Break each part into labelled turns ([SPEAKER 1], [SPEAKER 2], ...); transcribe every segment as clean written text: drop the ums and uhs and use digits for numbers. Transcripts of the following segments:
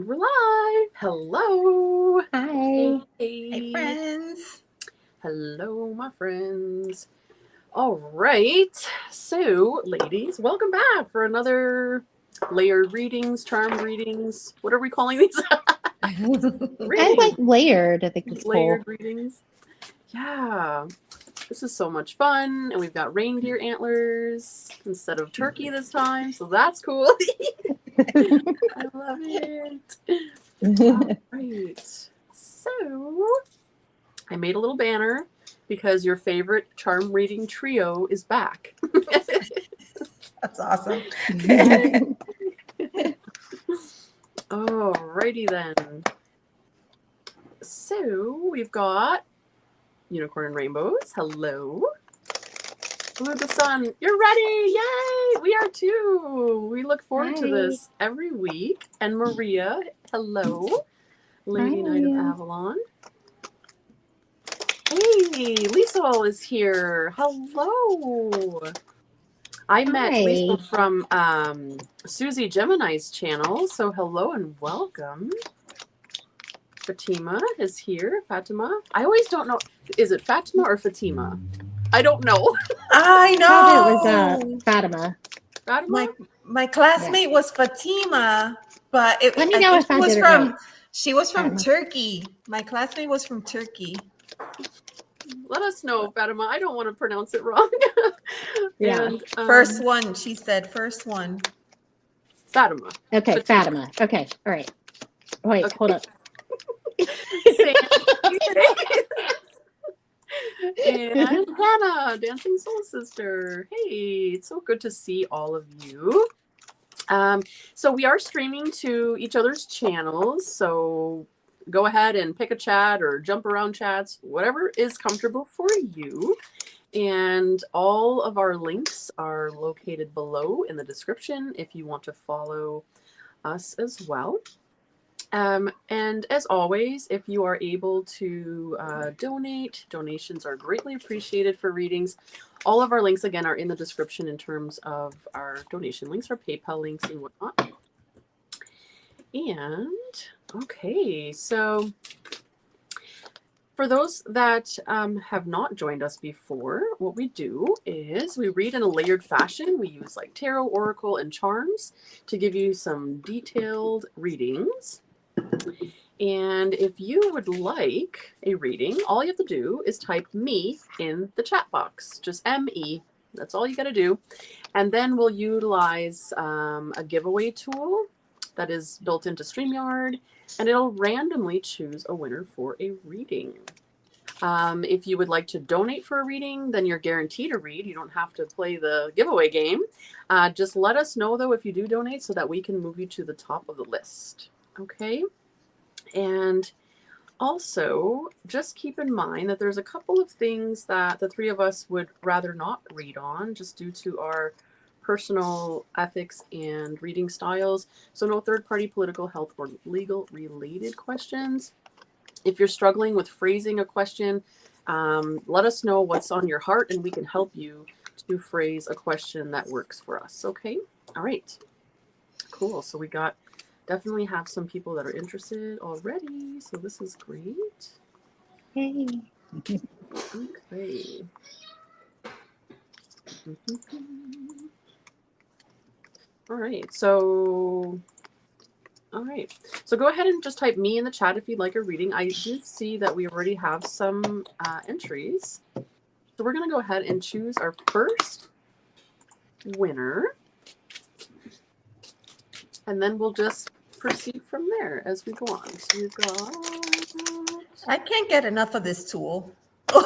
[SPEAKER 1] we're live. Hello.
[SPEAKER 2] Hi.
[SPEAKER 1] Hey.
[SPEAKER 3] friends.
[SPEAKER 1] Hello, my friends. All right. So, ladies, welcome back for another layered readings, charm readings. What are we calling these?
[SPEAKER 2] I like layered. I think it's
[SPEAKER 1] Layered
[SPEAKER 2] cool.
[SPEAKER 1] readings. Yeah. This is so much fun. And we've got reindeer antlers instead of turkey this time. So that's cool. I love it. All right. So I made a little banner because your favorite charm reading trio is back.
[SPEAKER 3] That's awesome.
[SPEAKER 1] Alrighty then. So we've got Unicorn and Rainbows. Hello. Blue the Sun. You're ready. Yay. We are too. We look forward to this every week. And Maria. Hello. Lady Knight of Avalon. Hey, Liesel is here. Hello. I met Liesel from Susie Gemini's channel, so hello and welcome. Fatima is here. Fatima. I always don't know. Is it Fatima or Fatima? I don't know.
[SPEAKER 3] I know.
[SPEAKER 2] Thought it was Fatima.
[SPEAKER 1] Fatima?
[SPEAKER 3] My classmate was Fatima, but
[SPEAKER 2] Let me know if I did it right.
[SPEAKER 3] She was from Turkey. My classmate was from Turkey.
[SPEAKER 1] Let us know, Fatima. I don't want to pronounce it wrong.
[SPEAKER 2] Yeah.
[SPEAKER 1] And,
[SPEAKER 3] First one, she said. First one.
[SPEAKER 1] Fatima.
[SPEAKER 2] Okay, Fatima. Okay, all right. Wait,
[SPEAKER 1] Okay.
[SPEAKER 2] hold up.
[SPEAKER 1] And Hannah, Dancing Soul Sister. Hey, it's so good to see all of you. So we are streaming to each other's channels. So go ahead and pick a chat or jump around chats, whatever is comfortable for you. And all of our links are located below in the description if you want to follow us as well. And as always, if you are able to donate, donations are greatly appreciated for readings. All of our links, again, are in the description in terms of our donation links, our PayPal links, and whatnot. And, okay, so for those that have not joined us before, what we do is we read in a layered fashion. We use like tarot, oracle, and charms to give you some detailed readings. And if you would like a reading, all you have to do is type me in the chat box. Just M-E. That's all you got to do. And then we'll utilize a giveaway tool that is built into StreamYard, and it'll randomly choose a winner for a reading. If you would like to donate for a reading, then you're guaranteed a read. You don't have to play the giveaway game. Just let us know, though, if you do donate so that we can move you to the top of the list. Okay? And also, just keep in mind that there's a couple of things that the three of us would rather not read on just due to our personal ethics and reading styles. So no third-party political, health, or legal-related questions. If you're struggling with phrasing a question, let us know what's on your heart, and we can help you to phrase a question that works for us. Okay? All right. Cool. So we got... definitely have some people that are interested already, so this is great.
[SPEAKER 2] Hey.
[SPEAKER 1] Okay. All right. So go ahead and just type me in the chat if you'd like a reading. I do see that we already have some entries. So we're going to go ahead and choose our first winner. And then we'll just proceed from there as we go on. So we've got...
[SPEAKER 3] I can't get enough of this tool.
[SPEAKER 1] Yay!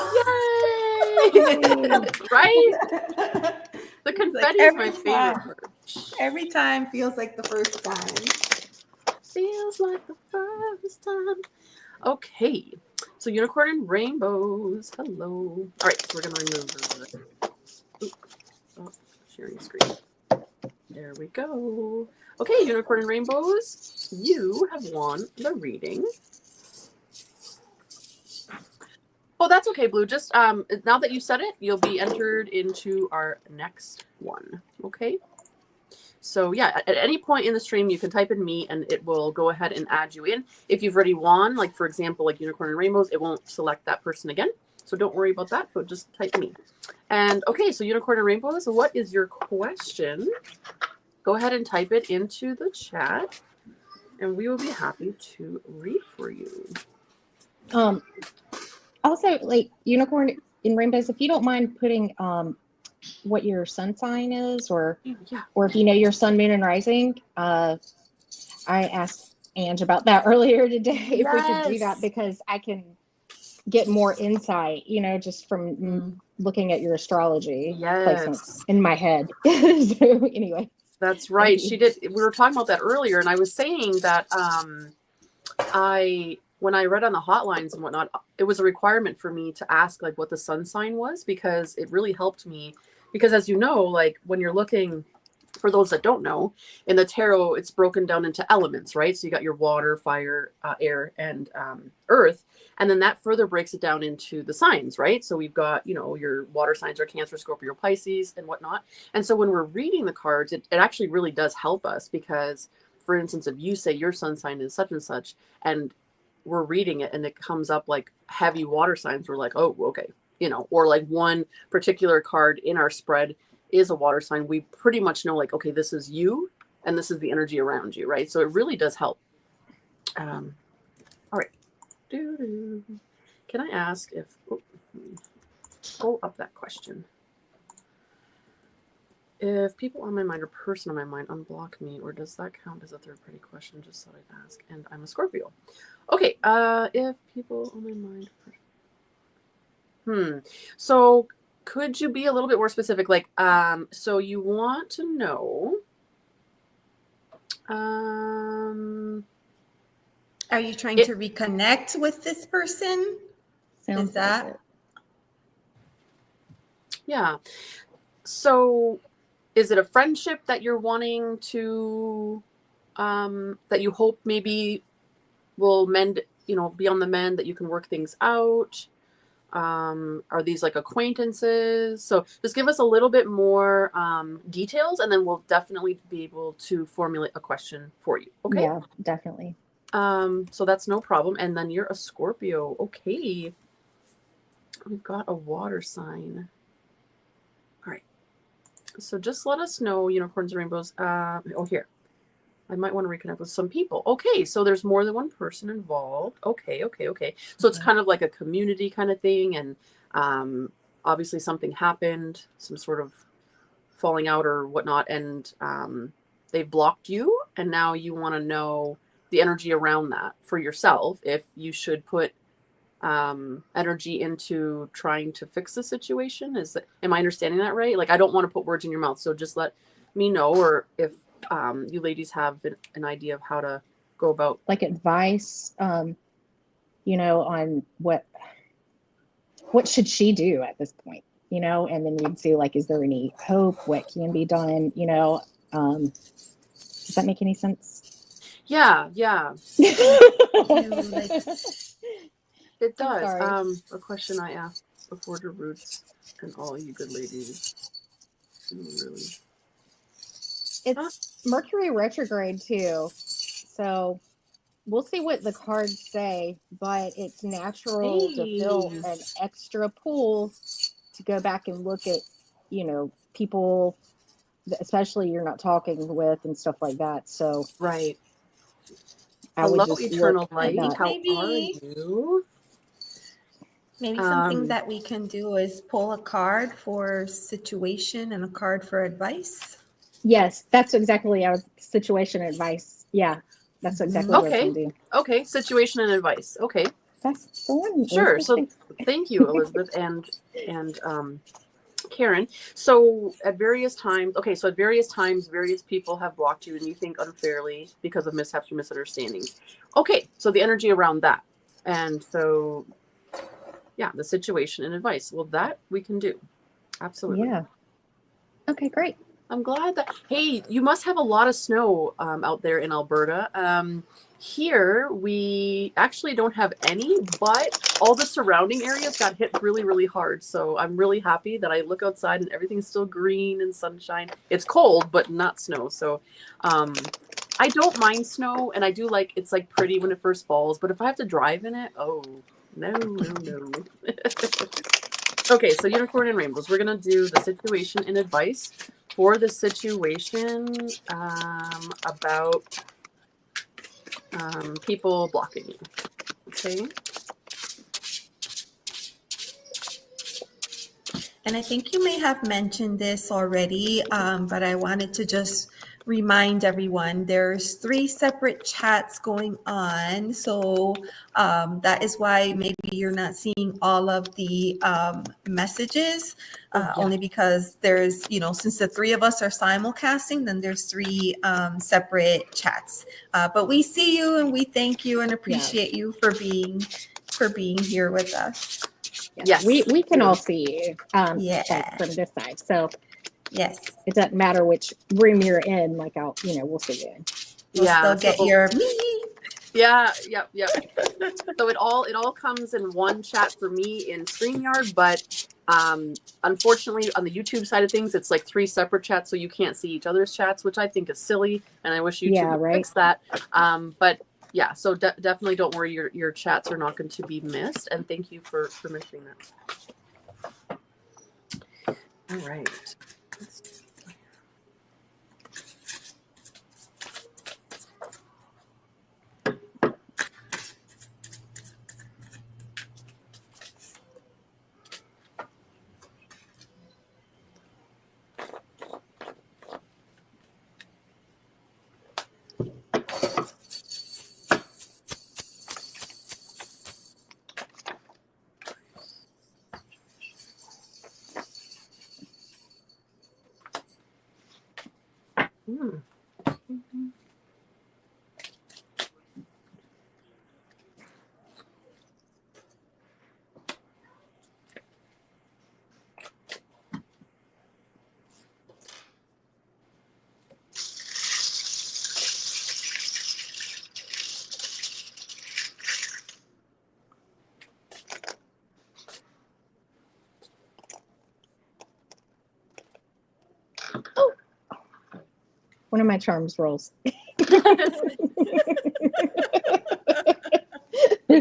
[SPEAKER 1] Right? The confetti is my favorite part.
[SPEAKER 3] Every time feels like the first time.
[SPEAKER 1] Feels like the first time. Okay. So Unicorn and Rainbows. Hello. All right. So we're going to remove the sharing screen. There we go. Okay, Unicorn and Rainbows, you have won the reading. Oh, that's okay, Blue. Just now that you said it, you'll be entered into our next one. Okay? So yeah, at any point in the stream, you can type in me and it will go ahead and add you in. If you've already won, like for example, like Unicorn and Rainbows, it won't select that person again. So don't worry about that. So just type me. And okay, so Unicorn and Rainbows, what is your question? Go ahead and type it into the chat and we will be happy to read for you.
[SPEAKER 2] Also, like Unicorn in Rainbows, if you don't mind putting what your sun sign is, or if you know your sun, moon, and rising. I asked Ange about that earlier today, if we could do that, because I can get more insight, just from looking at your astrology placements in my head. So anyway.
[SPEAKER 1] That's right. She did. We were talking about that earlier, and I was saying that when I read on the hotlines and whatnot, it was a requirement for me to ask like what the sun sign was, because it really helped me. Because as you know, like when you're looking, for those that don't know, in the tarot, it's broken down into elements, right? So you got your water, fire, air, and earth. And then that further breaks it down into the signs, right? So we've got, your water signs are Cancer, Scorpio, Pisces, and whatnot. And so when we're reading the cards, it actually really does help us, because, for instance, if you say your sun sign is such and such, and we're reading it and it comes up like heavy water signs, we're like, oh, okay. Or like one particular card in our spread is a water sign, we pretty much know like, okay, this is you and this is the energy around you, right? So it really does help. All right. Can I ask if, pull up that question. If people on my mind or person on my mind unblock me, or does that count as a third party question? Just thought I'd ask. And I'm a Scorpio. Okay. If people on my mind. So could you be a little bit more specific? Like, so you want to know,
[SPEAKER 3] are you trying to reconnect with this person?
[SPEAKER 2] Sounds
[SPEAKER 3] Is that?
[SPEAKER 2] like it.
[SPEAKER 1] Yeah. So is it a friendship that you're wanting to, that you hope maybe will mend, be on the mend, that you can work things out? Are these like acquaintances? So just give us a little bit more details, and then we'll definitely be able to formulate a question for you. Okay.
[SPEAKER 2] Yeah, definitely.
[SPEAKER 1] So that's no problem. And then you're a Scorpio. Okay. We've got a water sign. All right. So just let us know, Unicorns and Rainbows. Here. I might want to reconnect with some people. Okay, so there's more than one person involved. Okay. So it's kind of like a community kind of thing, and obviously something happened, some sort of falling out or whatnot, and they've blocked you, and now you want to know the energy around that for yourself, if you should put energy into trying to fix the situation. Am I understanding that right? Like, I don't want to put words in your mouth, so just let me know, or if you ladies have an idea of how to go about,
[SPEAKER 2] like, advice, on what should she do at this point, and then we'd see, like, is there any hope? What can be done? Does that make any sense?
[SPEAKER 1] Yeah. It does. A question I asked before to Roots and all you good ladies. Really.
[SPEAKER 2] It's Mercury retrograde too, so we'll see what the cards say, but it's natural to feel an extra pull to go back and look at, people, especially you're not talking with and stuff like that. So
[SPEAKER 1] right.
[SPEAKER 2] I would
[SPEAKER 1] Hello,
[SPEAKER 2] just
[SPEAKER 1] Eternal
[SPEAKER 2] look
[SPEAKER 1] Light.
[SPEAKER 2] at that.
[SPEAKER 1] How are you?
[SPEAKER 3] Maybe something that we can do is pull a card for situation and a card for advice.
[SPEAKER 2] Yes, that's exactly our situation advice. Yeah, that's exactly what I can do.
[SPEAKER 1] Okay, situation and advice. Okay.
[SPEAKER 2] That's the one.
[SPEAKER 1] Sure. So thank you, Elizabeth and Karen. So at various times, various people have blocked you, and you think unfairly because of mishaps or misunderstandings. Okay, so the energy around that. And so, yeah, the situation and advice. Well, that we can do. Absolutely.
[SPEAKER 2] Yeah. Okay, great.
[SPEAKER 1] I'm glad that, hey, you must have a lot of snow out there in Alberta. Here, we actually don't have any, but all the surrounding areas got hit really, really hard. So I'm really happy that I look outside and everything's still green and sunshine. It's cold, but not snow. So I don't mind snow, and I do like, it's like pretty when it first falls, but if I have to drive in it, oh, no. Okay, so unicorn and rainbows. We're going to do the situation and advice for the situation about people blocking you. Okay.
[SPEAKER 3] And I think you may have mentioned this already, but I wanted to just remind everyone there's 3 separate chats going on. So that is why maybe you're not seeing all of the messages, only because there's, since the 3 of us are simulcasting, then there's 3 separate chats. But we see you and we thank you and appreciate you for being here with us.
[SPEAKER 2] Yes, we can all see you like from this side. So
[SPEAKER 3] yes,
[SPEAKER 2] it doesn't matter which room you're in. Like we'll see you in.
[SPEAKER 3] We'll still get your
[SPEAKER 1] Yep. So it all comes in one chat for me in StreamYard, but unfortunately on the YouTube side of things, it's like 3 separate chats, so you can't see each other's chats, which I think is silly, and I wish YouTube would fix that. But yeah, so definitely don't worry, your chats are not going to be missed, and thank you for mentioning that. All right.
[SPEAKER 2] Oh, one of my charms rolls.
[SPEAKER 1] They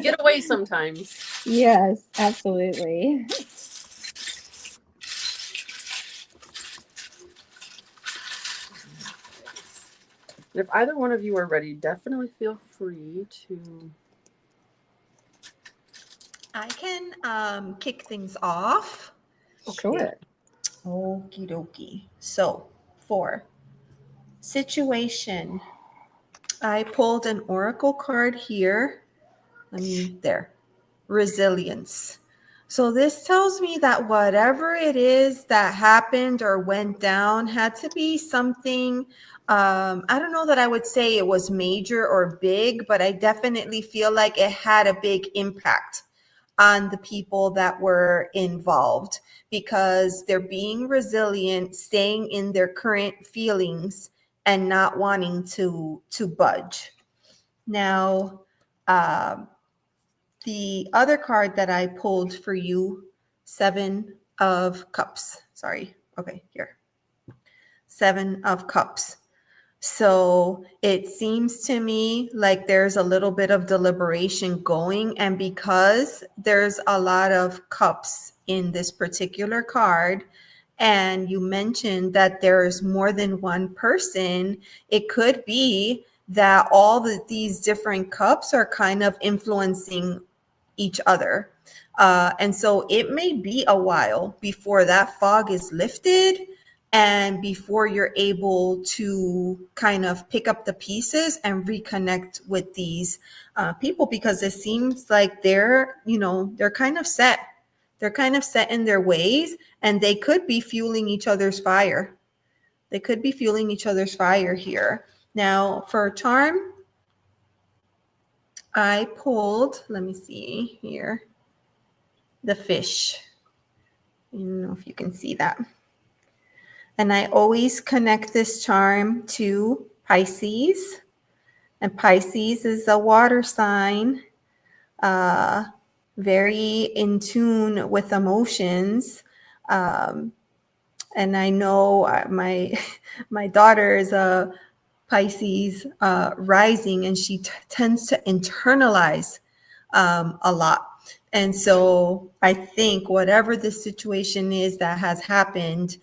[SPEAKER 1] get away sometimes.
[SPEAKER 2] Yes, absolutely.
[SPEAKER 1] If either one of you are ready, definitely feel free to.
[SPEAKER 3] I can kick things off.
[SPEAKER 2] Sure.
[SPEAKER 3] Okie dokie. So for situation, I pulled an oracle card here. Resilience. So this tells me that whatever it is that happened or went down had to be something, I don't know that I would say it was major or big, but I definitely feel like it had a big impact on the people that were involved because they're being resilient, staying in their current feelings and not wanting to budge. Now, the other card that I pulled for you, 7 of Cups. Sorry. Okay, here. 7 of Cups. So it seems to me like there's a little bit of deliberation going. And because there's a lot of cups in this particular card, and you mentioned that there's more than one person, it could be that all these different cups are kind of influencing each other. And so it may be a while before that fog is lifted and before you're able to kind of pick up the pieces and reconnect with these people, because it seems like they're kind of set. They're kind of set in their ways, and they could be fueling each other's fire. They could be fueling each other's fire here. Now, for a charm, I pulled, let me see here, the fish. I don't know if you can see that. And I always connect this charm to Pisces. And Pisces is a water sign, very in tune with emotions. And I know my daughter is a Pisces rising, and she tends to internalize a lot. And so I think whatever the situation is that has happened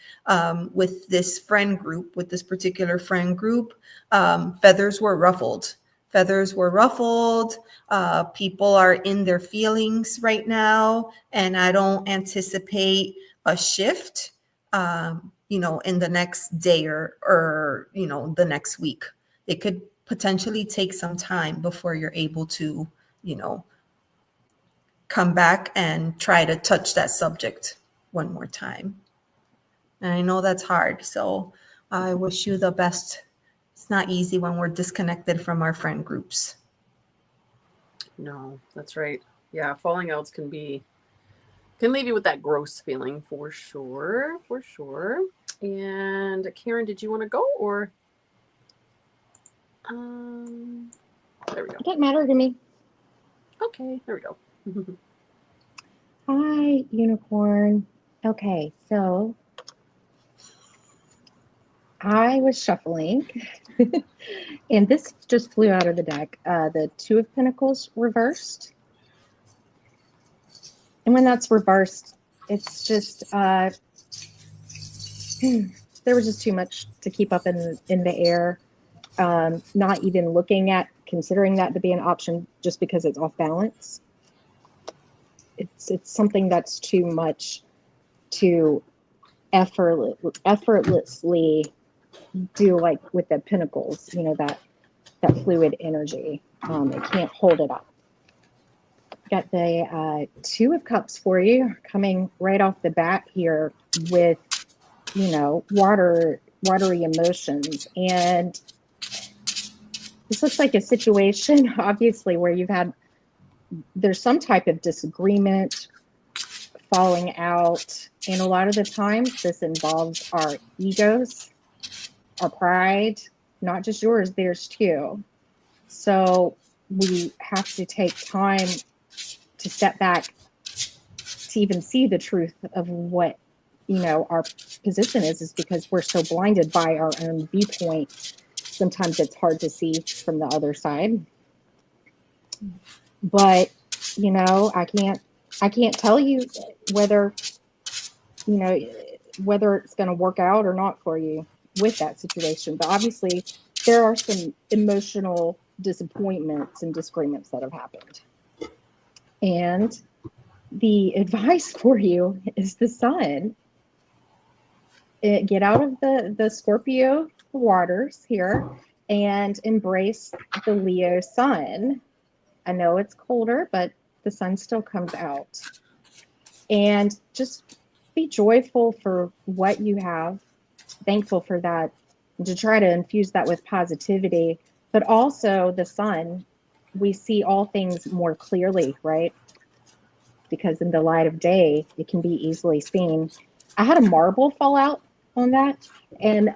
[SPEAKER 3] with this friend group, with this particular friend group, feathers were ruffled. Feathers were ruffled. People are in their feelings right now, and I don't anticipate a shift, in the next day or the next week. It could potentially take some time before you're able to, come back and try to touch that subject one more time. And I know that's hard. So I wish you the best. It's not easy when we're disconnected from our friend groups.
[SPEAKER 1] No, that's right. Yeah, falling outs can leave you with that gross feeling for sure. For sure. And Karen, did you want to go or there we go.
[SPEAKER 2] It doesn't matter to me.
[SPEAKER 1] Okay, there we go.
[SPEAKER 2] Hi, unicorn. Okay, so I was shuffling and this just flew out of the deck. The Two of Pentacles reversed. And when that's reversed, it's just, there was just too much to keep up in the air. Not even considering that to be an option just because it's off balance. It's something that's too much to effortlessly do, like with the pentacles, that fluid energy. It can't hold it up. Got the Two of Cups for you, coming right off the bat here with, watery emotions. And this looks like a situation, obviously, where there's some type of disagreement, falling out. And a lot of the times this involves our egos, our pride, not just yours, theirs too. So we have to take time to step back to even see the truth of what, our position is because we're so blinded by our own viewpoint. Sometimes it's hard to see from the other side. But, I can't tell you whether it's going to work out or not for you with that situation. But obviously there are some emotional disappointments and disagreements that have happened. And the advice for you is the Sun. Get out of the Scorpio waters here and embrace the Leo Sun. I know it's colder, but the sun still comes out. And just be joyful for what you have, thankful for that, and to try to infuse that with positivity. But also the sun, we see all things more clearly, right? Because in the light of day, it can be easily seen. I had a marble fall out on that. And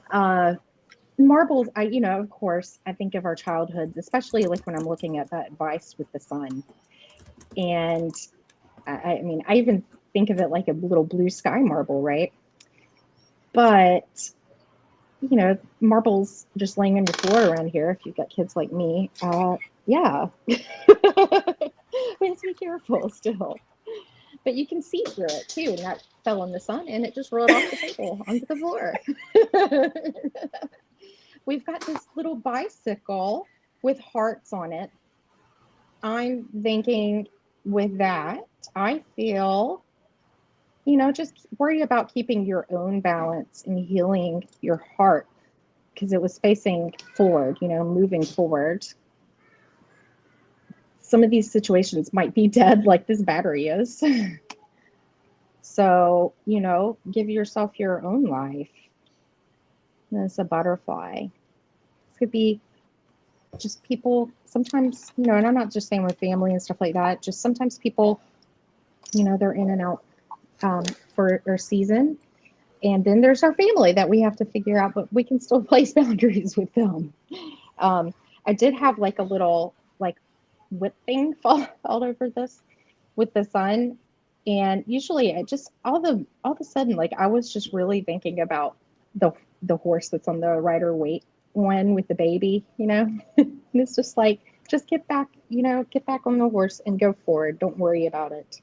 [SPEAKER 2] marbles, of course, I think of our childhoods, especially like when I'm looking at that advice with the sun. And I even think of it like a little blue sky marble, right? But, marbles just laying on the floor around here, if you've got kids like me, yeah. We have to be careful still. But you can see through it too. And that fell on the sun and it just rolled off the table onto the floor. We've got this little bicycle with hearts on it. I'm thinking with that, I feel, just worry about keeping your own balance and healing your heart because it was facing forward, moving forward. Some of these situations might be dead like this battery is. So, give yourself your own life. As a butterfly. This could be just people sometimes, and I'm not just saying with family and stuff like that, just sometimes people, they're in and out for a season. And then there's our family that we have to figure out, but we can still place boundaries with them. I did have like a little like whip thing fall all over this with the sun. And usually I just all of a sudden, like I was just really thinking about the horse that's on the rider weight one with the baby, and it's just like, just get back, get back on the horse and go forward. Don't worry about it.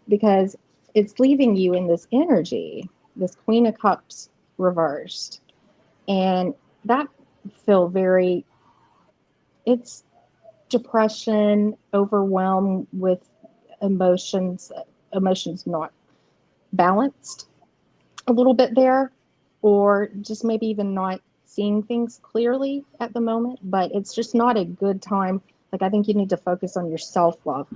[SPEAKER 2] Because it's leaving you in this energy, this Queen of Cups reversed. And that feel very, it's depression, overwhelmed with emotions not balanced a little bit there, or just maybe even not seeing things clearly at the moment. But it's just not a good time. Like, I think you need to focus on your self-love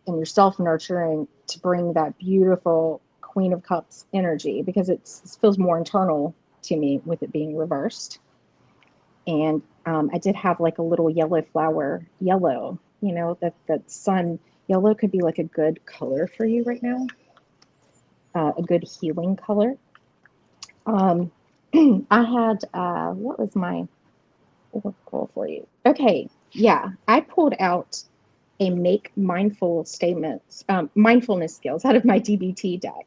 [SPEAKER 2] and your self-nurturing to bring that beautiful Queen of Cups energy, because it feels more internal to me with it being reversed. And I did have like a little yellow flower, that sun yellow could be like a good color for you right now, a good healing color. I had, what was my oracle for you? Okay, yeah, I pulled out a make mindful statements, mindfulness skills out of my DBT deck.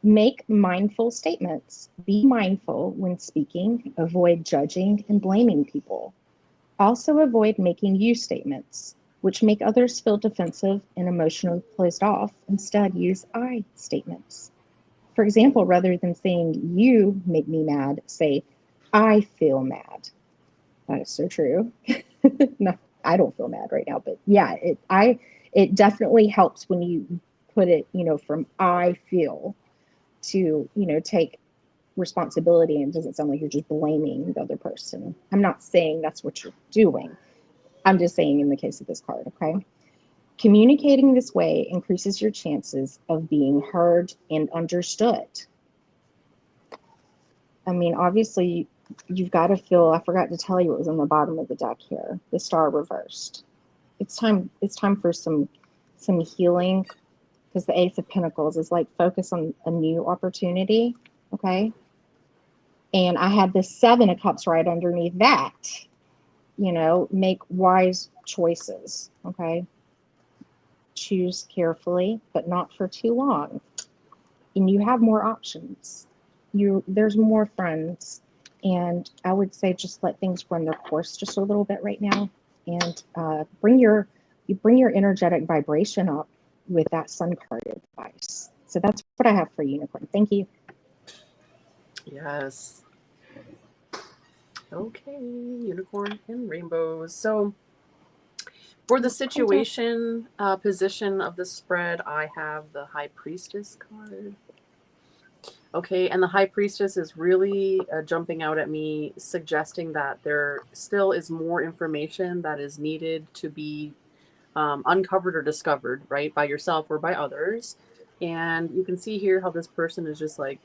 [SPEAKER 2] Make mindful statements. Be mindful when speaking. Avoid judging and blaming people. Also avoid making you statements, which make others feel defensive and emotionally closed off. Instead, use I statements. For example, rather than saying you make me mad, say I feel mad. That is so true. No, I don't feel mad right now, but yeah, it definitely helps when you put it, from I feel to, take responsibility, and it doesn't sound like you're just blaming the other person. I'm not saying that's what you're doing. I'm just saying in the case of this card, okay? Communicating this way increases your chances of being heard and understood. I mean, obviously, you've got to feel, I forgot to tell you what was on the bottom of the deck here, the star reversed. It's time for some healing, because the Ace of Pentacles is like focus on a new opportunity, okay? And I had this Seven of Cups right underneath that. Make wise choices, okay? Choose carefully, but not for too long. And you have more options. There's more friends. And I would say just let things run their course just a little bit right now. And bring your energetic vibration up with that Sun card advice. So that's what I have for Unicorn. Thank you.
[SPEAKER 1] Yes. Okay, unicorn and rainbows. So for the situation position of the spread, I have the High Priestess card. Okay, and the High Priestess is really jumping out at me, suggesting that there still is more information that is needed to be uncovered or discovered, right, by yourself or by others. And you can see here how this person is just like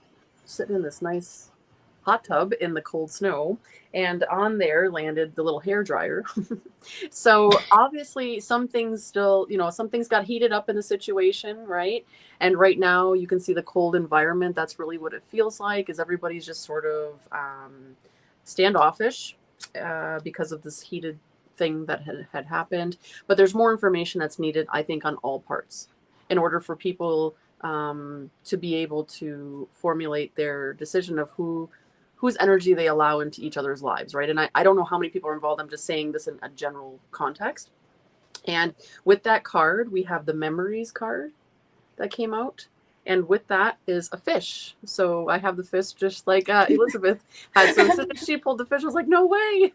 [SPEAKER 1] sitting in this nice hot tub in the cold snow, and on there landed the little hair dryer. So obviously some things still, some things got heated up in the situation, right? And right now you can see the cold environment. That's really what it feels like, is everybody's just sort of standoffish because of this heated thing that had happened. But there's more information that's needed, I think, on all parts in order for people to be able to formulate their decision of whose energy they allow into each other's lives, right? And I don't know how many people are involved. I'm just saying this in a general context. And with that card, we have the memories card that came out. And with that is a fish. So I have the fish just like Elizabeth had. So as soon as she pulled the fish, I was like, no way.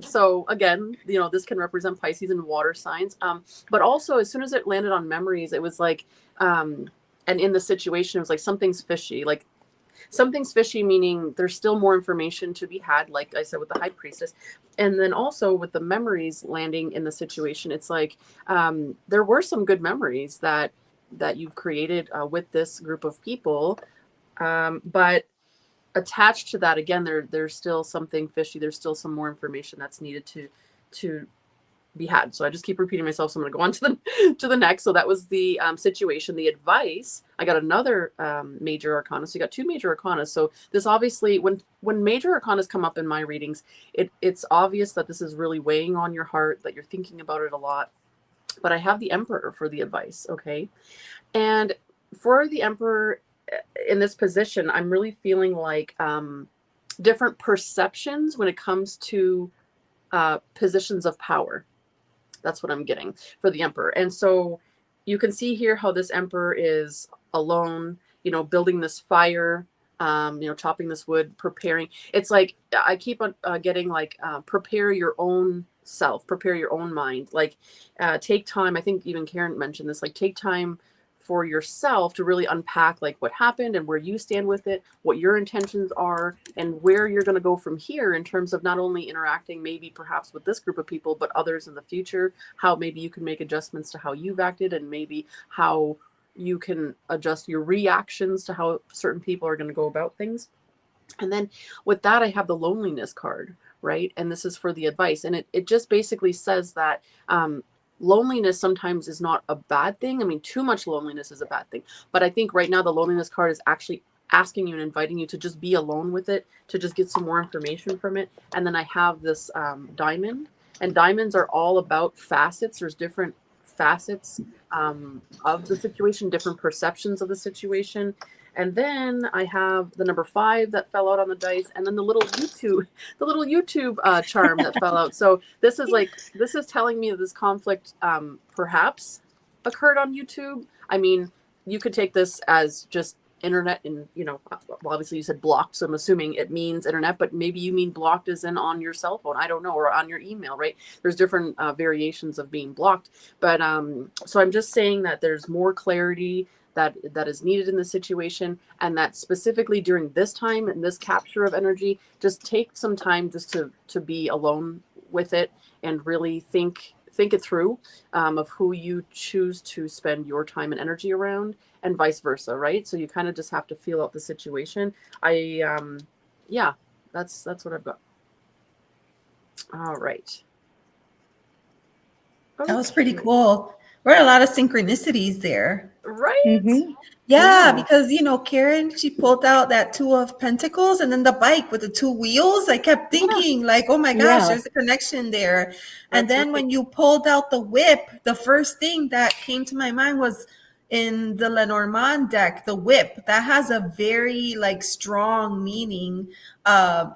[SPEAKER 1] So again, this can represent Pisces and water signs. But also as soon as it landed on memories, it was like, and in the situation, it was like something's fishy. Like something's fishy, meaning there's still more information to be had, like I said, with the High Priestess. And then also with the memories landing in the situation, it's like there were some good memories that you've created with this group of people. But attached to that, again, there's still something fishy. There's still some more information that's needed to be had. So I just keep repeating myself. So I'm going to go on to the next. So that was the situation, the advice. I got another major arcana. So you got two major arcana. So this obviously, when major arcanas come up in my readings, it's obvious that this is really weighing on your heart, that you're thinking about it a lot. But I have the Emperor for the advice. Okay. And for the Emperor in this position, I'm really feeling like different perceptions when it comes to positions of power. That's what I'm getting for the Emperor. And so you can see here how this Emperor is alone, building this fire, chopping this wood, preparing. It's like, I keep on getting like, prepare your own self, prepare your own mind, like take time. I think even Karen mentioned this, like take time for yourself to really unpack like what happened and where you stand with it, what your intentions are, and where you're going to go from here in terms of not only interacting maybe perhaps with this group of people, but others in the future, how maybe you can make adjustments to how you've acted, and maybe how you can adjust your reactions to how certain people are going to go about things. And then with that, I have the loneliness card, right? And this is for the advice. And it just basically says that loneliness sometimes is not a bad thing. I mean, too much loneliness is a bad thing. But I think right now the loneliness card is actually asking you and inviting you to just be alone with it, to just get some more information from it. And then I have this diamond, and diamonds are all about facets. There's different facets of the situation, different perceptions of the situation. And then I have the number 5 that fell out on the dice, and then the little YouTube charm that fell out. So this is telling me that this conflict perhaps occurred on YouTube. I mean, you could take this as just internet, and well, obviously you said blocked, so I'm assuming it means internet, but maybe you mean blocked as in on your cell phone. I don't know, or on your email, right? There's different variations of being blocked. But so I'm just saying that there's more clarity that is needed in the situation, and that specifically during this time and this capture of energy, just take some time just to be alone with it and really think it through of who you choose to spend your time and energy around, and vice versa, right? So you kind of just have to feel out the situation. Yeah, that's what I've got. All right.
[SPEAKER 3] That was pretty cool. There are a lot of synchronicities there.
[SPEAKER 1] Right?
[SPEAKER 2] Mm-hmm.
[SPEAKER 3] Yeah, because Karen, she pulled out that 2 of Pentacles, and then the bike with the 2 wheels. I kept thinking like, oh my gosh, there's a connection there. And then when you pulled out the whip, the first thing that came to my mind was in the Lenormand deck, the whip. That has a very like strong meaning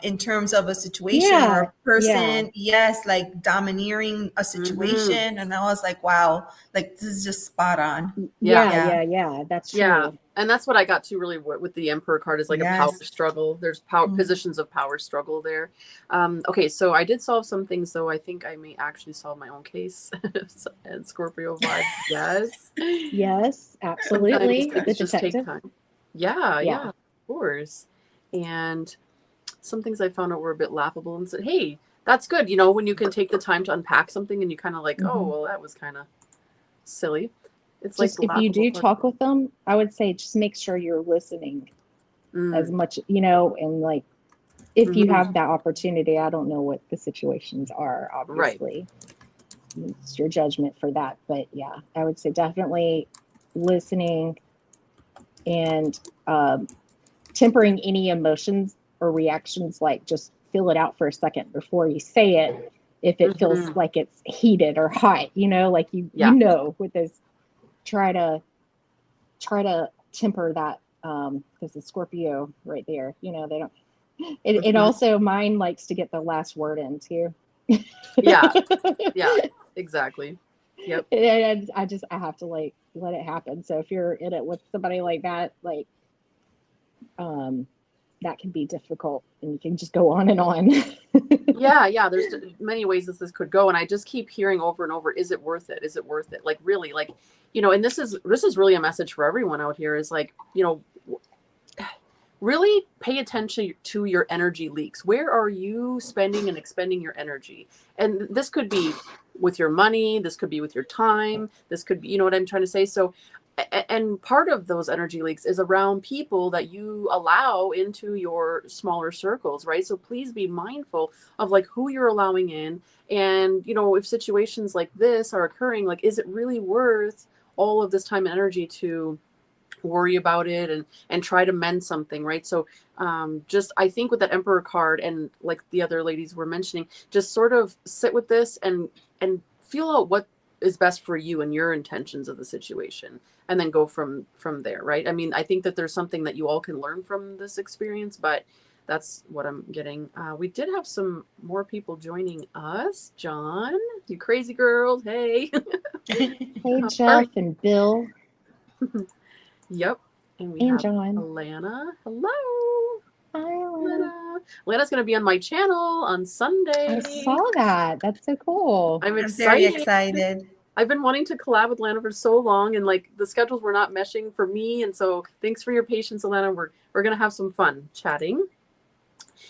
[SPEAKER 3] in terms of a situation or a person, like domineering a situation. And I was like, wow, like this is just spot on.
[SPEAKER 2] Yeah, that's true.
[SPEAKER 1] Yeah, and that's what I got to really with the Emperor card, is like a power struggle. There's positions of power struggle there. Okay, so I did solve some things, though. I think I may actually solve my own case. And Scorpio vibe,
[SPEAKER 2] yes, absolutely.
[SPEAKER 1] The just take time. Yeah, of course. And some things I found out were a bit laughable, and said, hey, that's good. When you can take the time to unpack something, and you kind of like, oh, well, that was kind of silly. It's
[SPEAKER 2] just
[SPEAKER 1] like
[SPEAKER 2] if you do talk with them, I would say just make sure you're listening as much, and like if you have that opportunity. I don't know what the situations are, obviously. Right. It's your judgment for that. But yeah, I would say definitely listening and tempering any emotions or reactions, like just feel it out for a second before you say it. If it feels like it's heated or hot, like with this. Try to temper that, because the Scorpio right there, they don't. It also, mine likes to get the last word in too.
[SPEAKER 1] Yeah, exactly. Yep.
[SPEAKER 2] And I have to like let it happen. So if you're in it with somebody like that, like, that can be difficult, and you can just go on and on.
[SPEAKER 1] Yeah. There's many ways this could go, and I just keep hearing over and over, is it worth it? Is it worth it? Like, really, like, and this is really a message for everyone out here, is like, really pay attention to your energy leaks. Where are you spending and expending your energy? And this could be with your money, this could be with your time, this could be, what I'm trying to say. So and part of those energy leaks is around people that you allow into your smaller circles, right? So please be mindful of like who you're allowing in. And, you know, if situations like this are occurring, like, is it really worth all of this time and energy to worry about it and try to mend something, right? So just, I think with that Emperor card, and like the other ladies were mentioning, just sort of sit with this and feel out what is best for you and your intentions of the situation, and then go from there, right? I mean, I think that there's something that you all can learn from this experience, but that's what I'm getting. We did have some more people joining us. John, you crazy girls, hey.
[SPEAKER 2] Hey,
[SPEAKER 1] All
[SPEAKER 2] Jeff
[SPEAKER 1] right.
[SPEAKER 2] and Bill
[SPEAKER 1] Yep. And we
[SPEAKER 2] and
[SPEAKER 1] have
[SPEAKER 2] John.
[SPEAKER 1] Alana. Hello.
[SPEAKER 2] Hi, Alana.
[SPEAKER 1] Alana's going to be on my channel on Sunday.
[SPEAKER 2] I saw that. That's so cool.
[SPEAKER 1] I'm
[SPEAKER 3] I'm very
[SPEAKER 1] excited.
[SPEAKER 3] excited.
[SPEAKER 1] I've been wanting to collab with Lana for so long, and like the schedules were not meshing for me. And so thanks for your patience, Alana. We're going to have some fun chatting.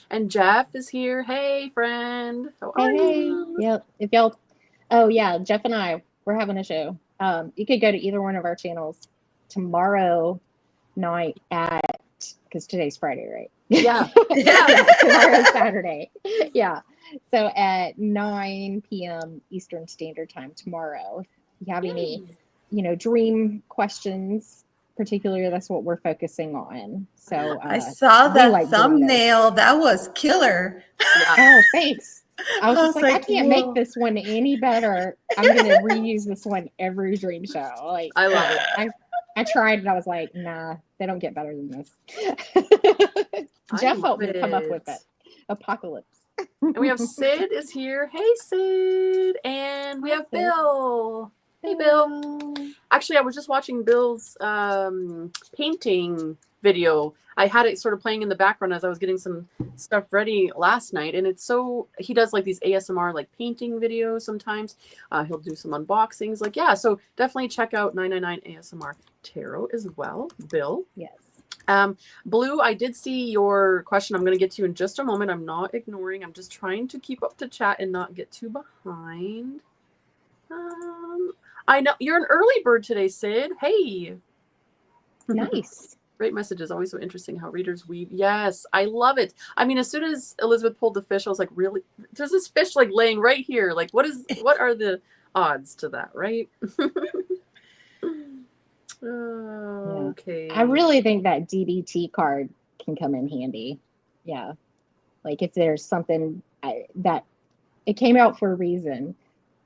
[SPEAKER 1] And Jeff is here. Hey, friend. How are
[SPEAKER 2] Hey.
[SPEAKER 1] you?
[SPEAKER 2] Yep. If y'all, oh yeah, Jeff and I, we're having a show. You could go to either one of our channels tomorrow night because today's Friday, right?
[SPEAKER 1] Yeah.
[SPEAKER 2] Tomorrow's Saturday. Yeah. So at 9 p.m. Eastern Standard Time tomorrow. If you have any, dream questions, particularly, that's what we're focusing on. So
[SPEAKER 3] I saw
[SPEAKER 2] we
[SPEAKER 3] that
[SPEAKER 2] like doing
[SPEAKER 3] thumbnail. That was killer.
[SPEAKER 1] Yeah.
[SPEAKER 2] Oh, thanks. I was
[SPEAKER 3] I
[SPEAKER 2] just
[SPEAKER 3] was
[SPEAKER 2] like, I
[SPEAKER 3] like,
[SPEAKER 2] can't
[SPEAKER 3] whoa.
[SPEAKER 2] make this one any better. I'm gonna reuse this one every dream show. Like,
[SPEAKER 1] I love it.
[SPEAKER 2] I tried and I was like, nah, they don't get better than this.
[SPEAKER 1] I
[SPEAKER 2] Jeff
[SPEAKER 1] love
[SPEAKER 2] helped me come up with
[SPEAKER 1] it.
[SPEAKER 2] it. Apocalypse.
[SPEAKER 1] And we have Sid is here. Hey, Sid. And we
[SPEAKER 2] Hi,
[SPEAKER 1] have
[SPEAKER 2] Sid.
[SPEAKER 1] Bill. Hey, Bill. Actually, I was just watching Bill's painting video. I had it sort of playing in the background as I was getting some stuff ready last night. And it's so, he does like these ASMR like painting videos sometimes. He'll do some unboxings. Like, yeah, so definitely check out 999 ASMR Tarot as well. Bill.
[SPEAKER 2] Yes.
[SPEAKER 1] Blue, I did see your question. I'm going to get to you in just a moment. I'm not ignoring. I'm just trying to keep up to chat and not get too behind. I know you're an early bird today, Sid. Hey.
[SPEAKER 2] Nice.
[SPEAKER 1] Great messages. Always so interesting how readers weave. Yes, I love it. I mean, as soon as Elizabeth pulled the fish, I was like, really? There's this fish like laying right here. Like, what are the odds to that, right? Okay.
[SPEAKER 2] I really think that DBT card can come in handy. Yeah. Like if there's something that it came out for a reason.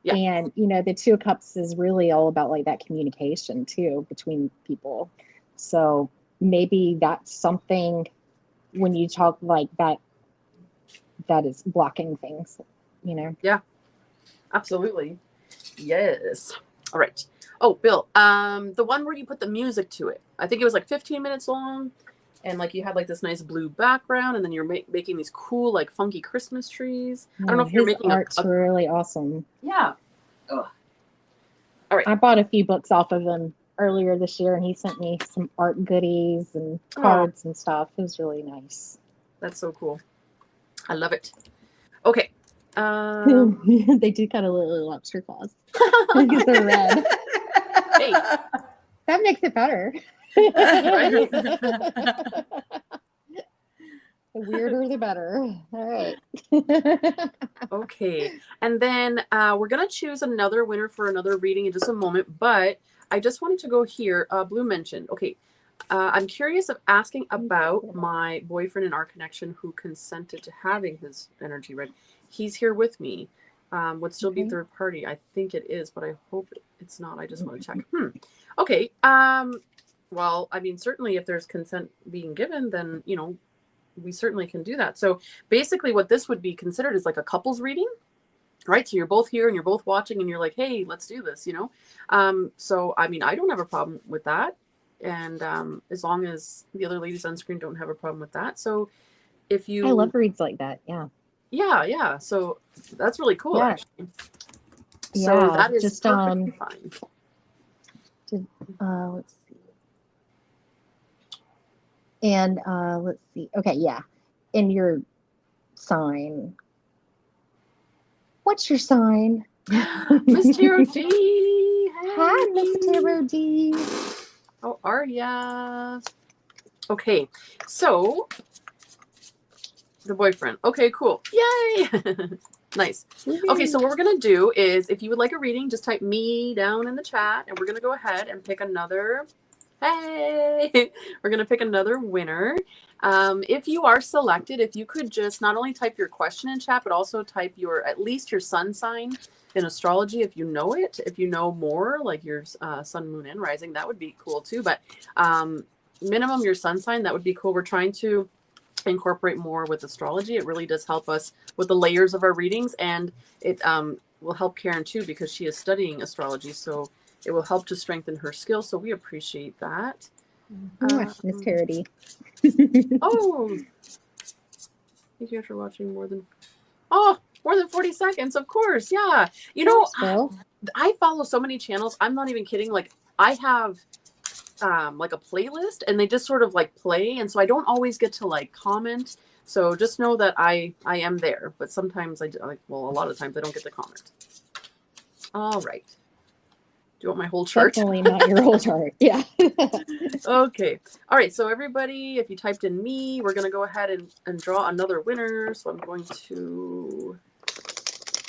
[SPEAKER 1] Yeah.
[SPEAKER 2] And, the Two of Cups is really all about like that communication too between people. So maybe that's something when you talk like that is blocking things,
[SPEAKER 1] Yeah, absolutely. Yes. All right. Oh, Bill, the one where you put the music to it, I think it was like 15 minutes long, and like you had like this nice blue background, and then you're making these cool like funky Christmas trees. I don't know if you're
[SPEAKER 2] his
[SPEAKER 1] making
[SPEAKER 2] art's really awesome.
[SPEAKER 1] Yeah. Ugh. All right.
[SPEAKER 2] I bought a few books off of him earlier this year, and he sent me some art goodies and cards and stuff. It was really nice.
[SPEAKER 1] That's so cool. I love it. Okay.
[SPEAKER 2] They do kind of little lobster claws because they're red.
[SPEAKER 1] Hey.
[SPEAKER 2] That makes it better.
[SPEAKER 1] Right?
[SPEAKER 2] The weirder, the better. All right.
[SPEAKER 1] Okay. And then we're going to choose another winner for another reading in just a moment. But I just wanted to go here. Blue mentioned, okay, I'm curious of asking about my boyfriend and our connection who consented to having his energy read. He's here with me. Would still be third party. I think it is, but I hope it's not. I just want to check. Okay. Well, I mean, certainly if there's consent being given, then, we certainly can do that. So basically what this would be considered is like a couples reading, right? So you're both here and you're both watching and you're like, hey, let's do this, So, I mean, I don't have a problem with that. And as long as the other ladies on screen don't have a problem with that. So if you...
[SPEAKER 2] I love reads like that. Yeah.
[SPEAKER 1] Yeah. So that's really cool, actually.
[SPEAKER 2] Yeah,
[SPEAKER 1] So that is
[SPEAKER 2] just
[SPEAKER 1] perfectly fine.
[SPEAKER 2] Let's see. And let's see. Okay, yeah. In your sign. What's your sign?
[SPEAKER 1] Miss Tarot D.
[SPEAKER 2] Hi, Miss Tarot D.
[SPEAKER 1] How are ya? Okay, so the boyfriend. Okay, cool. Yay! Nice. Okay, so what we're going to do is if you would like a reading, just type me down in the chat and we're going to go ahead and pick another. Hey, we're going to pick another winner. If you are selected, if you could just not only type your question in chat, but also type at least your sun sign in astrology if you know it. If you know more, like your sun, moon, and rising, that would be cool too. But minimum your sun sign, that would be cool. We're trying to incorporate more with astrology. It really does help us with the layers of our readings, and it will help Karen too because she is studying astrology. So it will help to strengthen her skills. So we appreciate that.
[SPEAKER 2] Miss Charity.
[SPEAKER 1] Oh, thank you for watching more than 40 seconds. Of course, yeah. You know, I follow so many channels. I'm not even kidding. Like I have like a playlist, and they just sort of like play, and so I don't always get to like comment. So just know that I am there, but sometimes a lot of times I don't get to comment. All right. Do you want my whole chart?
[SPEAKER 2] Definitely not your whole chart. Yeah.
[SPEAKER 1] Okay. All right. So everybody, if you typed in me, we're going to go ahead and draw another winner. So I'm going to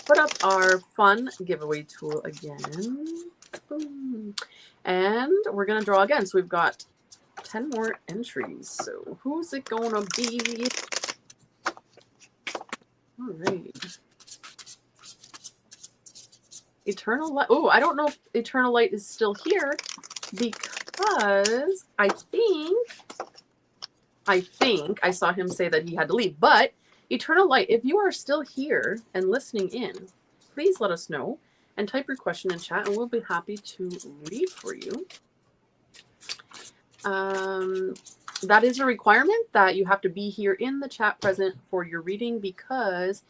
[SPEAKER 1] put up our fun giveaway tool again. Boom. And we're going to draw again. So we've got 10 more entries. So who's it going to be? All right. Eternal Light. Oh, I don't know if Eternal Light is still here because I think I saw him say that he had to leave. But Eternal Light, if you are still here and listening in, please let us know and type your question in chat, and we'll be happy to read for you. That is a requirement that you have to be here in the chat present for your reading because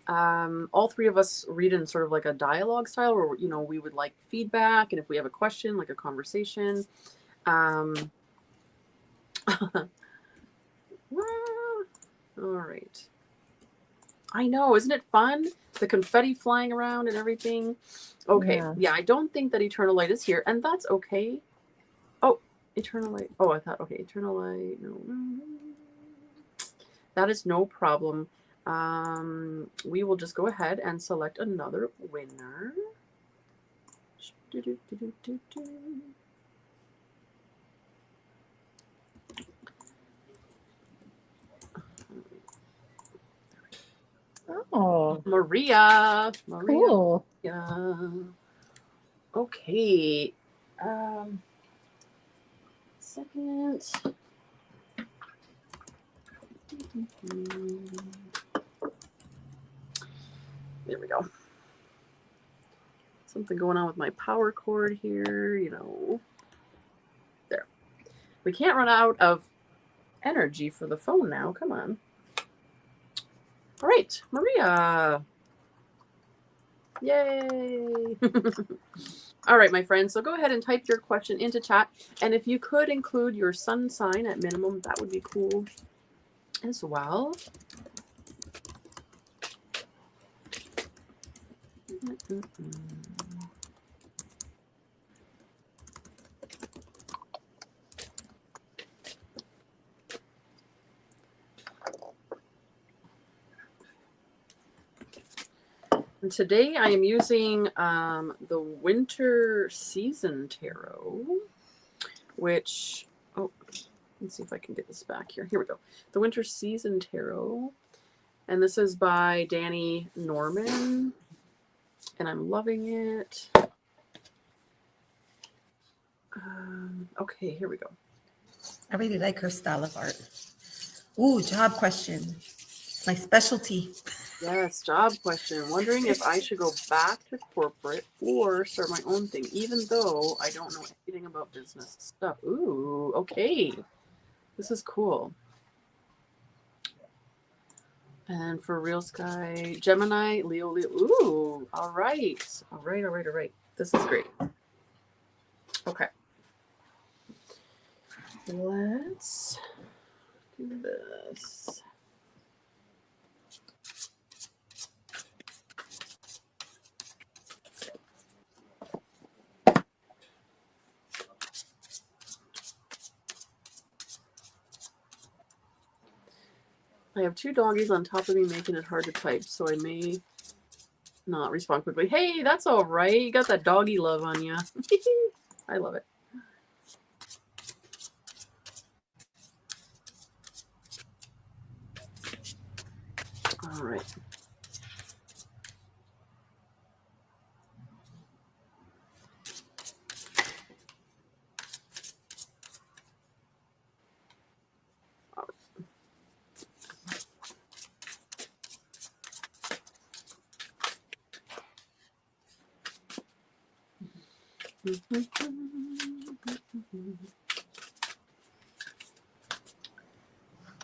[SPEAKER 1] all three of us read in sort of like a dialogue style where, you know, we would like feedback, and if we have a question, like a conversation. All right. I know, isn't it fun? The confetti flying around and everything. Okay, yeah, I don't think that Eternal Light is here, and that's okay. Oh, Eternal Light. Oh, I thought, okay, Eternal Light. No. That is no problem. We will just go ahead and select another winner.
[SPEAKER 2] Oh,
[SPEAKER 1] Maria.
[SPEAKER 2] cool.
[SPEAKER 1] Yeah. Okay. Second. There we go. Something going on with my power cord here, you know. There. We can't run out of energy for the phone now. Come on. All right, Maria. Yay. All right, my friends. So go ahead and type your question into chat. And if you could include your sun sign at minimum, that would be cool as well. And today I am using the Winter Season Tarot, which, let's see if I can get this back here. Here we go. The Winter Season Tarot. And this is by Danny Norman. And I'm loving it. Okay, here we go.
[SPEAKER 3] I really like her style of art. Ooh, job question. My specialty.
[SPEAKER 1] Yes, job question. Wondering if I should go back to corporate or start my own thing, even though I don't know anything about business stuff. Ooh, okay. This is cool. And for Real Sky, Gemini, Leo. Ooh, all right. All right. This is great. Okay. Let's do this. I have 2 doggies on top of me making it hard to type, so I may not respond quickly. Hey, that's all right. You got that doggy love on you. I love it. All right.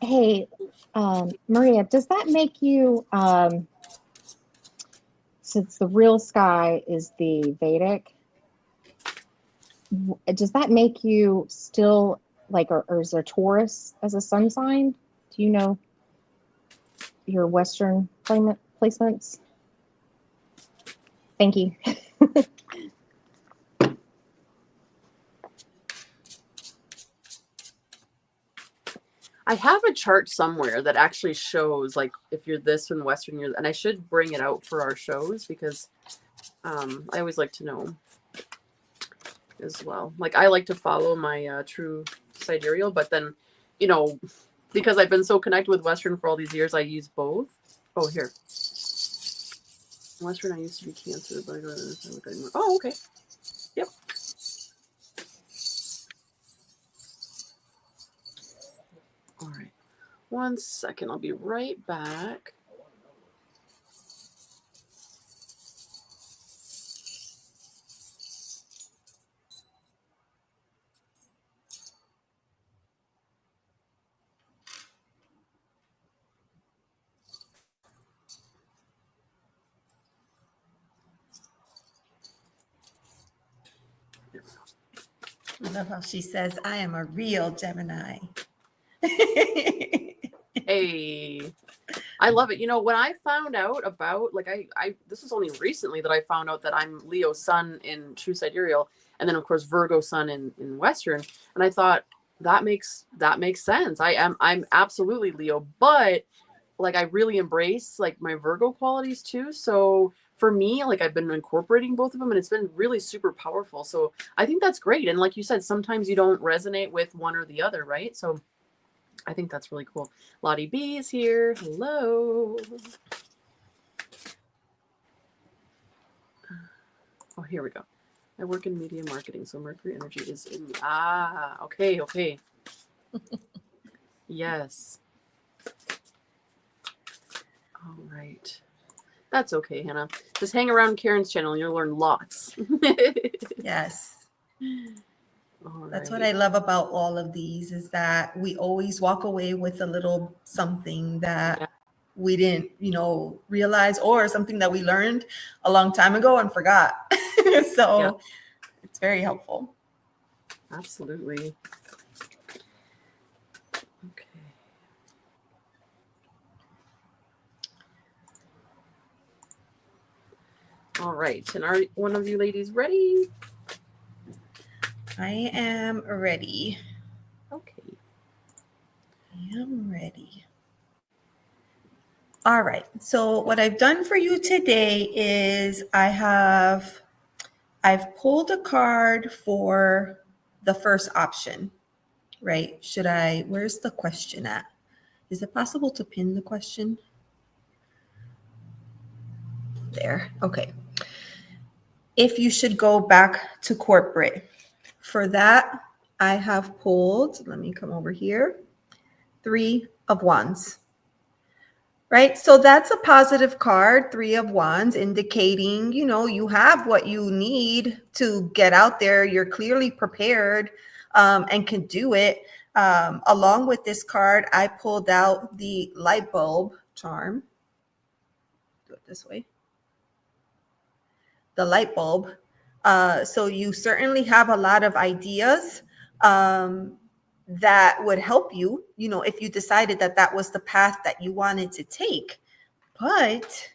[SPEAKER 2] Hey, Maria, does that make you, since the real sky is the Vedic, does that make you still like, or is there Taurus as a sun sign? Do you know your Western placements? Thank you.
[SPEAKER 1] I have a chart somewhere that actually shows like if you're this in Western, and I should bring it out for our shows because I always like to know as well. Like I like to follow my true sidereal, but then, you know, because I've been so connected with Western for all these years, I use both. Oh, here. Western, I used to be Cancer, but I don't know anymore. Oh, okay. Yep. All right. 1 second. I'll be right back.
[SPEAKER 3] I love how she says, I am a real Gemini.
[SPEAKER 1] Hey, I love it. You know, when I found out about, like, I this is only recently that I found out that I'm Leo Sun in True Sidereal, and then of course Virgo Sun in Western, and I thought that makes sense. I'm absolutely Leo, but like I really embrace like my Virgo qualities too. So for me, like I've been incorporating both of them, and it's been really super powerful. So I think that's great. And like you said, sometimes you don't resonate with one or the other, right? So I think that's really cool. Lottie B is here. Hello. Oh, here we go. I work in media marketing, so Mercury energy is in me. Ah, okay, okay. Yes. All right. That's okay, Hannah. Just hang around Karen's channel and you'll learn lots.
[SPEAKER 3] Yes.
[SPEAKER 1] All
[SPEAKER 3] That's
[SPEAKER 1] right.
[SPEAKER 3] what I love about all of these is that we always walk away with a little something that we didn't, realize, or something that we learned a long time ago and forgot. So it's very helpful.
[SPEAKER 1] Absolutely. Okay. All right. And are one of you ladies ready?
[SPEAKER 3] I am ready.
[SPEAKER 1] Okay.
[SPEAKER 3] I am ready. All right. So what I've done for you today is I've pulled a card for the first option, right? Where's the question at? Is it possible to pin the question? There. Okay. If you should go back to corporate. For that, I have pulled, let me come over here, 3 of Wands. Right? So that's a positive card, 3 of Wands, indicating, you have what you need to get out there. You're clearly prepared and can do it. Along with this card, I pulled out the light bulb charm. Do it this way. The light bulb. So you certainly have a lot of ideas that would help you, if you decided that was the path that you wanted to take. But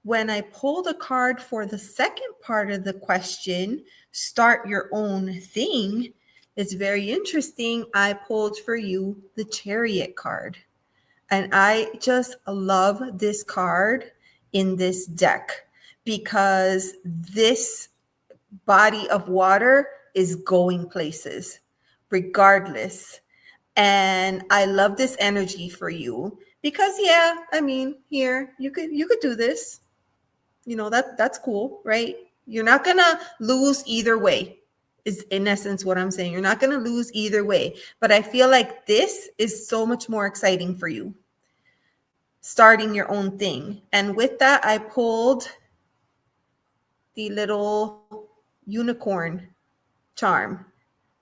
[SPEAKER 3] when I pulled a card for the second part of the question, start your own thing, it's very interesting. I pulled for you the Chariot card. And I just love this card in this deck because this body of water is going places regardless. And I love this energy for you because here you could do this. That's cool, right? You're not gonna lose either way, is in essence what I'm saying. You're not gonna lose either way. But I feel like this is so much more exciting for you, starting your own thing. And with that, I pulled the little unicorn charm.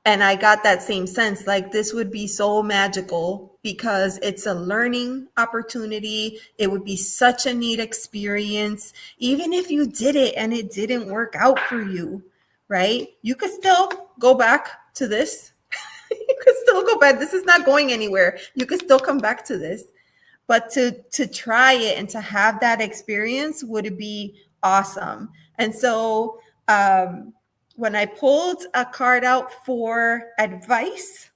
[SPEAKER 3] And I got that same sense, like this would be so magical because it's a learning opportunity. It would be such a neat experience. Even if you did it and it didn't work out for you, right? You could still go back to this. You could still go back. This is not going anywhere. You could still come back to this. But to try it and to have that experience would be awesome. And so when I pulled a card out for advice,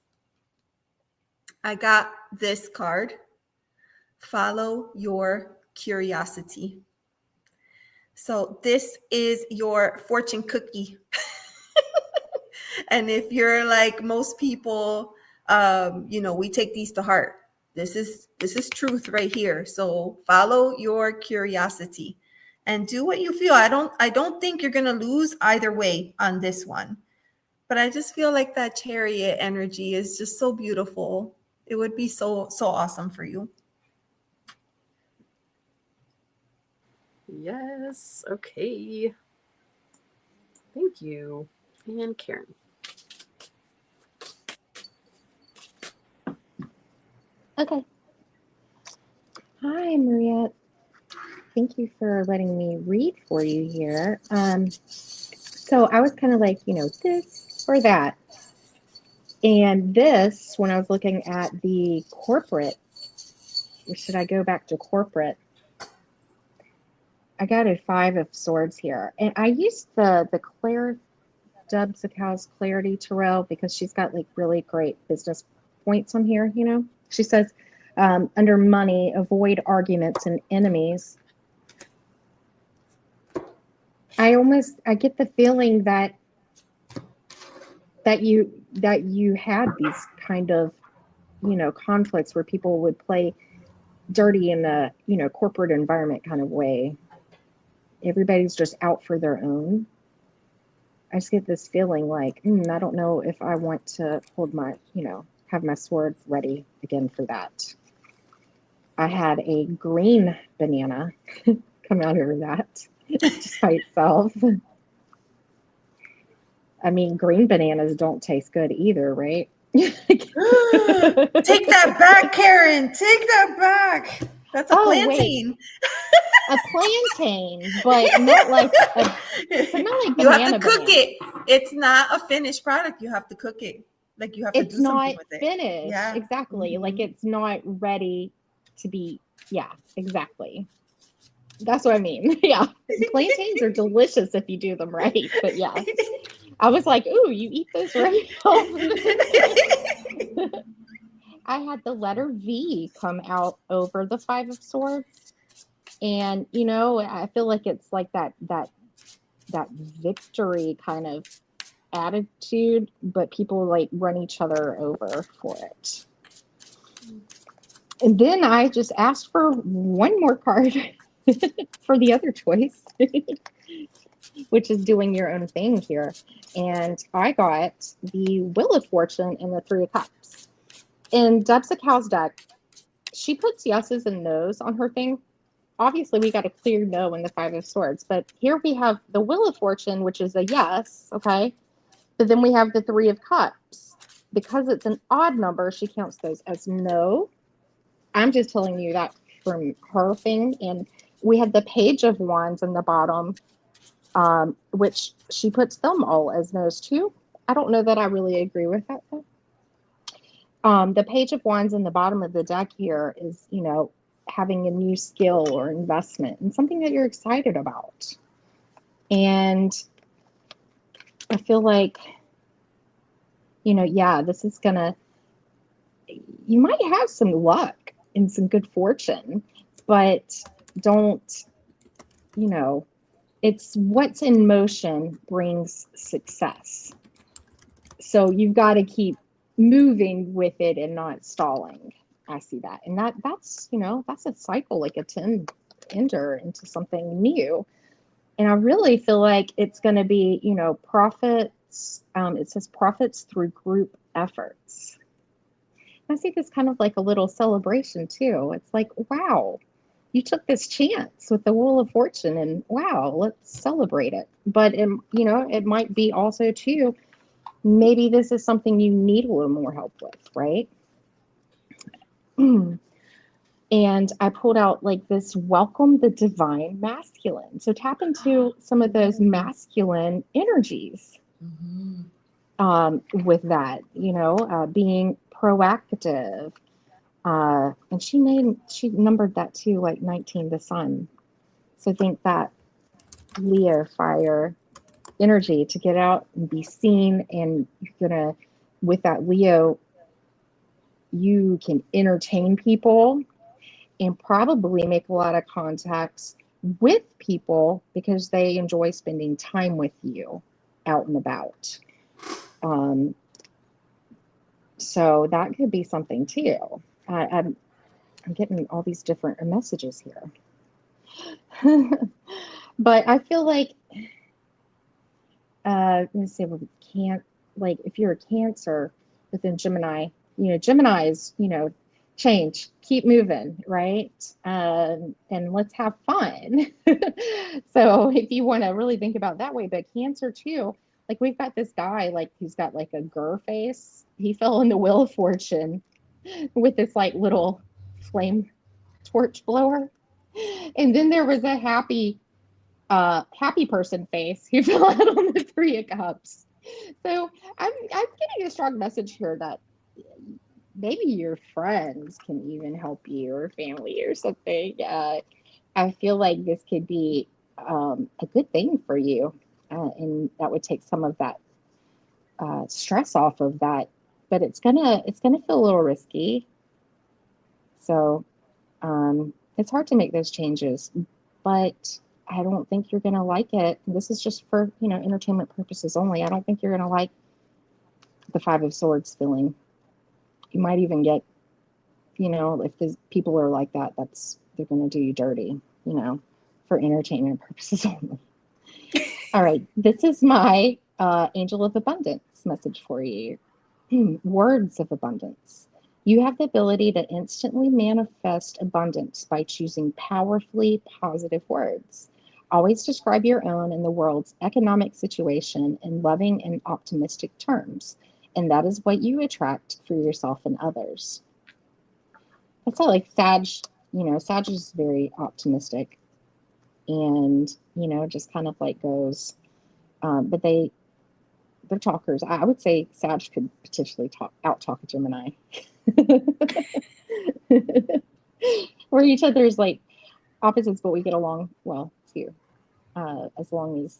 [SPEAKER 3] I got this card, Follow Your Curiosity. So this is your fortune cookie. And if you're like most people, we take these to heart. This is truth right here. So follow your curiosity and do what you feel. I don't think you're going to lose either way on this one. But I just feel like that chariot energy is just so beautiful. It would be so awesome for you.
[SPEAKER 1] Yes. Okay. Thank you. And Karen.
[SPEAKER 2] Okay. Hi, Maria. Thank you for letting me read for you here. So I was kind of like, this or that. And this, when I was looking at the corporate, or should I go back to corporate? I got a 5 of Swords here. And I used the Claire Dubsacow's Clarity Tarot because she's got like really great business points on here, She says, under money, avoid arguments and enemies. I get the feeling that you had these kind of, conflicts where people would play dirty in a, corporate environment kind of way. Everybody's just out for their own. I just get this feeling like, I don't know if I want to hold my, have my sword ready again for that. I had a green banana come out of that just by itself. I mean, green bananas don't taste good either, right?
[SPEAKER 3] Take that back, Karen. Take that back. That's a plantain.
[SPEAKER 2] A plantain, but not like
[SPEAKER 3] you have to cook it. It's not a finished product. You have to cook it. Like you have to do something with it.
[SPEAKER 2] It's not finished. Yeah. Exactly. Mm-hmm. Like it's not ready to be. Yeah, exactly. That's what I mean. Yeah. Plantains are delicious if you do them right. But yeah. I was like, ooh, you eat those right? I had the letter V come out over the 5 of Swords. And, I feel like it's like that victory kind of attitude, but people like run each other over for it. And then I just asked for one more card for the other choice, which is doing your own thing here. And I got the Wheel of Fortune and the 3 of Cups. In Dubsacow's deck, she puts yeses and nos on her thing. Obviously, we got a clear no in the 5 of Swords. But here we have the Wheel of Fortune, which is a yes, okay? But then we have the 3 of Cups. Because it's an odd number, she counts those as no. I'm just telling you that from her thing. And we have the Page of Wands in the bottom, which she puts them all as no's too. I don't know that I really agree with that though. The Page of Wands in the bottom of the deck here is, having a new skill or investment and something that you're excited about. And I feel like, this is you might have some luck and some good fortune, but don't, you know, it's what's in motion brings success. So you've got to keep moving with it and not stalling. I see that. And that's, that's a cycle, like a 10 enter into something new. And I really feel like it's going to be, profits. It says profits through group efforts. I see this kind of like a little celebration too. It's like, wow, you took this chance with the Wheel of Fortune, and wow, let's celebrate it. But it might be also too, maybe this is something you need a little more help with, right? And I pulled out like this welcome the divine masculine. So tap into some of those masculine energies with that, being proactive. And she numbered that too, like 19, the sun. So think that Leo fire energy to get out and be seen. And you're gonna, with that Leo, you can entertain people and probably make a lot of contacts with people because they enjoy spending time with you out and about. So that could be something too. I'm getting all these different messages here. But I feel like, let's see, we can't, like, if you're a Cancer within Gemini, Gemini's, change, keep moving, right? And let's have fun. So if you want to really think about it that way, but Cancer too, like we've got this guy, like he's got like a gur face. He fell in the Wheel of Fortune with this like little flame torch blower. And then there was a happy person face who fell out on the Three of Cups. So I'm getting a strong message here that maybe your friends can even help you, or family or something. I feel like this could be a good thing for you, and that would take some of that stress off of that. But it's gonna feel a little risky. So it's hard to make those changes, but I don't think you're gonna like it. This is just for entertainment purposes only. I don't think you're gonna like the Five of Swords feeling. You might even get, if the people are like that, they're going to do you dirty, for entertainment purposes only. All right. This is my Angel of Abundance message for you. Words of abundance. You have the ability to instantly manifest abundance by choosing powerfully positive words. Always describe your own and the world's economic situation in loving and optimistic terms. And that is what you attract for yourself and others. That's how like Sag, Sag is very optimistic and, just kind of like goes, but they're talkers. I would say Sag could potentially out-talk a Gemini. We're each other's like opposites, but we get along well too. As long as,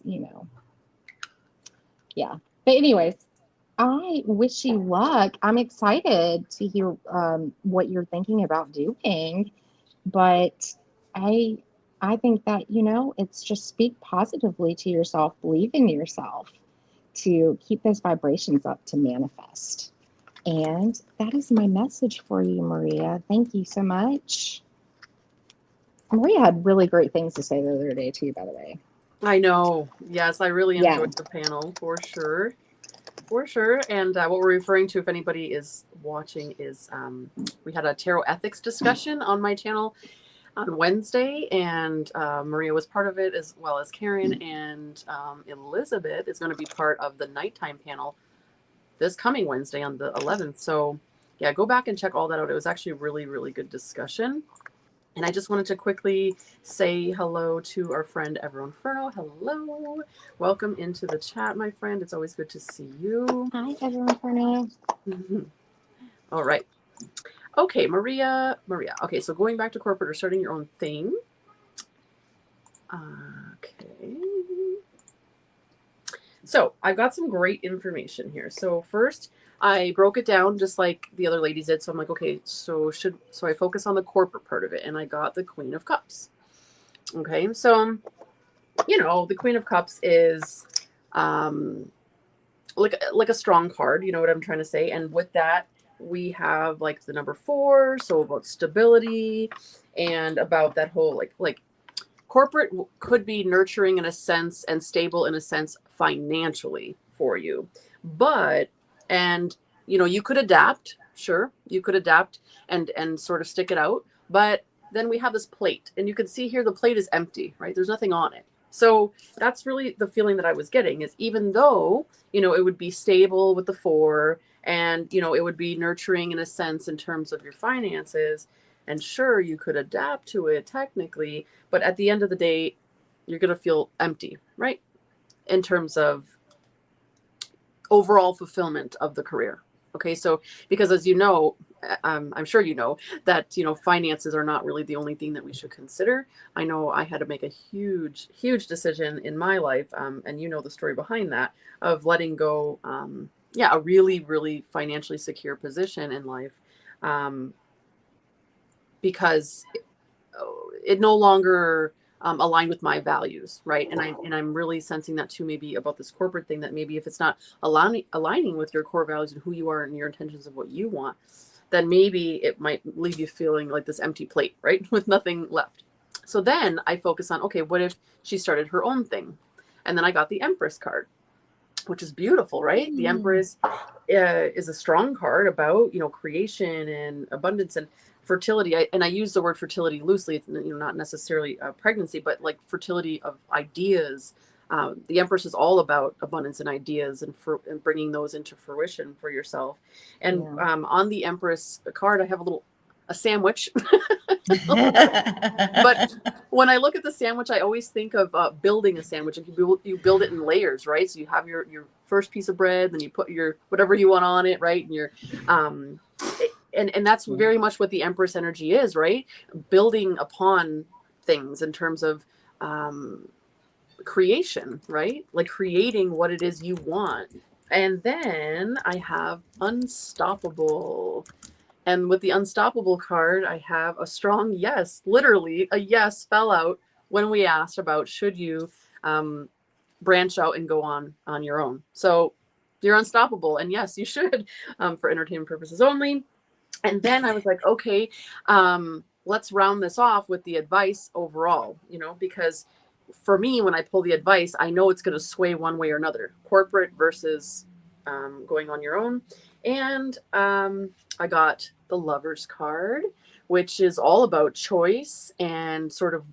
[SPEAKER 2] yeah. But anyways, I wish you luck. I'm excited to hear what you're thinking about doing, but I think that it's just speak positively to yourself, believe in yourself, to keep those vibrations up to manifest. And that is my message for you, Maria. Thank you so much. Maria had really great things to say the other day too, by the way.
[SPEAKER 1] I know. Yes, I really enjoyed the panel for sure. For sure. And what we're referring to, if anybody is watching, is we had a tarot ethics discussion on my channel on Wednesday, and Maria was part of it, as well as Karen, and Elizabeth is going to be part of the nighttime panel this coming Wednesday on the 11th. So yeah, go back and check all that out. It was actually a really, really good discussion. And I just wanted to quickly say hello to our friend Everon Inferno. Hello. Welcome into the chat, my friend. It's always good to see you.
[SPEAKER 2] Hi, Everon Inferno.
[SPEAKER 1] All right. Okay, Maria. Okay, so going back to corporate or starting your own thing. Okay. So I've got some great information here. So first, I broke it down just like the other ladies did. So I'm like, okay, so I focus on the corporate part of it, and I got the Queen of Cups. Okay, so the Queen of Cups is like a strong card. You know what I'm trying to say? And with that, we have like the number 4, so about stability and about that whole like corporate could be nurturing in a sense and stable in a sense financially for you, but you could adapt. Sure, you could adapt and sort of stick it out, but then we have this plate, and you can see here the plate is empty, right? There's nothing on it. So that's really the feeling that I was getting, is even though it would be stable with the 4, and it would be nurturing in a sense in terms of your finances, and sure, you could adapt to it technically, but at the end of the day, you're going to feel empty, right? In terms of overall fulfillment of the career. Okay, so because as you know, I'm sure you know that finances are not really the only thing that we should consider. I know I had to make a huge decision in my life, and the story behind that, of letting go a really financially secure position in life, because it no longer aligned with my values, right? And I'm really sensing that too, maybe about this corporate thing, that maybe if it's not aligning with your core values and who you are and your intentions of what you want, then maybe it might leave you feeling like this empty plate, right? With nothing left. So then I focus on, okay, what if she started her own thing? And then I got the Empress card, which is beautiful, right? The Empress is a strong card about, creation and abundance and fertility. I use the word fertility loosely. It's not necessarily pregnancy, but like fertility of ideas. The Empress is all about abundance and ideas, and bringing those into fruition for yourself. And on the Empress card, I have a sandwich. But when I look at the sandwich, I always think of building a sandwich. You build it in layers, right? So you have your first piece of bread, then you put your whatever you want on it, right? And your and that's very much what the Empress energy is, right? Building upon things in terms of creation, right? Like creating what it is you want. And then I have Unstoppable. And with the Unstoppable card, I have a strong yes. Literally, a yes fell out when we asked about should you branch out and go on your own. So you're unstoppable, and yes, you should, for entertainment purposes only. And then I was like, okay, let's round this off with the advice overall, because for me, when I pull the advice, I know it's going to sway one way or another, corporate versus going on your own. And I got the Lover's card, which is all about choice and sort of,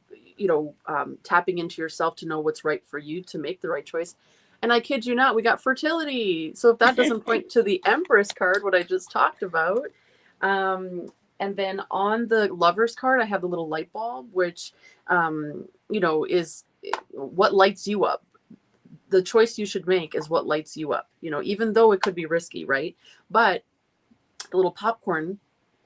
[SPEAKER 1] tapping into yourself to know what's right for you to make the right choice. And I kid you not, we got fertility. So if that doesn't point to the Empress card, what I just talked about. And then on the Lover's card, I have the little light bulb, which, is what lights you up. The choice you should make is what lights you up, even though it could be risky, right? But the little popcorn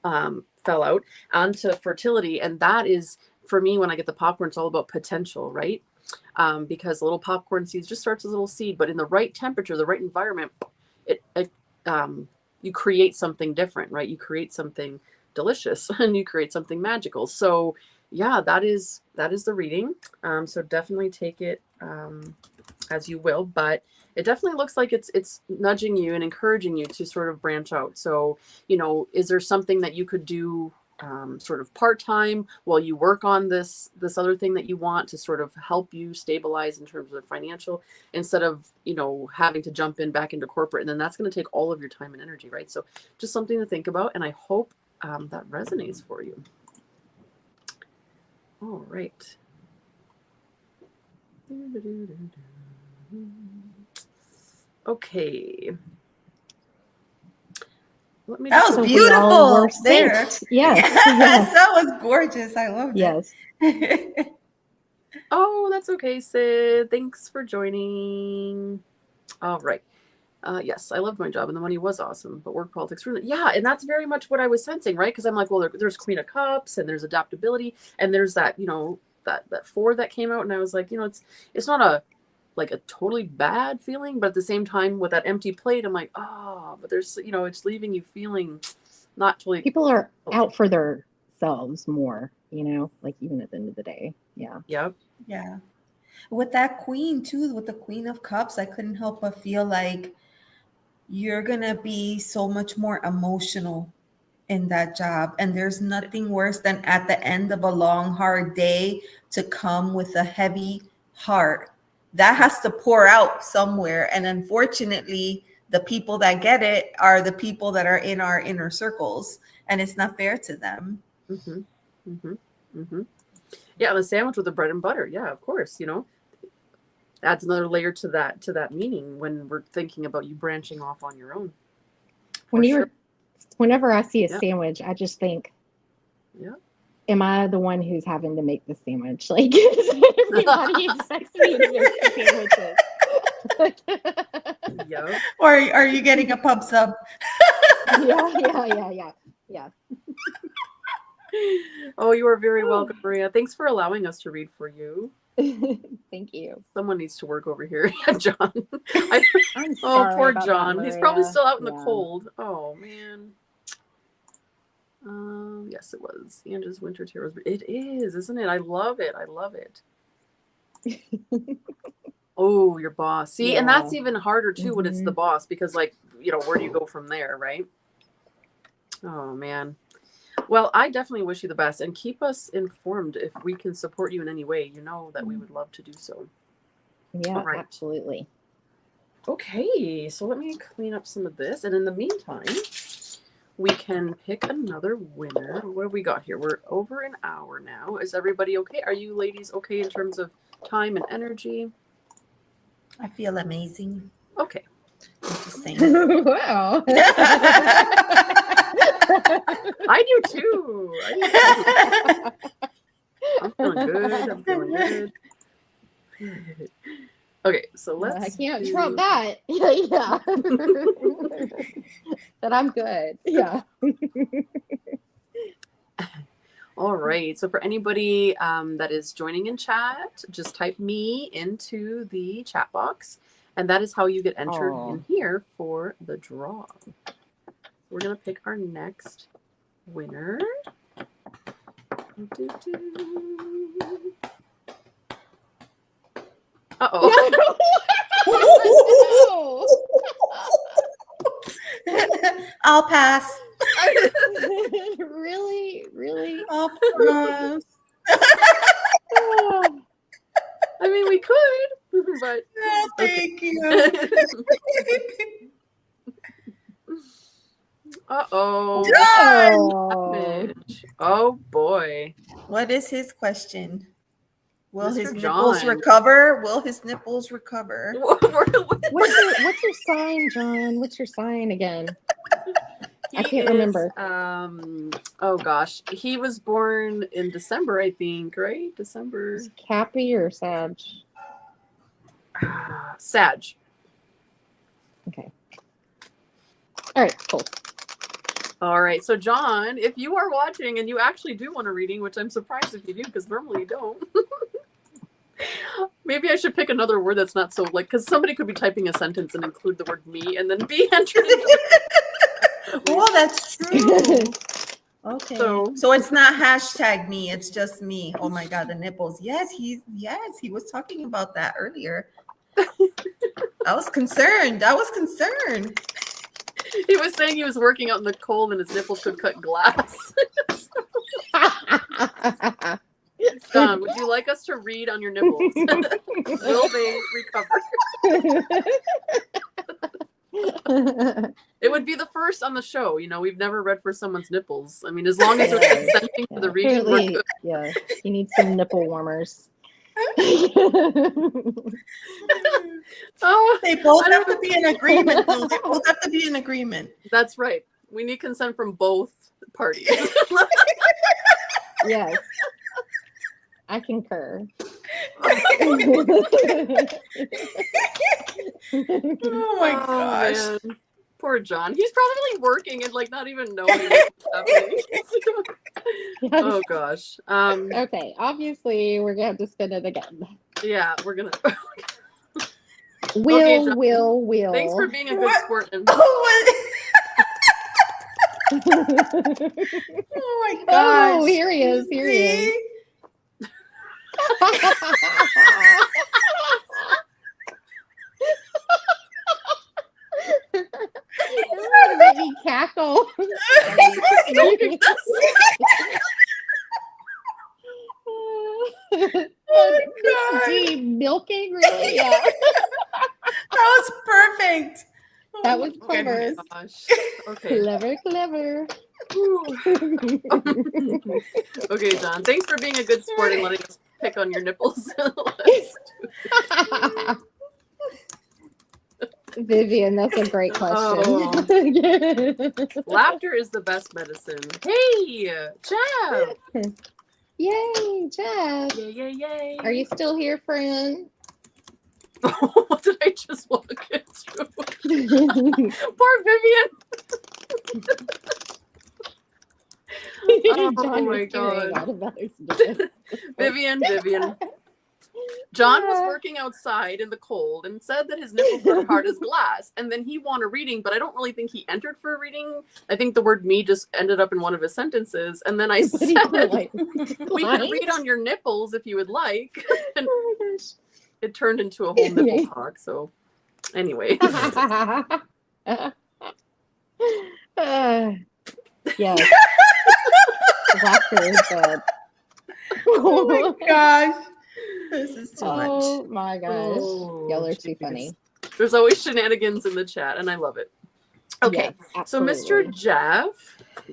[SPEAKER 1] fell out onto fertility. And that is, for me, when I get the popcorn, it's all about potential, right? Because the little popcorn seeds just starts as a little seed, but in the right temperature, the right environment, you create something different, right? You create something delicious and you create something magical. So yeah, that is the reading. So definitely take it as you will, but it definitely looks like it's nudging you and encouraging you to sort of branch out. So, is there something that you could do sort of part-time while you work on this other thing that you want to sort of help you stabilize in terms of financial, instead of, having to jump back into corporate, and then that's going to take all of your time and energy, right? So just something to think about, and I hope that resonates for you. All right. Okay.
[SPEAKER 3] That was beautiful there.
[SPEAKER 2] Yes.
[SPEAKER 3] Yes, that was gorgeous. I loved
[SPEAKER 2] it.
[SPEAKER 3] Yes.
[SPEAKER 1] Oh, that's okay, Sid. Thanks for joining. All right. Yes, I loved my job and the money was awesome, but work politics ruined it. Yeah, and that's very much what I was sensing, right? Because I'm like, well, there's Queen of Cups and there's adaptability, and there's that, that 4 that came out, and I was like, it's not like a totally bad feeling, but at the same time with that empty plate, I'm like, oh, but there's, it's leaving you feeling not totally.
[SPEAKER 2] People are out for themselves more, like even at the end of the day. Yeah.
[SPEAKER 1] Yep.
[SPEAKER 3] Yeah. With that queen too, with the Queen of Cups, I couldn't help but feel like you're going to be so much more emotional in that job. And there's nothing worse than at the end of a long, hard day to come with a heavy heart. That has to pour out somewhere. And unfortunately, the people that get it are the people that are in our inner circles. And it's not fair to them.
[SPEAKER 1] Mm-hmm. Mm-hmm. Mm-hmm. Yeah, the sandwich with the bread and butter. Yeah, of course, adds another layer to that meaning when we're thinking about you branching off on your own.
[SPEAKER 2] Whenever I see a sandwich, I just think, am I the one who's having to make the sandwich? Like, everybody expects me to make sandwiches.
[SPEAKER 3] Yeah. Or are you getting a pub sub?
[SPEAKER 2] Yeah.
[SPEAKER 1] Oh, you are very welcome, Maria. Thanks for allowing us to read for you.
[SPEAKER 2] Thank you.
[SPEAKER 1] Someone needs to work over here. John.
[SPEAKER 2] I'm sorry
[SPEAKER 1] poor
[SPEAKER 2] about
[SPEAKER 1] John.
[SPEAKER 2] that,
[SPEAKER 1] He's probably still out in the
[SPEAKER 2] Yeah.
[SPEAKER 1] cold. Oh, man. Yes, it was. Angela's Winter Tear. It is, isn't it? I love it. I love it. Oh, your boss. See, and that's even harder too when it's the boss, because where do you go from there, right? Oh, man. Well, I definitely wish you the best, and keep us informed if we can support you in any way. You know that we would love to do so.
[SPEAKER 2] Yeah, absolutely.
[SPEAKER 1] Okay, so let me clean up some of this, and in the meantime, we can pick another winner. What have we got here? We're over an hour now. Is everybody okay? Are you ladies okay in terms of time and energy?
[SPEAKER 3] I feel amazing.
[SPEAKER 1] Okay.
[SPEAKER 3] I'm just saying.
[SPEAKER 2] Wow.
[SPEAKER 1] I do too. I'm feeling good. Okay, so let's.
[SPEAKER 2] I can't trump that. Yeah. But I'm good. Yeah.
[SPEAKER 1] All right. So for anybody that is joining in chat, just type me into the chat box, and that is how you get entered in here for the draw. We're gonna pick our next winner. Uh-oh.
[SPEAKER 3] I'll pass.
[SPEAKER 2] Really?
[SPEAKER 3] I'll pass.
[SPEAKER 1] I mean, we could, but
[SPEAKER 3] no, thank you.
[SPEAKER 1] Uh-oh. Oh boy.
[SPEAKER 3] What is his question? Will
[SPEAKER 1] Mr.
[SPEAKER 3] his nipples
[SPEAKER 1] John.
[SPEAKER 3] recover? Will his nipples recover?
[SPEAKER 2] What's your sign, John? What's your sign again? I can't remember.
[SPEAKER 1] Oh gosh, he was born in December, I think, right? December.
[SPEAKER 2] Is Cappy or Sag?
[SPEAKER 1] Sag.
[SPEAKER 2] Okay. All right, cool.
[SPEAKER 1] All right, so John, if you are watching and you actually do want a reading, which I'm surprised if you do, because normally you don't. Maybe I should pick another word that's not so because somebody could be typing a sentence and include the word me and then be entered.
[SPEAKER 3] Oh, that's true. Okay. So it's not hashtag me, it's just me. Oh my God, the nipples. Yes, he was talking about that earlier. I was concerned.
[SPEAKER 1] He was saying he was working out in the cold and his nipples could cut glass. John, would you like us to read on your nipples? Will they recover? It would be the first on the show. We've never read for someone's nipples. I mean, as long as they're consenting to the reading, we're good.
[SPEAKER 2] Yeah, you need some nipple warmers.
[SPEAKER 3] They both have to be in agreement, though. They both have to be in agreement.
[SPEAKER 1] That's right. We need consent from both parties.
[SPEAKER 2] Yes. I concur.
[SPEAKER 3] Oh my gosh.
[SPEAKER 1] Man. Poor John. He's probably working and not even knowing what's happening. Oh gosh.
[SPEAKER 2] Okay, obviously we're gonna have to spin it again.
[SPEAKER 1] Yeah, we're gonna Okay, John.
[SPEAKER 2] Will.
[SPEAKER 1] Thanks for being a good
[SPEAKER 3] What?
[SPEAKER 1] sport. And
[SPEAKER 3] Oh my gosh.
[SPEAKER 2] Oh, here he is. Here he is.
[SPEAKER 3] See?
[SPEAKER 2] Make me cackle.
[SPEAKER 1] milking this.
[SPEAKER 3] Oh my God.
[SPEAKER 2] Gee, milking, really? Yeah.
[SPEAKER 3] That was perfect. Oh
[SPEAKER 2] That
[SPEAKER 3] my
[SPEAKER 2] was clever.
[SPEAKER 3] goodness.
[SPEAKER 1] Gosh. Okay.
[SPEAKER 2] Clever.
[SPEAKER 1] Whew. Okay, John. Thanks for being a good sport and letting us pick on your nipples.
[SPEAKER 2] Vivian, that's a great question.
[SPEAKER 1] Oh. Laughter is the best medicine. Hey, Jeff.
[SPEAKER 2] Yay, Jeff.
[SPEAKER 1] Yay, yay, yay.
[SPEAKER 2] Are you still here, friend?
[SPEAKER 1] What did I just walk into? Poor Vivian. Oh
[SPEAKER 2] John
[SPEAKER 1] my
[SPEAKER 2] was carrying
[SPEAKER 1] God.
[SPEAKER 2] out about his business.
[SPEAKER 1] Vivian. John was working outside in the cold and said that his nipples were hard as glass. And then he wanted a reading, but I don't really think he entered for a reading. I think the word me just ended up in one of his sentences. And then I
[SPEAKER 2] But he
[SPEAKER 1] said,
[SPEAKER 2] put, like,
[SPEAKER 1] we could read on your nipples if you would like. And
[SPEAKER 2] Oh my gosh.
[SPEAKER 1] it turned into a whole nipple talk. So anyway.
[SPEAKER 2] Yes. Laughter is good.
[SPEAKER 3] Oh my gosh. This is too much.
[SPEAKER 2] Oh my gosh.
[SPEAKER 1] Oh,
[SPEAKER 2] Y'all are too
[SPEAKER 1] geez.
[SPEAKER 2] funny.
[SPEAKER 1] There's always shenanigans in the chat, and I love it. Okay,
[SPEAKER 2] Yes,
[SPEAKER 1] so Mr.
[SPEAKER 2] absolutely.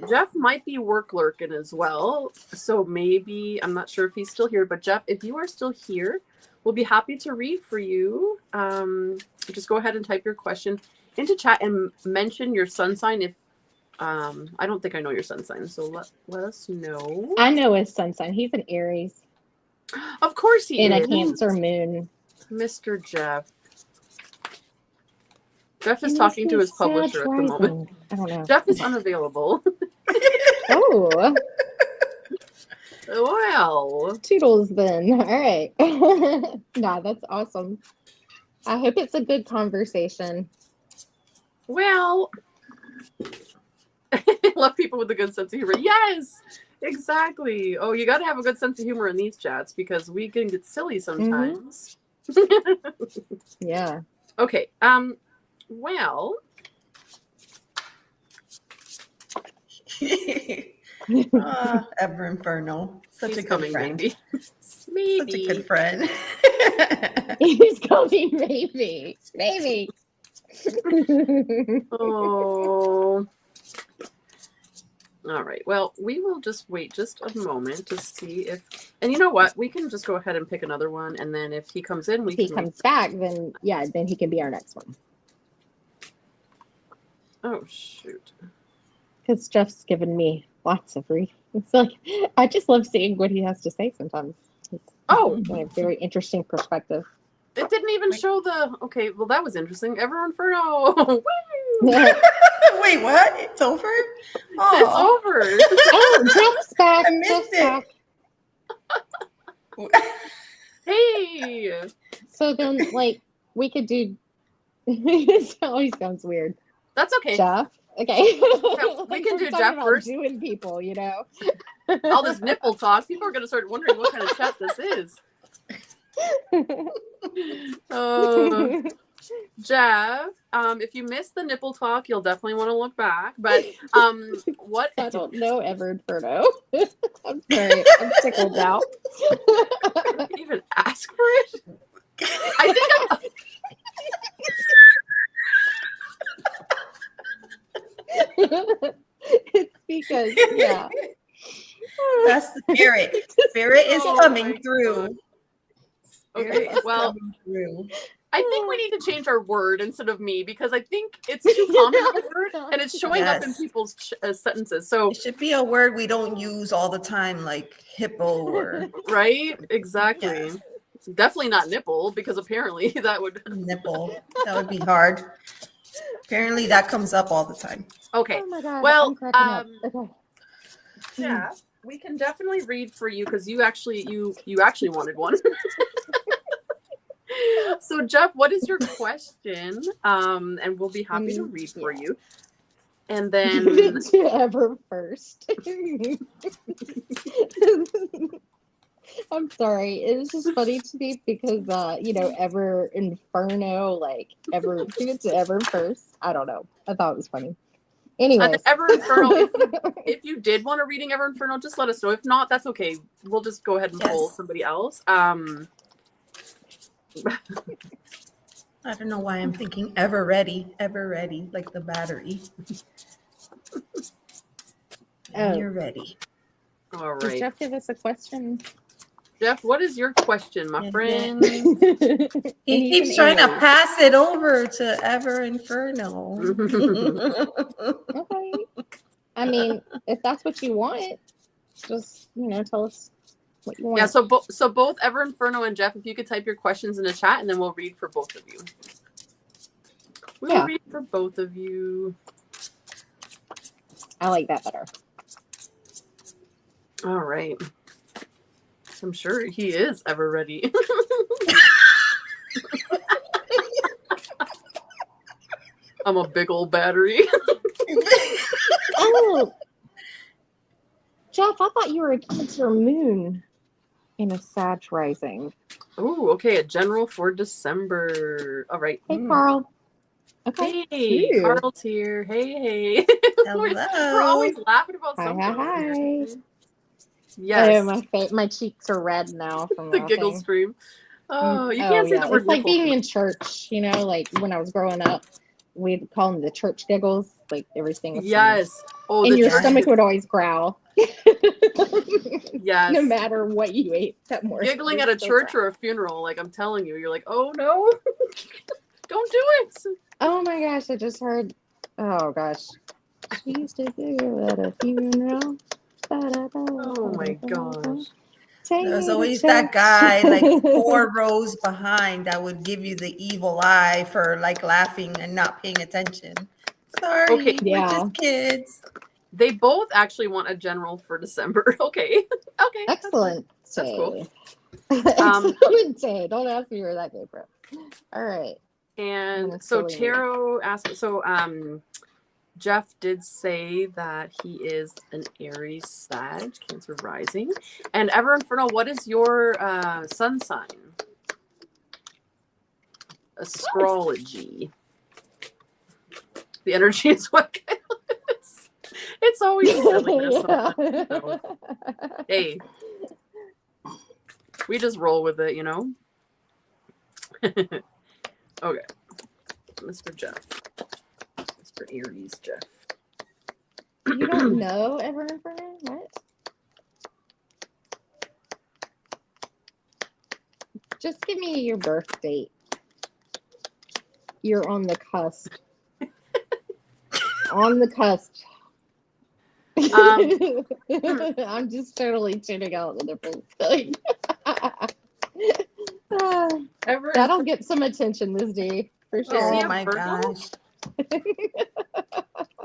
[SPEAKER 1] Jeff might be work lurking as well. So maybe, I'm not sure if he's still here, but Jeff, if you are still here, we'll be happy to read for you. Just go ahead and type your question into chat and mention your sun sign if, I don't think I know your sun sign, so let us know.
[SPEAKER 2] I know his sun sign. He's an Aries
[SPEAKER 1] Of course he
[SPEAKER 2] in
[SPEAKER 1] is.
[SPEAKER 2] a Cancer moon.
[SPEAKER 1] Mr. Jeff. Jeff is
[SPEAKER 2] And
[SPEAKER 1] talking to
[SPEAKER 2] he's
[SPEAKER 1] his publisher at the moment.
[SPEAKER 2] rising. I don't know.
[SPEAKER 1] Jeff is unavailable.
[SPEAKER 2] Oh,
[SPEAKER 1] Well,
[SPEAKER 2] toodles then. All right. Nah, that's awesome. I hope it's a good conversation.
[SPEAKER 1] well. I love people with a good sense of humor. Yes, exactly. Oh, you got to have a good sense of humor in these chats because we can get silly sometimes.
[SPEAKER 2] Yeah.
[SPEAKER 1] Okay. Well.
[SPEAKER 3] Ever Inferno. Such
[SPEAKER 1] He's
[SPEAKER 3] a good
[SPEAKER 1] coming,
[SPEAKER 3] friend.
[SPEAKER 1] maybe.
[SPEAKER 3] Such a good friend.
[SPEAKER 2] He's coming, maybe. Maybe.
[SPEAKER 1] Oh. All right. Well, we will just wait just a moment to see if, and you know what? We can just go ahead and pick another one, and then if he comes in, we
[SPEAKER 2] If he
[SPEAKER 1] can.
[SPEAKER 2] comes back, then yeah, then he can be our next one.
[SPEAKER 1] Oh shoot!
[SPEAKER 2] Because Jeff's given me lots of readings. It's like I just love seeing what he has to say sometimes. It's
[SPEAKER 1] Oh,
[SPEAKER 2] a very interesting perspective.
[SPEAKER 1] it didn't even show the. Okay, well that was interesting. Ever Inferno. Woo!
[SPEAKER 3] Wait, what? It's over? Oh,
[SPEAKER 1] It's over.
[SPEAKER 2] Oh, Jeff's back.
[SPEAKER 3] I missed
[SPEAKER 2] Jeff's
[SPEAKER 3] it.
[SPEAKER 2] back.
[SPEAKER 1] Hey.
[SPEAKER 2] So then, like, we could do. It always sounds weird.
[SPEAKER 1] That's okay.
[SPEAKER 2] Jeff. Okay.
[SPEAKER 1] we can do
[SPEAKER 2] We're talking
[SPEAKER 1] Jeff
[SPEAKER 2] about
[SPEAKER 1] first.
[SPEAKER 2] Doing people, you know.
[SPEAKER 1] All this nipple talk. People are gonna start wondering what kind of chat this is. Jeff, if you missed the nipple talk, you'll definitely want to look back. But what?
[SPEAKER 2] I don't know, Ever Inferno. I'm sorry. I'm tickled now.
[SPEAKER 1] I didn't even ask for it. I think I'm.
[SPEAKER 2] It's because, yeah.
[SPEAKER 3] That's the spirit. Spirit is
[SPEAKER 1] Oh
[SPEAKER 3] coming
[SPEAKER 1] my
[SPEAKER 3] through.
[SPEAKER 1] Okay,
[SPEAKER 3] Spirit is
[SPEAKER 1] well,
[SPEAKER 3] coming through.
[SPEAKER 1] I think we need to change our word instead of me because I think it's too common of a word and it's showing up in
[SPEAKER 3] Yes.
[SPEAKER 1] people's sentences. So,
[SPEAKER 3] It should be a word we don't use all the time, like hippo or
[SPEAKER 1] right? Exactly.
[SPEAKER 3] Yes.
[SPEAKER 1] Definitely not nipple because apparently that would.
[SPEAKER 3] nipple. That would be hard. Apparently, that comes up all the time.
[SPEAKER 1] Okay.
[SPEAKER 2] Oh my God.
[SPEAKER 1] Well,
[SPEAKER 2] I'm cracking up. Okay.
[SPEAKER 1] Yeah, we can definitely read for you because you actually wanted one. So Jeff, what is your question? And we'll be happy to read for
[SPEAKER 2] Yeah.
[SPEAKER 1] you. And then
[SPEAKER 2] To ever first. I'm sorry. It was just funny to me because ever inferno, like ever to ever first. I don't know. I thought it was funny. Anyways.
[SPEAKER 1] Ever Inferno, if you did want a reading Ever Inferno, just let us know. If not, that's okay. We'll just go ahead and pull somebody else.
[SPEAKER 3] I don't know why I'm thinking ever ready, like the battery. You're ready.
[SPEAKER 1] All
[SPEAKER 2] Did
[SPEAKER 1] right.
[SPEAKER 2] Jeff give us a question?
[SPEAKER 1] Jeff, what is your question, my friend?
[SPEAKER 3] He keeps trying to pass it over to Ever Inferno.
[SPEAKER 2] Okay. I mean, if that's what you want, just tell us what you want.
[SPEAKER 1] Yeah, so both Ever Inferno and Jeff, if you could type your questions in the chat, and then we'll read for both of you. We'll read for both of you.
[SPEAKER 2] I like that better.
[SPEAKER 1] All right. I'm sure he is ever ready. I'm a big old battery.
[SPEAKER 2] Oh, Jeff, I thought you were a Cancer moon in a Sag rising.
[SPEAKER 1] Oh, okay. A general for December. All right.
[SPEAKER 2] Hey, Carl. Okay.
[SPEAKER 1] Hey, Carl's here. Hey. We're always laughing about something.
[SPEAKER 2] Hi.
[SPEAKER 1] Yes.
[SPEAKER 2] Oh, my cheeks are red now from
[SPEAKER 1] the giggle stream. Oh, you can't say the word.
[SPEAKER 2] It's like being in church, like when I was growing up, we'd call them the church giggles. Like everything was
[SPEAKER 1] funny. Oh,
[SPEAKER 2] and your stomach would always growl.
[SPEAKER 1] Yes.
[SPEAKER 2] No matter what you ate that morning.
[SPEAKER 1] Giggling at a church or a funeral, like I'm telling you, you're like, oh no, don't do it.
[SPEAKER 2] Oh my gosh, I just heard. Oh gosh, she used to giggle at a funeral.
[SPEAKER 1] Oh my gosh.
[SPEAKER 3] There's always that guy like 4 rows behind that would give you the evil eye for like laughing and not paying attention. Sorry,
[SPEAKER 1] okay,
[SPEAKER 3] we're just kids.
[SPEAKER 1] They both actually want a general for December. Okay.
[SPEAKER 2] Excellent.
[SPEAKER 1] That's cool.
[SPEAKER 2] Excellent day. Don't ask me where that came from. All right.
[SPEAKER 1] And so Taro asked, Jeff did say that he is an Aries Sag, Cancer rising. And Ever Inferno, what is your sun sign? Astrology. The energy is what it's always silliness. So, hey, we just roll with it, Okay. Mr. Jeff. Mr. Aries Jeff.
[SPEAKER 2] You don't know Ever Inferno? What? Just give me your birth date. You're on the cusp. On the cusp. I'm just totally tuning out the difference. That'll get some attention this day for sure.
[SPEAKER 3] Oh my gosh.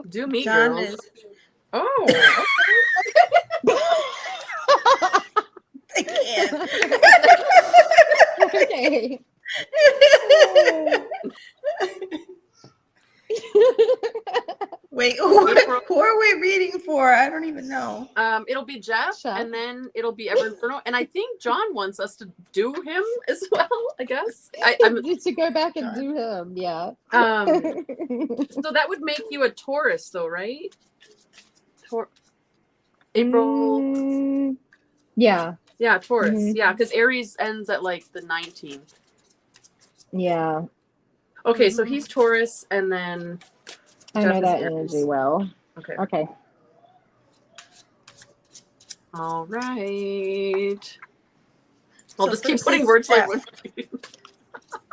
[SPEAKER 1] Do meet
[SPEAKER 3] John
[SPEAKER 1] girls.
[SPEAKER 3] is...
[SPEAKER 1] Oh.
[SPEAKER 3] I can't.
[SPEAKER 2] Okay.
[SPEAKER 3] Wait, who are we reading for? I don't even know.
[SPEAKER 1] It'll be Jeff, and then it'll be Ever Inferno, and I think John wants us to do him as well. I guess I'm
[SPEAKER 2] just to go back and do him. Yeah.
[SPEAKER 1] So that would make you a Taurus, though, right? April.
[SPEAKER 2] Yeah.
[SPEAKER 1] Yeah, Taurus. Mm-hmm. Yeah, because Aries ends at like the 19th.
[SPEAKER 2] Yeah.
[SPEAKER 1] Okay, so he's Taurus, and then
[SPEAKER 2] I know that energy well. Okay.
[SPEAKER 1] All right. I'll just keep putting words like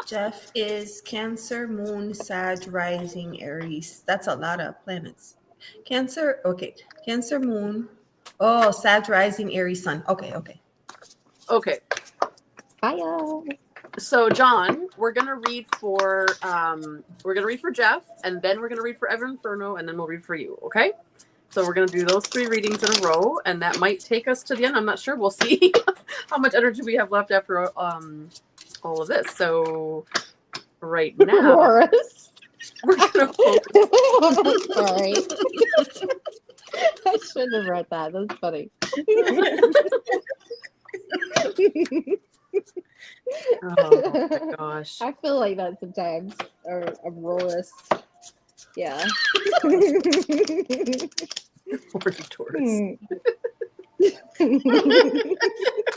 [SPEAKER 3] Jeff is Cancer, Moon, Sag, Rising, Aries. That's a lot of planets. Cancer, okay. Cancer, Moon. Oh, Sag, Rising, Aries, Sun. Okay.
[SPEAKER 2] Hiya.
[SPEAKER 1] So John, we're gonna read for Jeff, and then we're gonna read for Ever Inferno, and then we'll read for you. Okay? So we're gonna do those 3 readings in a row, and that might take us to the end. I'm not sure. We'll see how much energy we have left after all all of this. So right now,
[SPEAKER 2] Chorus.
[SPEAKER 1] we're going to focus.
[SPEAKER 2] Sorry. I shouldn't have read that. That's funny.
[SPEAKER 1] Oh my gosh.
[SPEAKER 2] I feel like that sometimes. Or a Roris. Yeah.
[SPEAKER 1] Taurus.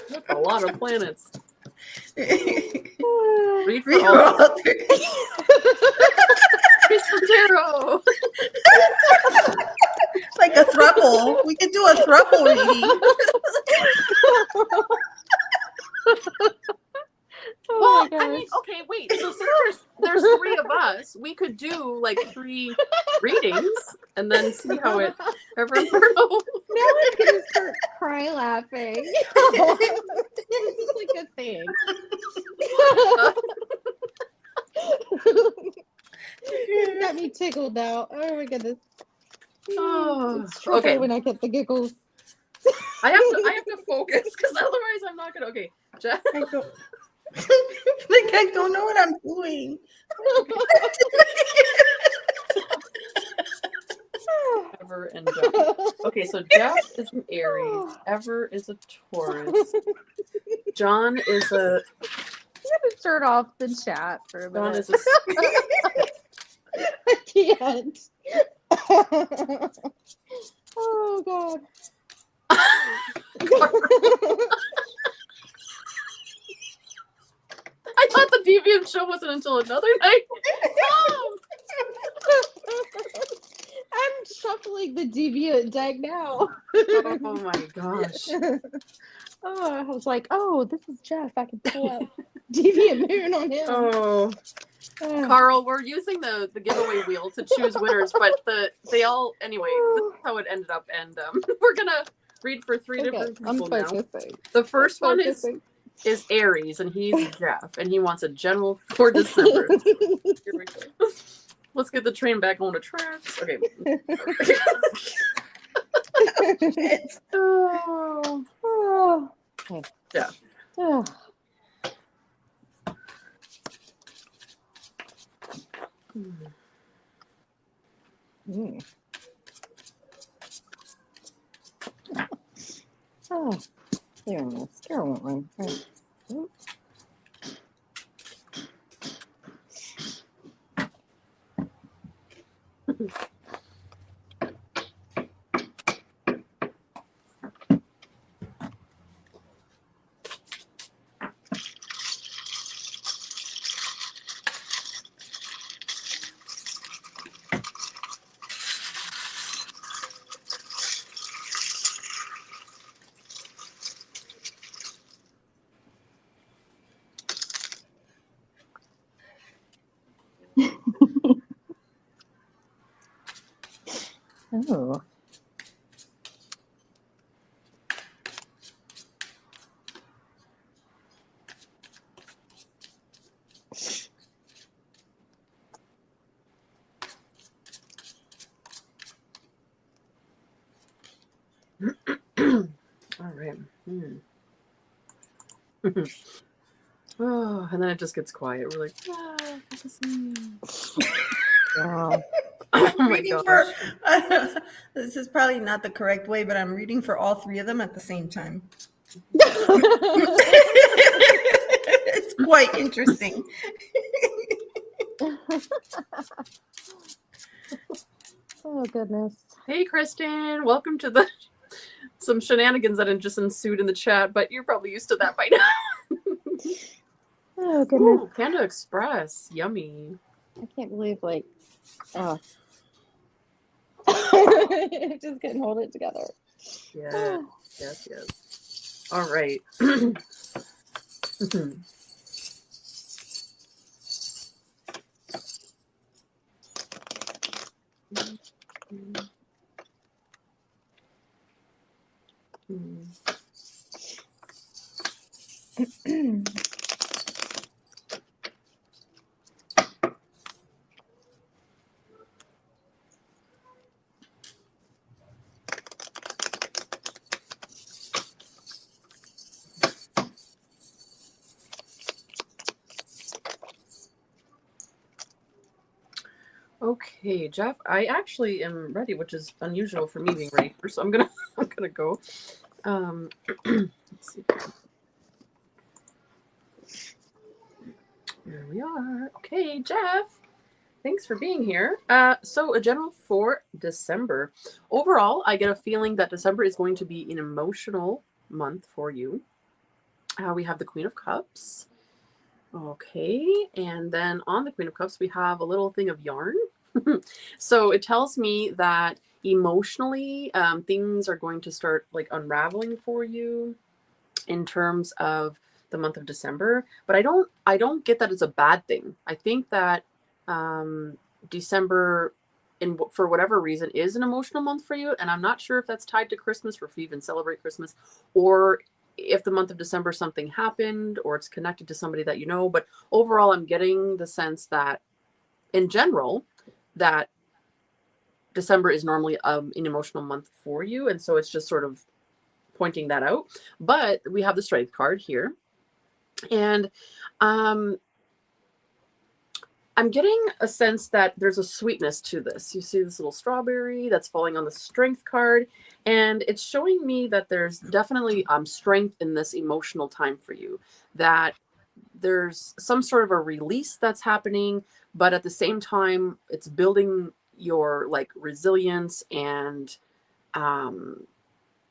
[SPEAKER 1] That's a lot of planets. Read for all. Read for tarot.
[SPEAKER 3] Like a throuple. We could do a throuple reading.
[SPEAKER 2] Oh
[SPEAKER 1] Well, I mean, okay, wait. So since there's 3 of us, we could do like 3 readings and then see how it ever.
[SPEAKER 2] Now I'm gonna start cry laughing. This is like a thing. It's got me tickled now. Oh my goodness.
[SPEAKER 1] Oh,
[SPEAKER 2] It's trouble
[SPEAKER 1] okay.
[SPEAKER 2] when I get the giggles.
[SPEAKER 1] I have to focus because otherwise I'm not gonna. Okay, Jeff.
[SPEAKER 3] I don't, like I don't know what I'm doing.
[SPEAKER 1] Ever and Jeff. Okay, so Jeff is an Aries. Ever is a Taurus. John is a.
[SPEAKER 2] I'm gonna turn off the chat for a
[SPEAKER 1] John
[SPEAKER 2] minute.
[SPEAKER 1] is a.
[SPEAKER 2] I can't. Oh god.
[SPEAKER 1] I thought the deviant show wasn't until another night. Oh.
[SPEAKER 2] I'm shuffling the deviant deck now.
[SPEAKER 1] Oh my gosh.
[SPEAKER 2] Oh, I was like, oh, this is Jeff. I can pull up deviant moon on him.
[SPEAKER 1] Oh. Carl, we're using the giveaway wheel to choose winners, but they all anyway. This is how it ended up, and we're gonna read for 3 different people now.
[SPEAKER 2] Focusing.
[SPEAKER 1] The first one is Aries, and he's Jeff, and he wants a general for December. Here we go. Let's get the train back on the tracks. Okay.
[SPEAKER 2] Oh. Okay.
[SPEAKER 1] Yeah.
[SPEAKER 2] Oh. Mm. Oh, there it is. Carol went one. Right. Oop. Oh.
[SPEAKER 1] All right. Oh, and then it just gets quiet. We're like, ah,
[SPEAKER 2] Wow.
[SPEAKER 1] oh my
[SPEAKER 3] Reading
[SPEAKER 1] gosh.
[SPEAKER 3] This is probably not the correct way, but I'm reading for all 3 of them at the same time. It's quite interesting.
[SPEAKER 2] Oh goodness.
[SPEAKER 1] Hey, Kristen. Welcome to some shenanigans that just ensued in the chat, but you're probably used to that by now.
[SPEAKER 2] Oh goodness.
[SPEAKER 1] Ooh, Panda Express. Yummy.
[SPEAKER 2] I can't believe oh. Just couldn't hold it together.
[SPEAKER 1] Yeah. Yes. All right. Okay, Jeff, I actually am ready, which is unusual for me being ready first. So I'm gonna go. Let's see. Here we are. Okay, Jeff. Thanks for being here. So a general for December. Overall, I get a feeling that December is going to be an emotional month for you. We have the Queen of Cups. Okay, and then on the Queen of Cups, we have a little thing of yarn. So it tells me that emotionally, things are going to start like unraveling for you in terms of the month of December. But I don't get that as a bad thing. I think that December, for whatever reason, is an emotional month for you, and I'm not sure if that's tied to Christmas or if you even celebrate Christmas, or if the month of December something happened or it's connected to somebody that you know. But overall, I'm getting the sense that in general that December is normally an emotional month for you, and so it's just sort of pointing that out. But we have the Strength card here, and I'm getting a sense that there's a sweetness to this. You see this little strawberry that's falling on the Strength card, and it's showing me that there's definitely strength in this emotional time for you, that there's some sort of a release that's happening, but at the same time, it's building your like resilience, and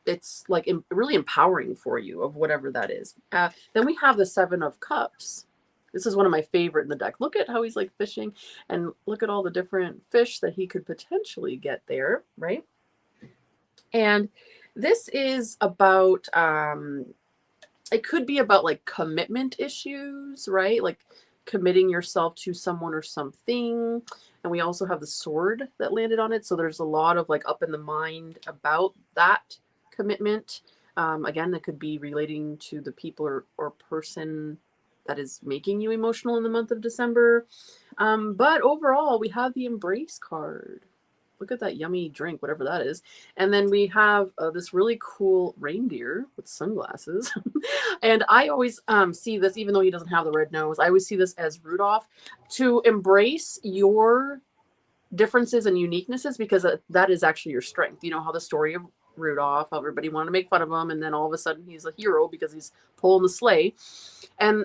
[SPEAKER 1] it's like really empowering for you of whatever that is. Then we have the Seven of Cups. This is one of my favorite in the deck. Look at how he's like fishing, and look at all the different fish that he could potentially get there, right? And this is about, it could be about like commitment issues, right? Like committing yourself to someone or something. And we also have the sword that landed on it. So there's a lot of like up in the mind about that commitment. Again, that could be relating to the people or person that is making you emotional in the month of December. But overall, we have the Embrace card. Look at that yummy drink, whatever that is. And then we have this really cool reindeer with sunglasses. And I always see this, even though he doesn't have the red nose, I always see this as Rudolph, to embrace your differences and uniquenesses, because that is actually your strength. You know how the story of Rudolph, how everybody wanted to make fun of him, and then all of a sudden he's a hero because he's pulling the sleigh. And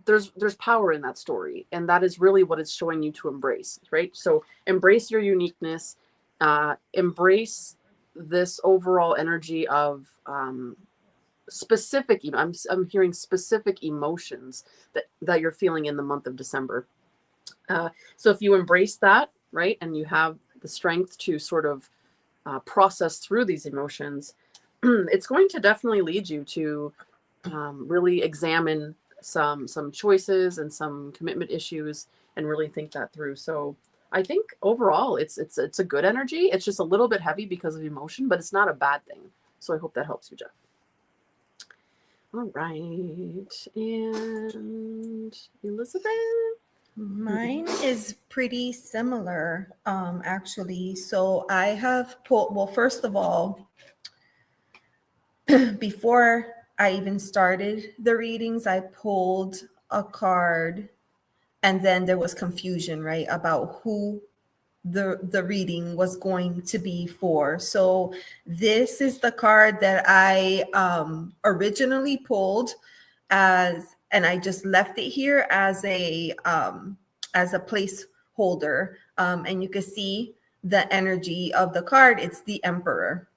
[SPEAKER 1] there's power in that story, and that is really what it's showing you to embrace, right? So embrace your uniqueness, embrace this overall energy of specific. I'm hearing specific emotions that you're feeling in the month of December. So if you embrace that, right, and you have the strength to sort of process through these emotions, it's going to definitely lead you to really examine some choices and some commitment issues and really think that through. So I think overall it's a good energy. It's just a little bit heavy because of emotion, but it's not a bad thing. So I hope that helps you, Jeff. All right. And Elizabeth?
[SPEAKER 3] Mine is pretty similar, actually. So I have pulled, well, first of all, before I even started the readings, I pulled a card, and then there was confusion, right, about who the reading was going to be for. So this is the card that I originally pulled and I just left it here as a placeholder, and you can see the energy of the card. It's the Emperor.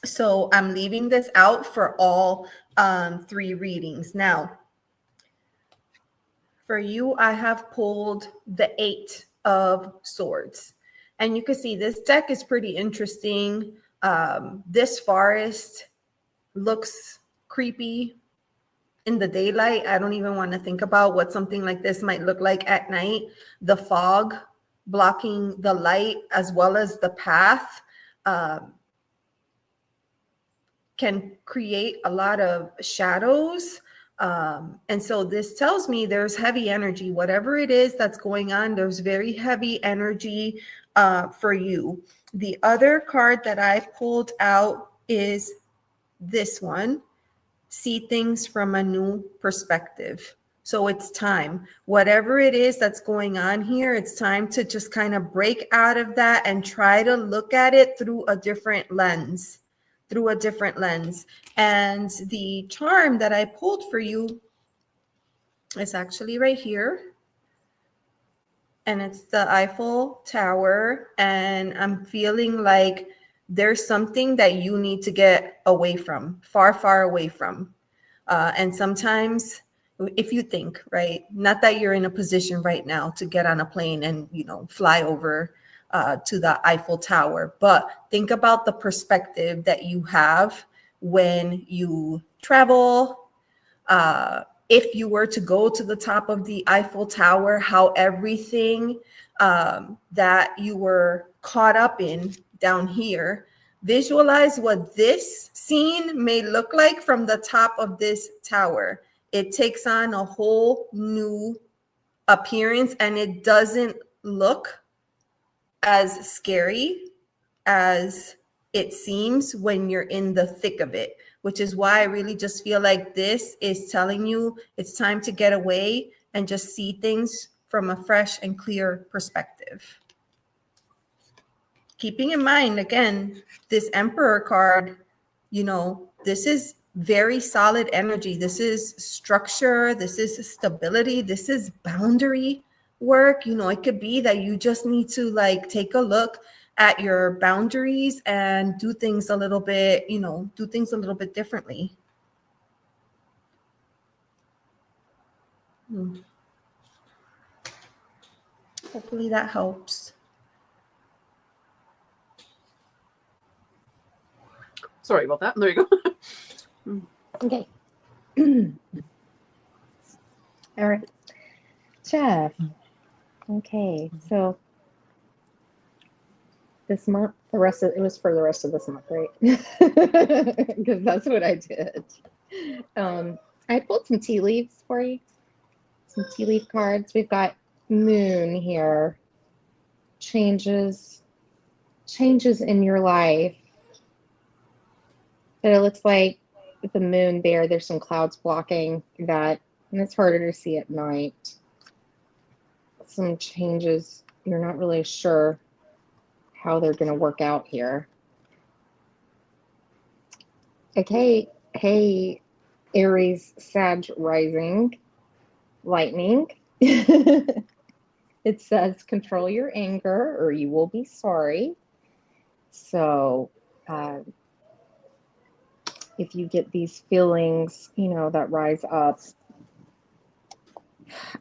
[SPEAKER 3] So I'm leaving this out for all 3 readings. Now, for you, I have pulled the 8 of Swords. And you can see this deck is pretty interesting. This forest looks creepy in the daylight. I don't even want to think about what something like this might look like at night. The fog blocking the light as well as the path can create a lot of shadows. And so this tells me there's heavy energy. Whatever it is that's going on, there's very heavy energy for you. The other card that I pulled out is this one. See things from a new perspective. So it's time. Whatever it is that's going on here, it's time to just kind of break out of that and try to look at it through a different lens. And the charm that I pulled for you is actually right here. And it's the Eiffel Tower. And I'm feeling like there's something that you need to get away from, far, far away from. And sometimes if you think, right, not that you're in a position right now to get on a plane and, you know, fly over to the Eiffel Tower, but think about the perspective that you have when you travel. If you were to go to the top of the Eiffel Tower, how everything that you were caught up in down here, visualize what this scene may look like from the top of this tower. It takes on a whole new appearance, and it doesn't look as scary as it seems when you're in the thick of it, which is why I really just feel like this is telling you it's time to get away and just see things from a fresh and clear perspective. Keeping in mind, again, this Emperor card, you know, this is very solid energy. This is structure. This is stability. This is boundary work. You know, it could be that you just need to like take a look at your boundaries and do things a little bit, you know, do things a little bit differently. Hopefully that helps.
[SPEAKER 1] Sorry about that. There you go.
[SPEAKER 2] Okay. All right. Jeff. Okay. So this month, it was for the rest of this month, right? Because that's what I did. I pulled some tea leaves for you. Some tea leaf cards. We've got moon here. Changes in your life. But it looks like with the moon there's some clouds blocking that, and it's harder to see at night. Some changes, you're not really sure how they're going to work out here. Okay, hey, Aries, Sag rising, lightning. It says control your anger or you will be sorry. So, if you get these feelings, you know, that rise up,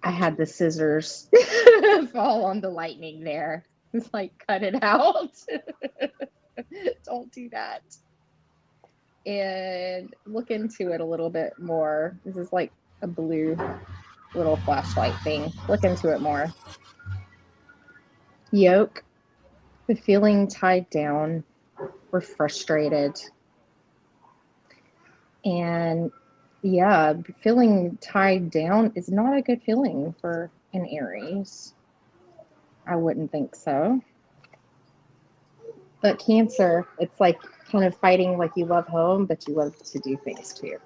[SPEAKER 2] I had the scissors fall on the lightning there. It's like, cut it out. Don't do that. And look into it a little bit more. This is like a blue little flashlight thing. Look into it more. Yoke, the feeling tied down. We're frustrated. And yeah, feeling tied down is not a good feeling for an Aries. I wouldn't think so. But Cancer, it's like kind of fighting like you love home, but you love to do things too.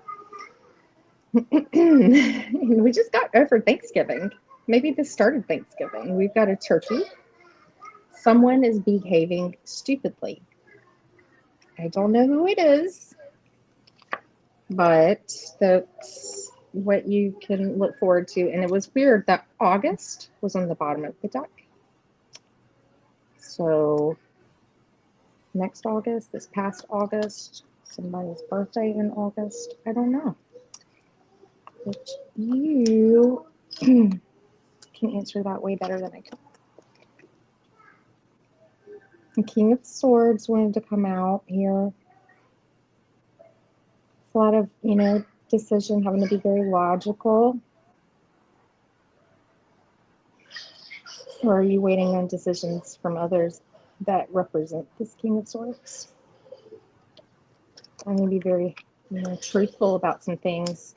[SPEAKER 2] We just got over Thanksgiving. Maybe this started Thanksgiving. We've got a turkey. Someone is behaving stupidly. I don't know who it is, but that's what you can look forward to. And it was weird that August was on the bottom of the deck. So next August, this past August, somebody's birthday in August, I don't know. But you can answer that way better than I can. The King of Swords wanted to come out here. It's a lot of, you know, decision, having to be very logical. Or are you waiting on decisions from others that represent this King of Swords? I'm going to be very, you know, truthful about some things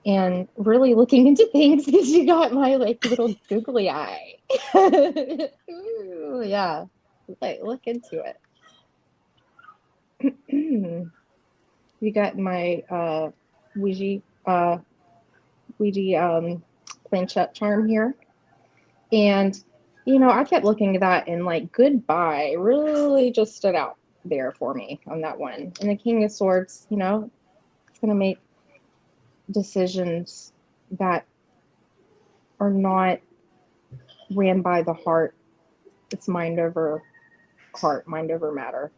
[SPEAKER 2] and really looking into things because you got my like little googly eye. Ooh, yeah. Look into it. You got my Ouija Ouija planchette charm here. And, I kept looking at that and like goodbye really just stood out there for me on that one. And the King of Swords, it's going to make decisions that are not ran by the heart. It's mind over heart, mind over matter.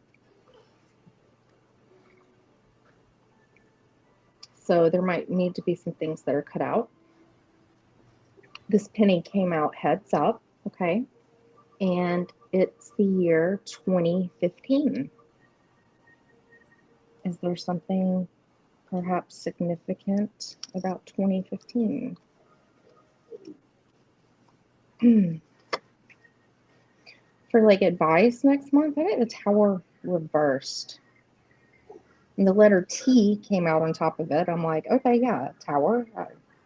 [SPEAKER 2] So there might need to be some things that are cut out. This penny came out heads up, okay? And it's the year 2015. Is there something perhaps significant about 2015? For like advice next month, I think the Tower reversed. And the letter T came out on top of it. I'm like, okay, yeah, Tower.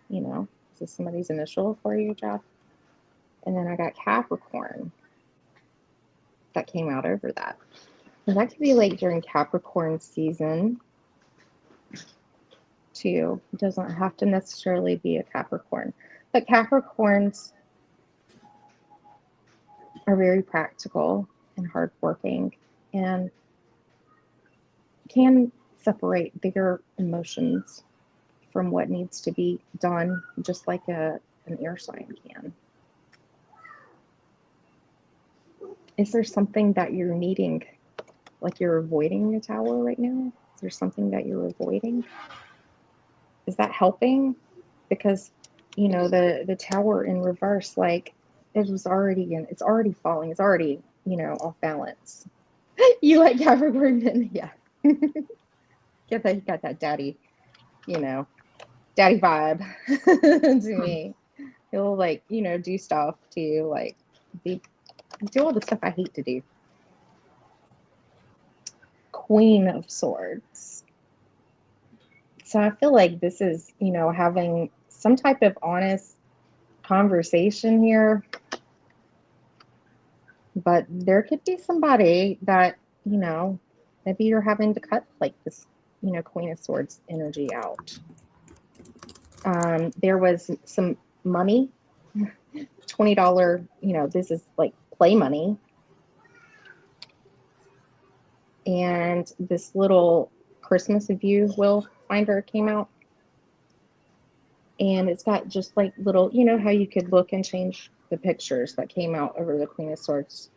[SPEAKER 2] Is this somebody's initial for you, Jeff? And then I got Capricorn. That came out over that. And that could be like during Capricorn season, too. It doesn't have to necessarily be a Capricorn. But Capricorns are very practical and hardworking and can separate bigger emotions from what needs to be done, just like an air sign can. Is there something that you're needing, like you're avoiding a Tower right now? Is there something that you're avoiding? Is that helping? Because, the Tower in reverse, like it's already falling. It's already, off balance. You like Capricorn men? Yeah. Get that, you got that daddy, daddy vibe to me. He'll like, do stuff to you, like do all the stuff I hate to do. Queen of Swords. So I feel like this is, having some type of honest conversation here. But there could be somebody that, maybe you're having to cut like this, Queen of Swords energy out. There was some money, $20, this is like play money. And this little Christmas, if you will, finder came out. And it's got just like little, how you could look and change the pictures that came out over the Queen of Swords.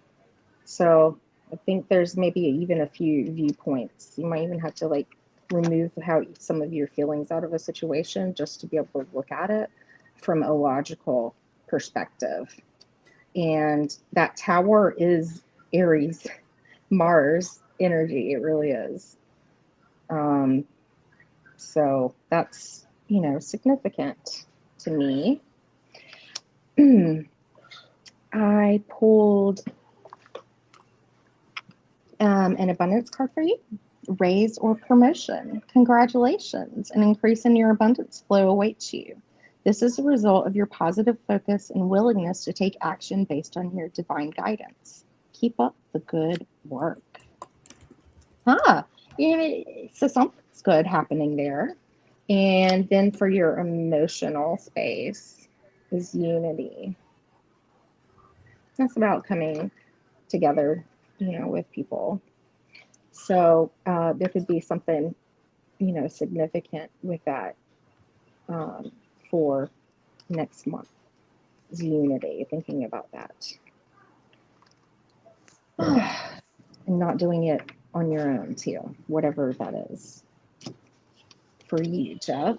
[SPEAKER 2] So I think there's maybe even a few viewpoints. You might even have to like remove some of your feelings out of a situation just to be able to look at it from a logical perspective. And that Tower is Aries, Mars energy. It really is. So that's, significant to me. I pulled an abundance card for you. Raise or promotion. Congratulations. An increase in your abundance flow awaits you. This is a result of your positive focus and willingness to take action based on your divine guidance. Keep up the good work. So something's good happening there. And then for your emotional space is unity. That's about coming together, with people. So there could be something, significant with that for next month. Is unity, thinking about that. And not doing it on your own too, whatever that is for you, Jeff.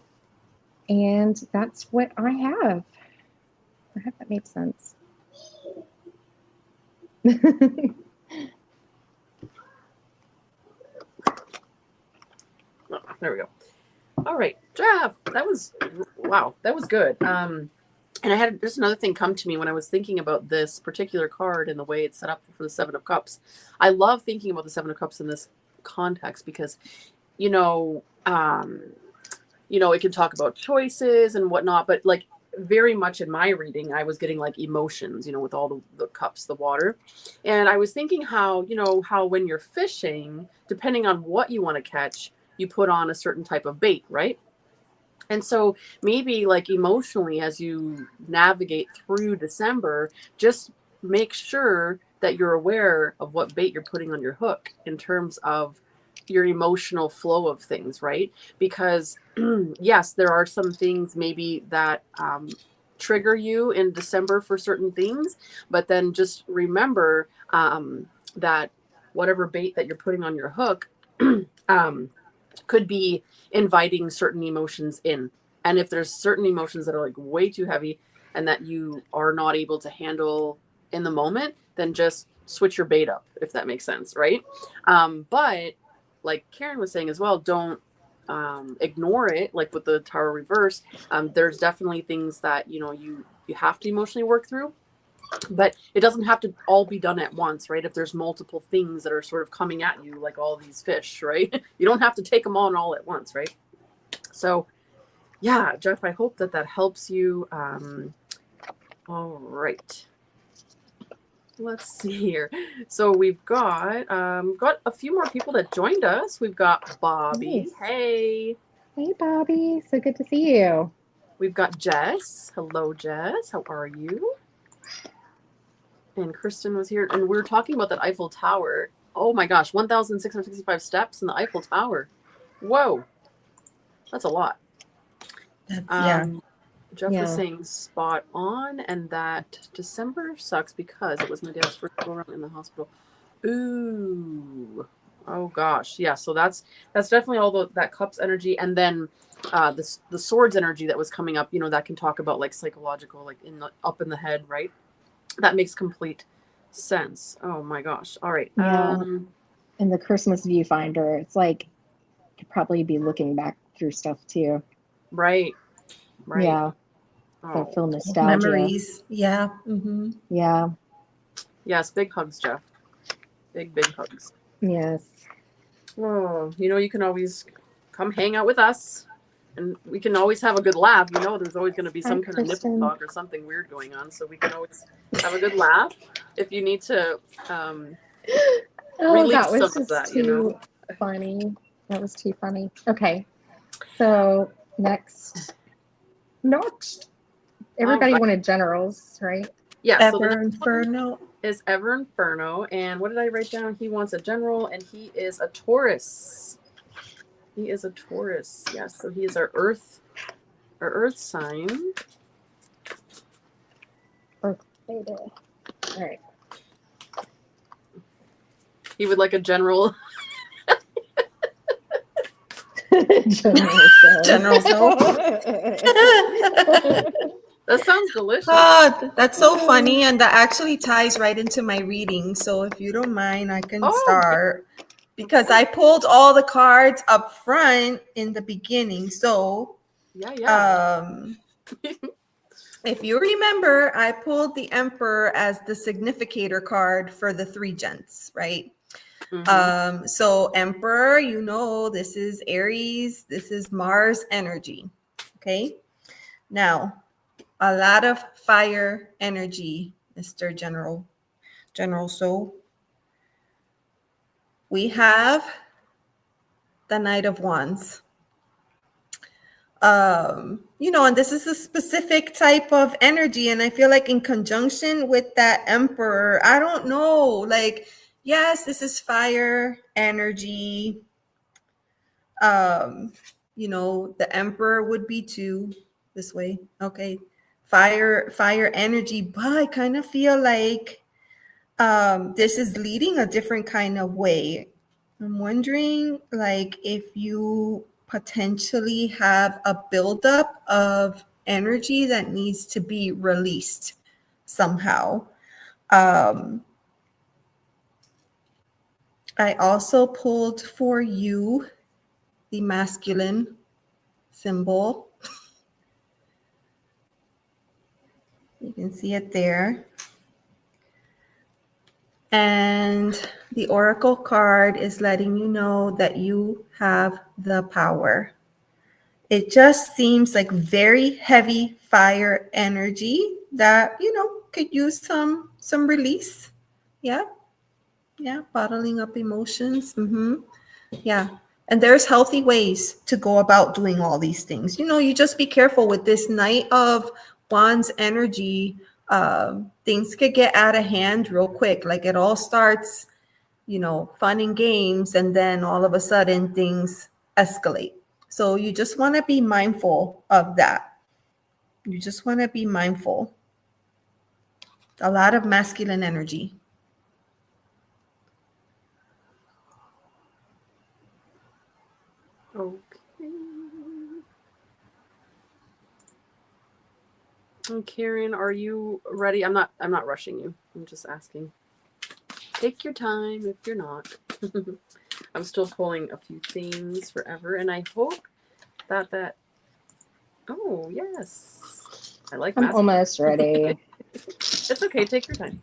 [SPEAKER 2] And that's what I have. I hope that made sense.
[SPEAKER 1] Oh, there we go. All right, Jeff, that was good. And I had just another thing come to me when I was thinking about this particular card and the way it's set up for the Seven of Cups. I love thinking about the Seven of Cups in this context because, it can talk about choices and whatnot, but like very much in my reading, I was getting like emotions, with all the cups, the water. And I was thinking how when you're fishing, depending on what you want to catch, you put on a certain type of bait, right? And so maybe like emotionally, as you navigate through December, just make sure that you're aware of what bait you're putting on your hook in terms of your emotional flow of things, right? Because yes, there are some things maybe that trigger you in December for certain things, but then just remember that whatever bait that you're putting on your hook could be inviting certain emotions in. And if there's certain emotions that are like way too heavy and that you are not able to handle in the moment, then just switch your bait up, if that makes sense, right? But like Karen was saying as well, don't ignore it. Like with the Tower reverse, there's definitely things that you have to emotionally work through, but it doesn't have to all be done at once, right? If there's multiple things that are sort of coming at you, like all these fish, right? You don't have to take them on all at once, right? So yeah, Jeff, I hope that helps you. All right, let's see here. So we've got a few more people that joined us. We've got Bobby.
[SPEAKER 2] Nice.
[SPEAKER 1] Hey.
[SPEAKER 2] Hey, Bobby. So good to see you.
[SPEAKER 1] We've got Jess. Hello, Jess. How are you? And Kristen was here, and we were talking about that Eiffel Tower. Oh my gosh, 1,665 steps in the Eiffel Tower. Whoa, that's a lot.
[SPEAKER 3] Yeah.
[SPEAKER 1] Jeff was saying spot on, and that December sucks because it was my dad's first go around in the hospital. Ooh, oh gosh, yeah. So that's definitely all that cups energy, and then the swords energy that was coming up. That can talk about like psychological, like up in the head, right? That makes complete sense. Oh my gosh. All right.
[SPEAKER 2] Yeah. And the Christmas viewfinder, it's like could probably be looking back through stuff too.
[SPEAKER 1] Right.
[SPEAKER 2] Yeah.
[SPEAKER 1] Oh.
[SPEAKER 2] So feel nostalgia.
[SPEAKER 3] Memories. Yeah. Mm-hmm.
[SPEAKER 2] Yeah.
[SPEAKER 1] Yes. Big hugs, Jeff. Big hugs.
[SPEAKER 2] Yes.
[SPEAKER 1] Oh, you can always come hang out with us. And we can always have a good laugh. There's always going to be some kind of nipple talk or something weird going on. So we can always have a good laugh if you need to release
[SPEAKER 2] that was
[SPEAKER 1] some of that,
[SPEAKER 2] too funny. That was too funny. Okay. So next, everybody wanted generals, right?
[SPEAKER 1] Yeah.
[SPEAKER 3] Ever Inferno.
[SPEAKER 1] Is Ever Inferno. And what did I write down? He wants a general, and he is a Taurus. He is a Taurus. Yes. So he is our Earth sign.
[SPEAKER 2] Earth baby. All right.
[SPEAKER 1] He would like a general.
[SPEAKER 2] General
[SPEAKER 3] soap.
[SPEAKER 1] That sounds delicious.
[SPEAKER 3] That's so funny, and that actually ties right into my reading. So if you don't mind, I can start because I pulled all the cards up front in the beginning. So if you remember, I pulled the Emperor as the significator card for the 3 gents, right? Mm-hmm. So Emperor, this is Aries, this is Mars energy. Okay. Now, a lot of fire energy, Mr. General. So we have the Knight of Wands. And this is a specific type of energy. And I feel like in conjunction with that Emperor, I don't know, like, yes, this is fire energy. The Emperor would be 2 this way. Okay. Fire energy, but I kind of feel like this is leading a different kind of way. I'm wondering, like, if you potentially have a buildup of energy that needs to be released somehow. I also pulled for you the masculine symbol. You can see it there. And the Oracle card is letting you know that you have the power. It just seems like very heavy fire energy that, could use some release. Yeah. Bottling up emotions. Yeah. And there's healthy ways to go about doing all these things. You know, you just be careful with this Knight of Wands energy. Things could get out of hand real quick. Like it all starts, you know, fun and games, and then all of a sudden things escalate. So you just want to be mindful of that. You just want to be mindful. A lot of masculine energy.
[SPEAKER 1] Okay. And Karen, are you ready? I'm not rushing you. I'm just asking. Take your time if you're not. I'm still pulling a few things forever, and I hope that oh yes. I like
[SPEAKER 2] I'm
[SPEAKER 1] masculine.
[SPEAKER 2] almost ready.
[SPEAKER 1] It's okay, take your time.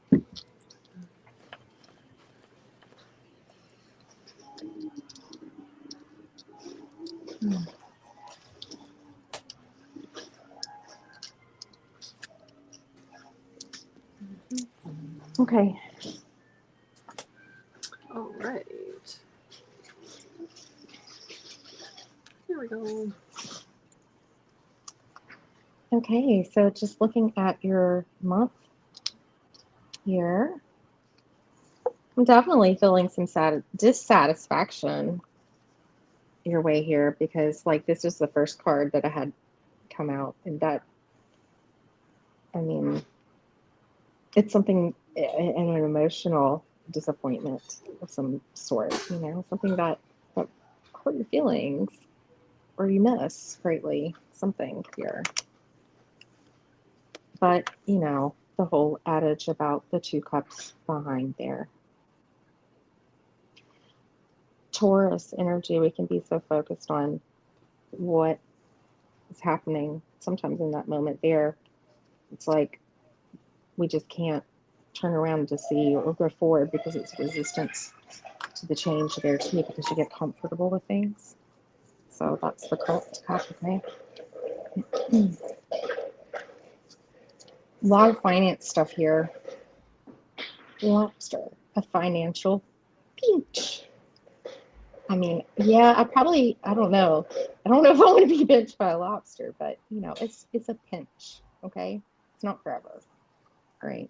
[SPEAKER 2] Okay.
[SPEAKER 1] All right. Here we go.
[SPEAKER 2] Okay, so just looking at your month here, I'm definitely feeling some dissatisfaction your way here, because like this was the first card that I had come out, and that, I mean, it's something, an emotional disappointment of some sort, you know, something that hurt your feelings or you miss greatly, something here. But, you know, the whole adage about the 2 cups behind there. Taurus energy, we can be so focused on what is happening sometimes in that moment there. It's like we just can't turn around to see or go forward because it's resistance to the change there too, because you get comfortable with things. So that's the cult okay. A lot of finance stuff here. Lobster, a financial pinch. I mean, yeah, I don't know. I don't know if I want to be pinched by a lobster, but you know, it's a pinch, okay? It's not forever. All right.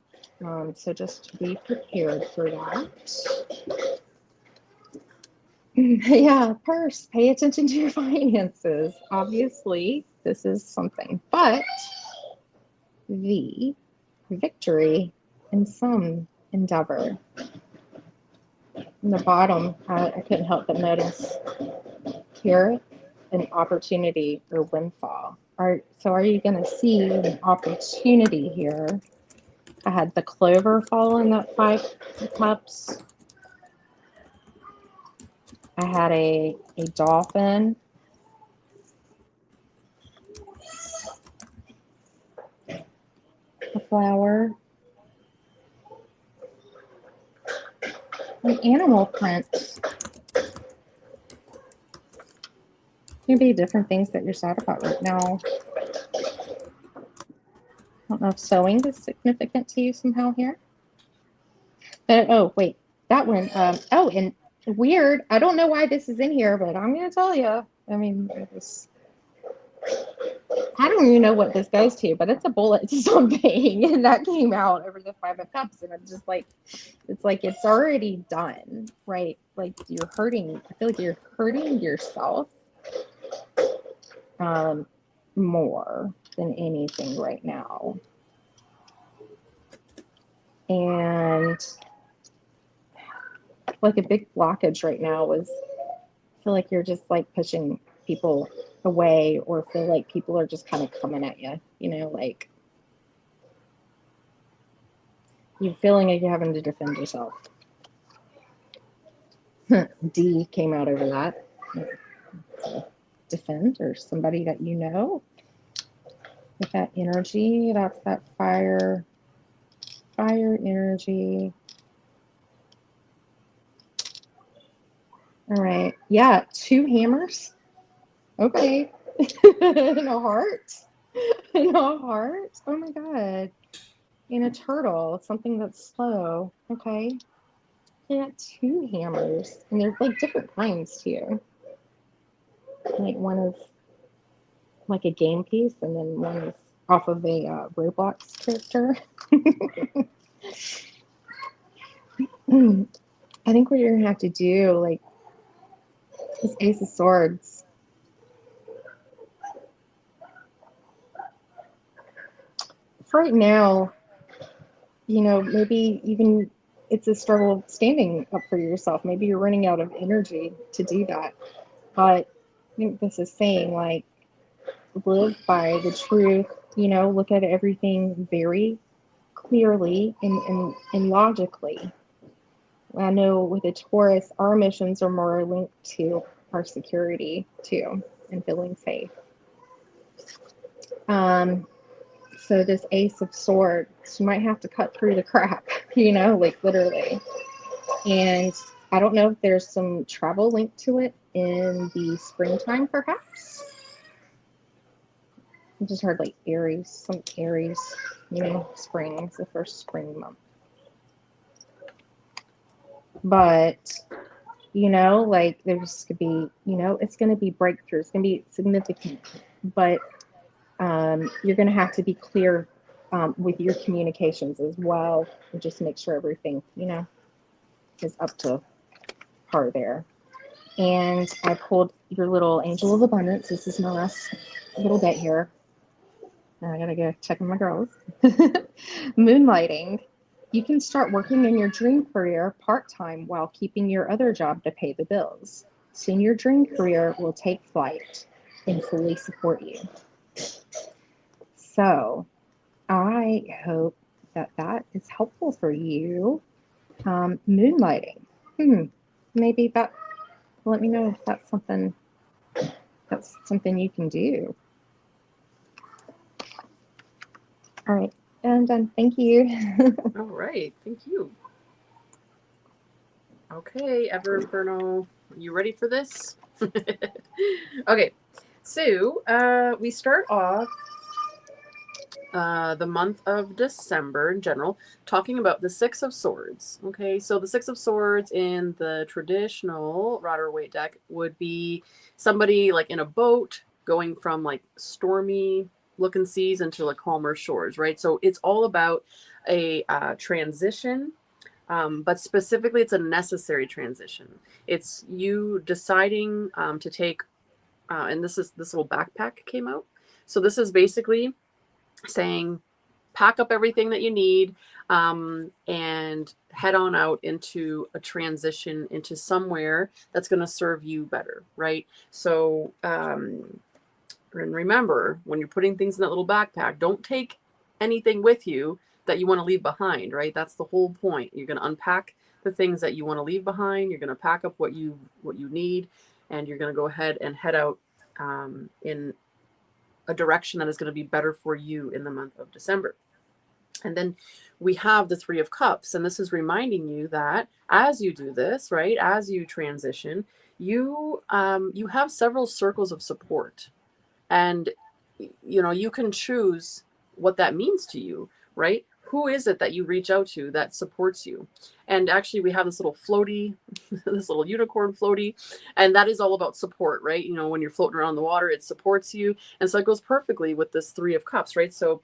[SPEAKER 2] So just be prepared for that. Yeah, purse, pay attention to your finances. Obviously, this is something, but the victory in some endeavor. In the bottom, I couldn't help but notice here an opportunity or windfall. So are you going to see an opportunity here? I had the clover fall in that 5 cups. I had a dolphin. A flower. An animal print. Maybe different things that you're sad about right now. I don't know if sewing is significant to you somehow here. But, oh, wait, that one. Oh, and weird. I don't know why this is in here, but I'm going to tell you. I mean, I don't even know what this goes to, but it's a bullet to something. And that came out over the 5 of cups. And I'm just like, it's already done, right? Like you're hurting. I feel like you're hurting yourself more than anything right now. And like a big blockage right now is, I feel like you're just like pushing people away, or feel like people are just kind of coming at you, you know, like you're feeling like you're having to defend yourself. D came out over that. So defend, or somebody that you know with that energy. That's that fire energy. All right. Yeah, 2 hammers. Okay. And a heart. And a heart. Oh my God. And a turtle. Something that's slow. Okay. Yeah, 2 hammers. And they're like different kinds too. Like one is like a game piece, and then one is off of a Roblox character. I think what you're gonna have to do, like, is Ace of Swords. For right now, maybe even it's a struggle standing up for yourself. Maybe you're running out of energy to do that. But I think this is saying, like, live by the truth, look at everything very clearly and logically. I know with a Taurus, our missions are more linked to our security too and feeling safe. So this Ace of Swords, you might have to cut through the crap, like literally. And I don't know if there's some travel linked to it in the springtime, perhaps. I just heard like Aries, some Aries, spring is the first spring month. But, like there's going to be, it's going to be breakthrough. It's going to be significant. But you're going to have to be clear with your communications as well, and just make sure everything, is up to par there. And I pulled your little Angel of Abundance. This is my last little bit here. Now I gotta go check on my girls. Moonlighting. You can start working in your dream career part-time while keeping your other job to pay the bills. Soon your dream career will take flight and fully support you. So I hope that is helpful for you. Moonlighting. Maybe that, let me know if that's something you can do. All right, I'm done. Thank you.
[SPEAKER 1] All right, thank you. Okay, Ever Inferno, you ready for this? Okay, so we start off the month of December in general, talking about the Six of Swords. Okay, so the Six of Swords in the traditional Rider-Waite deck would be somebody like in a boat going from like stormy looking seas into like calmer shores, right? So it's all about a transition, but specifically it's a necessary transition. It's you deciding to take, and this little backpack came out. So this is basically saying pack up everything that you need and head on out into a transition into somewhere that's going to serve you better, right? So and remember, when you're putting things in that little backpack, don't take anything with you that you want to leave behind, right? That's the whole point. You're going to unpack the things that you want to leave behind. You're going to pack up what you need, and you're going to go ahead and head out in a direction that is going to be better for you in the month of December. And then we have the Three of Cups, and this is reminding you that as you do this, right, as you transition, you have several circles of support, and you can choose what that means to you, right? Who is it that you reach out to that supports you? And actually, we have this little floaty, this little unicorn floaty, and that is all about support, right? When you're floating around the water, it supports you. And so it goes perfectly with this Three of Cups, right? So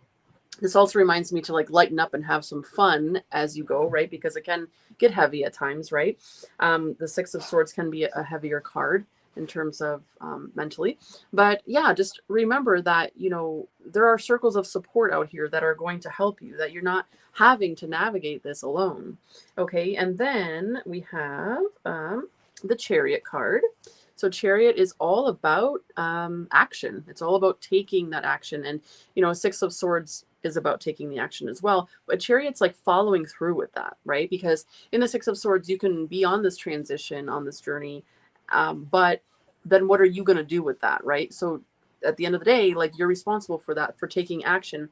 [SPEAKER 1] this also reminds me to like lighten up and have some fun as you go, right? Because it can get heavy at times, right? The Six of Swords can be a heavier card in terms of mentally. But yeah, just remember that, there are circles of support out here that are going to help you, that you're not having to navigate this alone. Okay. And then we have the Chariot card. So Chariot is all about action. It's all about taking that action. And, Six of Swords is about taking the action as well. But Chariot's like following through with that, right? Because in the Six of Swords, you can be on this transition, on this journey, but then what are you going to do with that, right? So at the end of the day, like, you're responsible for that, for taking action,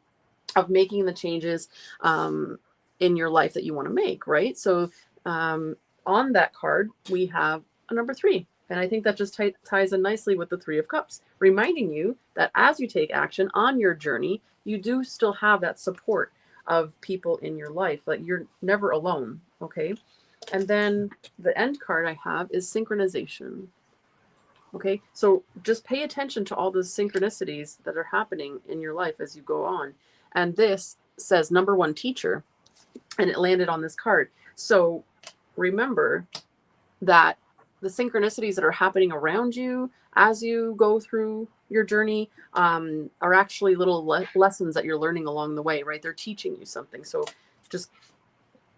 [SPEAKER 1] of making the changes in your life that you want to make, right? So on that card, we have a number 3. And I think that just ties in nicely with the Three of Cups, reminding you that as you take action on your journey, you do still have that support of people in your life. Like, you're never alone, okay? And then the end card I have is synchronization. Okay, so just pay attention to all the synchronicities that are happening in your life as you go on. And this says number 1 teacher, and it landed on this card. So remember that the synchronicities that are happening around you as you go through your journey are actually little lessons that you're learning along the way, right? They're teaching you something. So just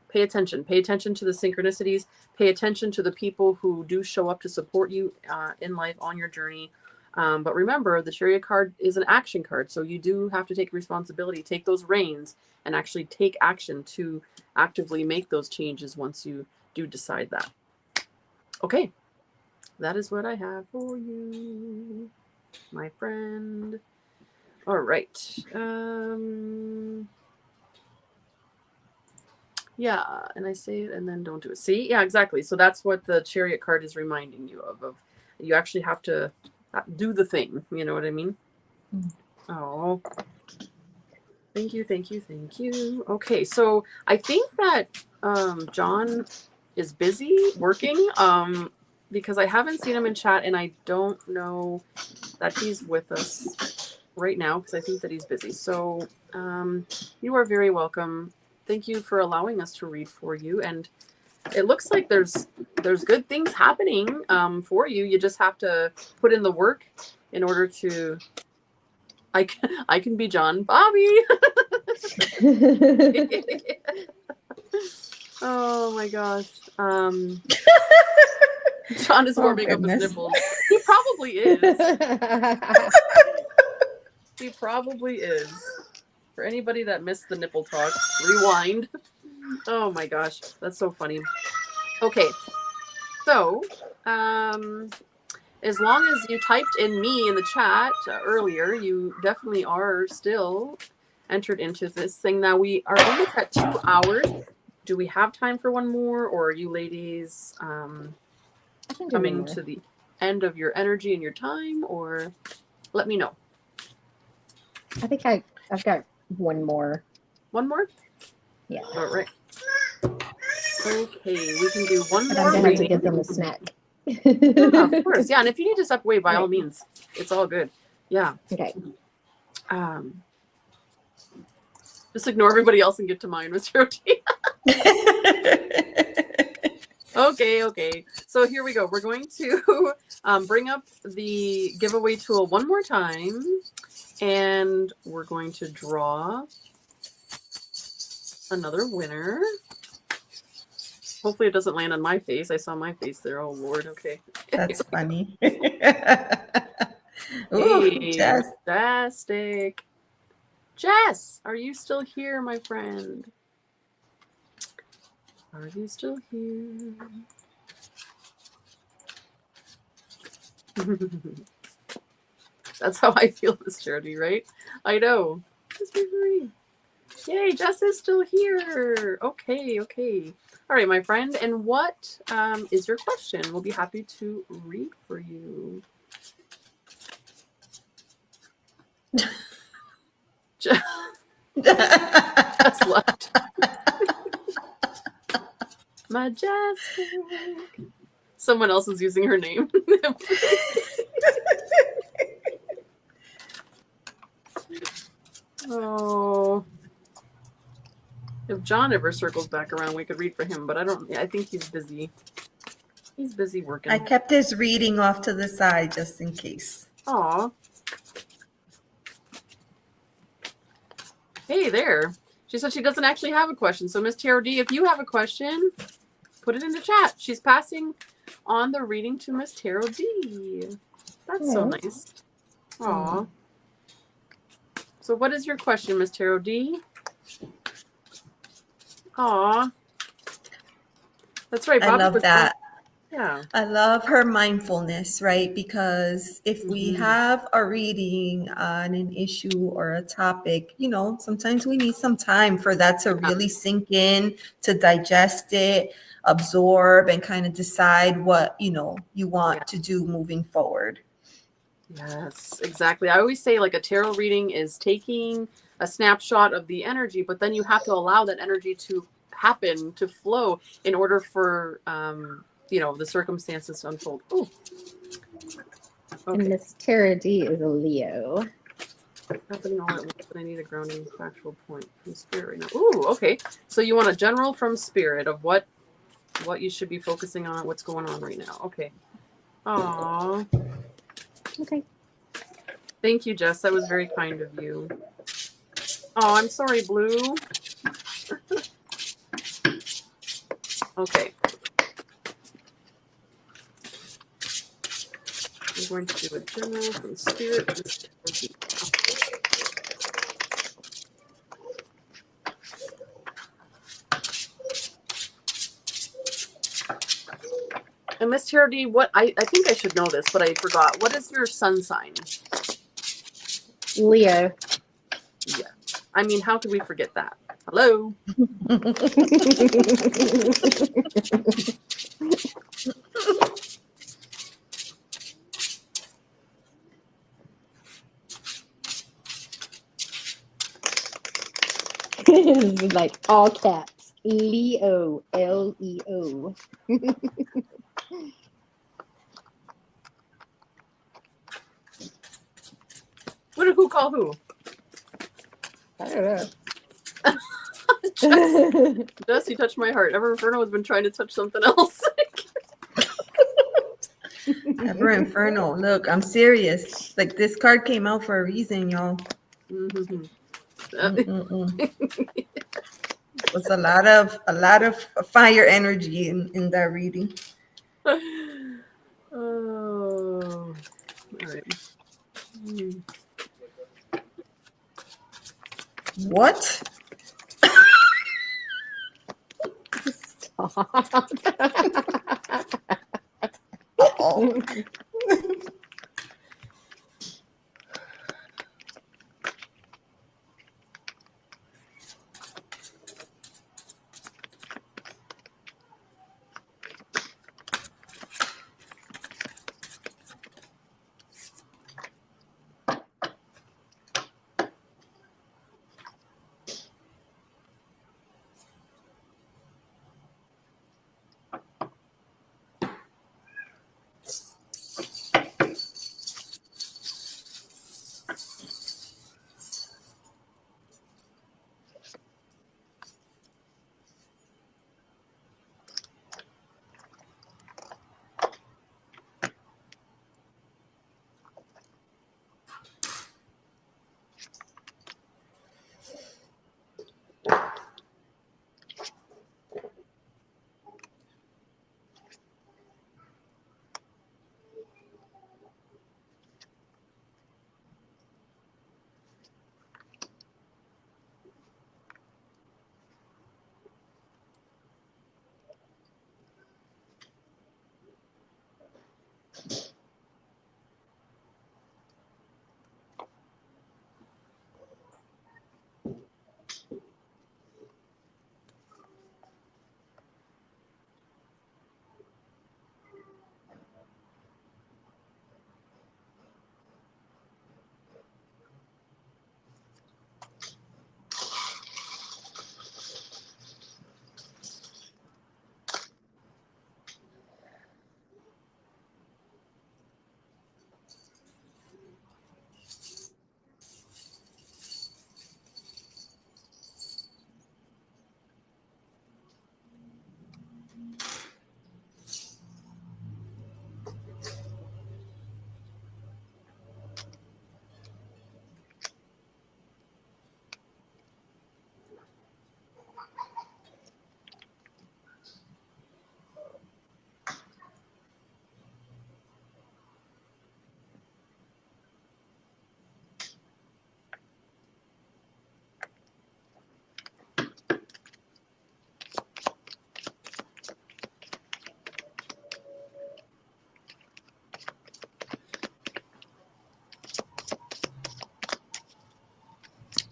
[SPEAKER 1] pay attention to the synchronicities, pay attention to the people who do show up to support you in life on your journey. But remember, the Chariot card is an action card. So you do have to take responsibility, take those reins, and actually take action to actively make those changes once you do decide that. Okay, that is what I have for you, my friend. All right. Yeah, and I say it and then don't do it. See? Yeah, exactly. So that's what the Chariot card is reminding you of you actually have to do the thing. You know what I mean? Oh, thank you. Okay, so I think that John is busy working because I haven't seen him in chat, and I don't know that he's with us right now because I think that he's busy. So you are very welcome. Thank you for allowing us to read for you. And it looks like there's good things happening for you. You just have to put in the work in order to. I can be John Bobby. Oh my gosh. John is warming up his nipples. He probably is. He probably is. For anybody that missed the nipple talk, rewind. Oh my gosh, that's so funny. Okay, so as long as you typed in me in the chat earlier, you definitely are still entered into this thing. Now we are almost at 2 hours. Do we have time for one more, or are you ladies coming to the end of your energy and your time, or let me know.
[SPEAKER 2] I think I've got one more.
[SPEAKER 1] One more?
[SPEAKER 2] Yeah.
[SPEAKER 1] All right. Okay, we can do one
[SPEAKER 2] But
[SPEAKER 1] more
[SPEAKER 2] I'm gonna have to
[SPEAKER 1] reading.
[SPEAKER 2] give them a snack.
[SPEAKER 1] Yeah, of course. Yeah, and if you need to step away, by all means, it's all good. Yeah.
[SPEAKER 2] Okay.
[SPEAKER 1] Just ignore everybody else and get to mine, Mr. O.T. Okay. So here we go. We're going to bring up the giveaway tool one more time, and we're going to draw another winner. Hopefully it doesn't land on my face. I saw my face there. Oh, Lord. Okay.
[SPEAKER 3] That's funny.
[SPEAKER 1] Ooh,
[SPEAKER 3] Hey, Jess.
[SPEAKER 1] Fantastic. Jess, are you still here, my friend? Are you still here? That's how I feel, Miss Charity, right? I know. Yay, Jess is still here. Okay. All right, my friend. And what is your question? We'll be happy to read for you. Jess left. Majestic. Someone else is using her name. Oh. If John ever circles back around, we could read for him, but I think he's busy. He's busy working.
[SPEAKER 3] I kept his reading off to the side just in case.
[SPEAKER 1] Aw. Hey there. She said she doesn't actually have a question. So Miss Tarot D, if you have a question, put it in the chat. She's passing on the reading to Miss Tarot D. That's so nice. Aw. So what is your question, Miss Tarot D? Aw. That's right. Bobby,
[SPEAKER 3] I love that.
[SPEAKER 1] Yeah.
[SPEAKER 3] I love her mindfulness, right? Because if we have a reading on an issue or a topic, sometimes we need some time for that to really sink in, to digest it, absorb, and kind of decide what, you want to do moving forward.
[SPEAKER 1] Yes, exactly. I always say like a tarot reading is taking a snapshot of the energy, but then you have to allow that energy to happen, to flow in order for, the circumstances to unfold. Ooh.
[SPEAKER 2] And
[SPEAKER 1] Okay.
[SPEAKER 2] Miss Tara D is a Leo.
[SPEAKER 1] Happening all at once, but I need a grounding factual point from spirit right now. Ooh, okay. So you want a general from spirit of what you should be focusing on, what's going on right now. Okay. Aw.
[SPEAKER 2] Okay.
[SPEAKER 1] Thank you, Jess. That was very kind of you. Oh, I'm sorry, Blue. Okay. I'm going to do a general from spirit. And Miss Charity, what I think I should know this, but I forgot. What is your sun sign?
[SPEAKER 2] Leo.
[SPEAKER 1] Yeah. I mean, how could we forget that? Hello.
[SPEAKER 2] Like all caps. Leo. Leo.
[SPEAKER 1] Who called who?
[SPEAKER 2] I don't know.
[SPEAKER 1] Jess, you touched my heart. Ever Inferno has been trying to touch something else.
[SPEAKER 3] Ever Inferno. Look, I'm serious. Like this card came out for a reason, y'all.
[SPEAKER 1] Mm-hmm.
[SPEAKER 3] It's a lot of fire energy in that reading.
[SPEAKER 1] Oh, all right.
[SPEAKER 3] What?
[SPEAKER 2] Stop.
[SPEAKER 3] Oh.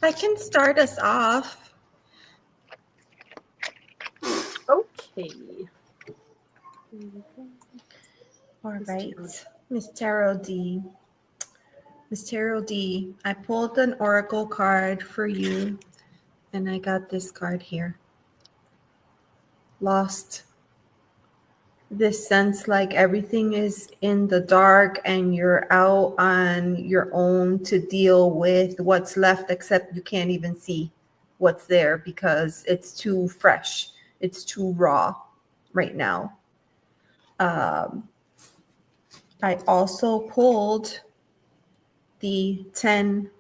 [SPEAKER 3] I can start us off.
[SPEAKER 1] Okay.
[SPEAKER 3] All right, Miss Tarot D. Miss Tarot D, I pulled an oracle card for you, and I got this card here. Lost. this sense like everything is in the dark and you're out on your own to deal with what's left, except you can't even see what's there because it's too fresh, it's too raw right now. I also pulled the 10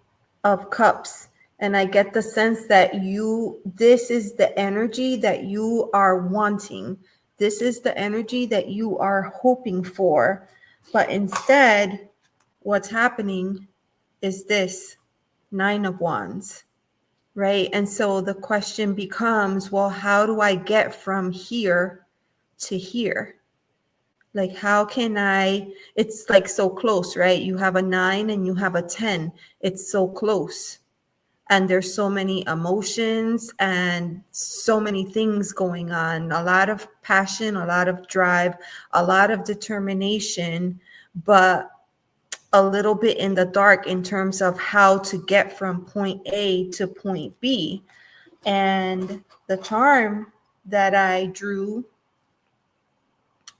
[SPEAKER 3] of cups, and I get the sense that this is the energy that you are wanting. This is the energy that you are hoping for. But instead, what's happening is this 9 of wands, right? And so the question becomes, well, how do I get from here to here? Like, how can it's like so close, right? You have a 9 and you have a 10. It's so close. And there's so many emotions and so many things going on. A lot of passion, a lot of drive, a lot of determination, but a little bit in the dark in terms of how to get from point A to point B. And the charm that I drew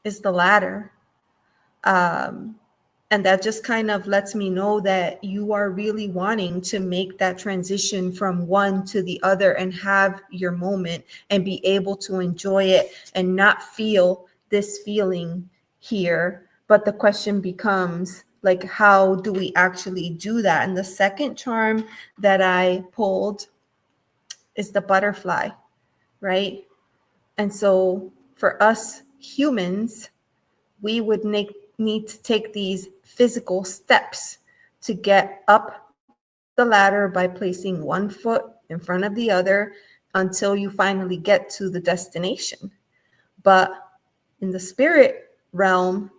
[SPEAKER 3] is the ladder. And that just kind of lets me know that you are really wanting to make that transition from one to the other and have your moment and be able to enjoy it and not feel this feeling here. But the question becomes, like, how do we actually do that? And the second charm that I pulled is the butterfly, right? And so for us humans, we would need to take these physical steps to get up the ladder by placing one foot in front of the other until you finally get to the destination. But in the spirit realm,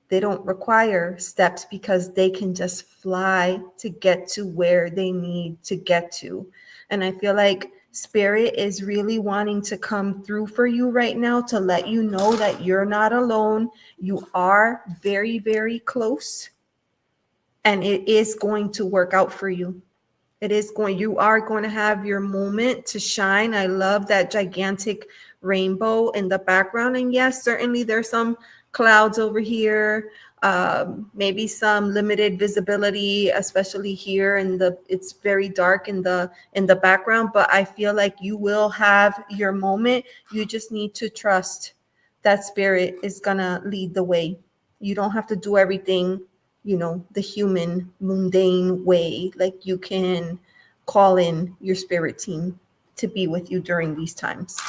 [SPEAKER 3] they don't require steps because they can just fly to get to where they need to get to. And I feel like spirit is really wanting to come through for you right now to let you know that you're not alone. You are very, very close, and it is going to work out for you. You are going to have your moment to shine. I love that gigantic rainbow in the background. And yes, certainly there's some clouds over here, maybe some limited visibility, especially here it's very dark in the background, but I feel like you will have your moment. You just need to trust that spirit is gonna lead the way. You don't have to do everything, the human mundane way. Like, you can call in your spirit team to be with you during these times.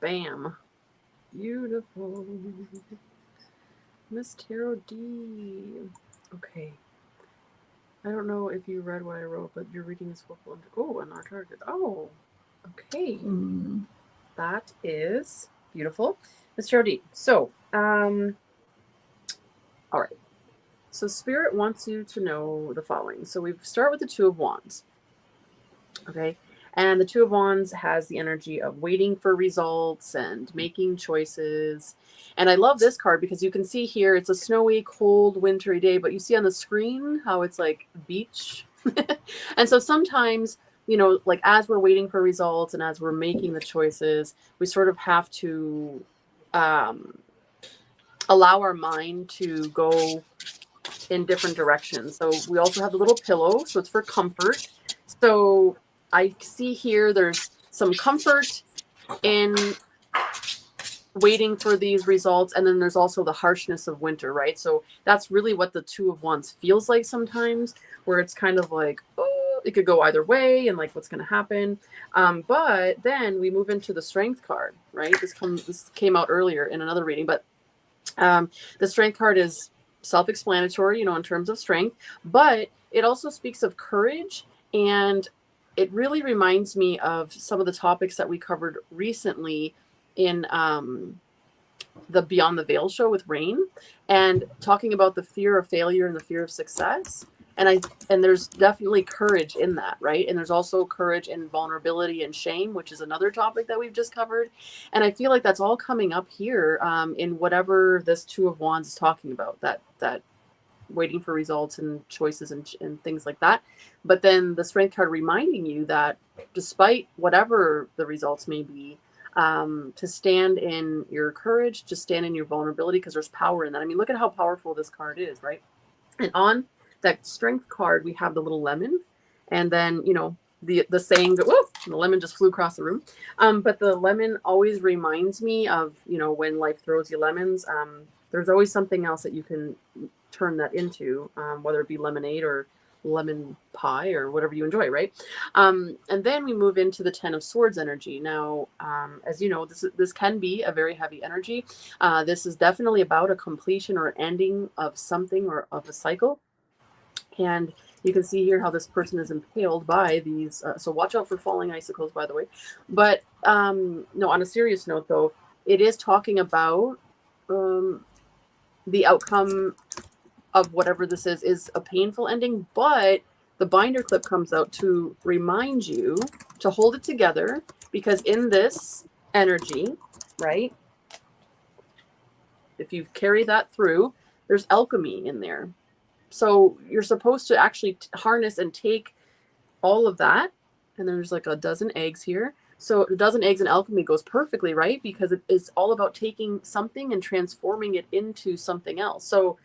[SPEAKER 1] Bam. Beautiful. Miss Tarot D. Okay. I don't know if you read what I wrote, but your reading is helpful. Oh, and our target. Oh, okay. That is beautiful. Miss Tarot D. So, all right. So Spirit wants you to know the following. So we start with the Two of Wands. Okay. And the Two of Wands has the energy of waiting for results and making choices. And I love this card because you can see here it's a snowy, cold, wintry day, but you see on the screen how it's like beach. And so sometimes, like as we're waiting for results and as we're making the choices, we sort of have to allow our mind to go in different directions. So we also have the little pillow, so it's for comfort. So I see here there's some comfort in waiting for these results, and then there's also the harshness of winter, right? So that's really what the Two of Wands feels like sometimes, where it's kind of like, oh, it could go either way and like what's going to happen. But then we move into the Strength card, right? This came out earlier in another reading, but the Strength card is self-explanatory, in terms of strength, but it also speaks of courage, and it really reminds me of some of the topics that we covered recently in the Beyond the Veil show with Rain, and talking about the fear of failure and the fear of success. And there's definitely courage in that, right? And there's also courage in vulnerability and shame, which is another topic that we've just covered. And I feel like that's all coming up here in whatever this Two of Wands is talking about, that waiting for results and choices and things like that. But then the Strength card reminding you that despite whatever the results may be, to stand in your courage, to stand in your vulnerability, because there's power in that. I mean, look at how powerful this card is, right? And on that strength card, we have the little lemon, and then, you know, the saying that, whoa, the lemon just flew across the room. But the lemon always reminds me of, you know, when life throws you lemons, there's always something else that you can turn that into, whether it be lemonade or lemon pie or whatever you enjoy, right? And then we move into the 10 of Swords energy. Now, as you know, this can be a very heavy energy. This is definitely about a completion or ending of something or of a cycle. And you can see here how this person is impaled by these. So watch out for falling icicles, by the way. But no, on a serious note, though, it is talking about the outcome of whatever this is a painful ending. But the binder clip comes out to remind you to hold it together, because in this energy, right, if you carry that through, there's alchemy in there. So you're supposed to actually harness and take all of that. And there's like a dozen eggs here. So a dozen eggs in alchemy goes perfectly, right? Because it is all about taking something and transforming it into something else. So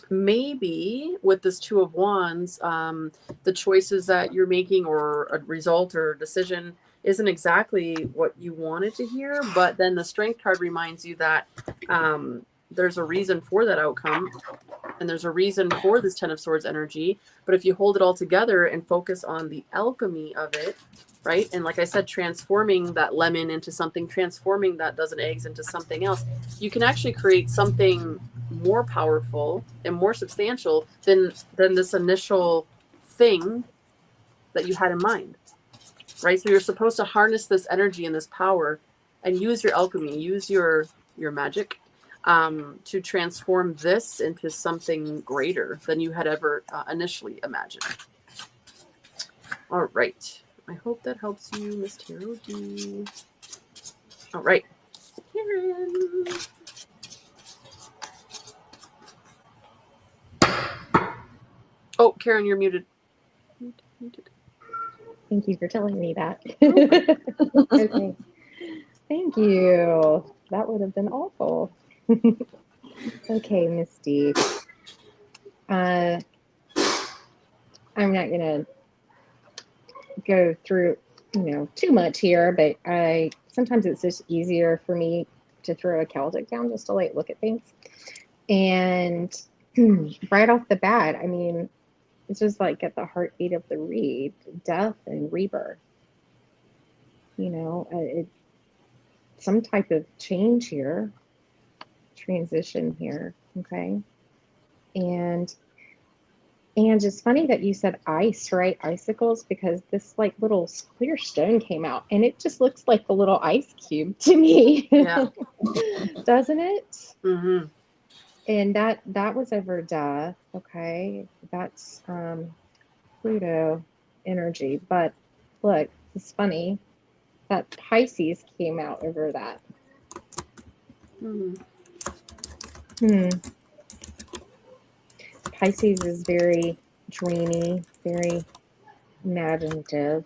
[SPEAKER 1] maybe with this Two of Wands, the choices that you're making or a result or decision isn't exactly what you wanted to hear. But then the Strength card reminds you that there's a reason for that outcome. And there's a reason for this 10 of Swords energy. But if you hold it all together and focus on the alchemy of it, right? And like I said, transforming that lemon into something, transforming that dozen eggs into something else, you can actually create something more powerful and more substantial than this initial thing that you had in mind, right? So you're supposed to harness this energy and this power and use your alchemy, use your magic, to transform this into something greater than you had ever initially imagined. All right. I hope that helps you, Miss Tarot D. All right. Karen. Oh, Karen, you're muted. Muted.
[SPEAKER 2] Thank you for telling me that.
[SPEAKER 1] Okay.
[SPEAKER 2] Okay. Thank you. That would have been awful. Okay, Misty. I'm not gonna go through, too much here, but sometimes it's just easier for me to throw a Celtic down just to like look at things. And right off the bat, I mean, it's just like at the heartbeat of the read, death and rebirth. Some type of change here, transition here, okay? And it's funny that you said ice, right? Icicles, because this like little clear stone came out and it just looks like a little ice cube to me.
[SPEAKER 1] Yeah.
[SPEAKER 2] Doesn't it?
[SPEAKER 1] Mm-hmm.
[SPEAKER 2] And that was over death, okay? That's Pluto energy. But look, it's funny that Pisces came out over that. Pisces is very dreamy, very imaginative,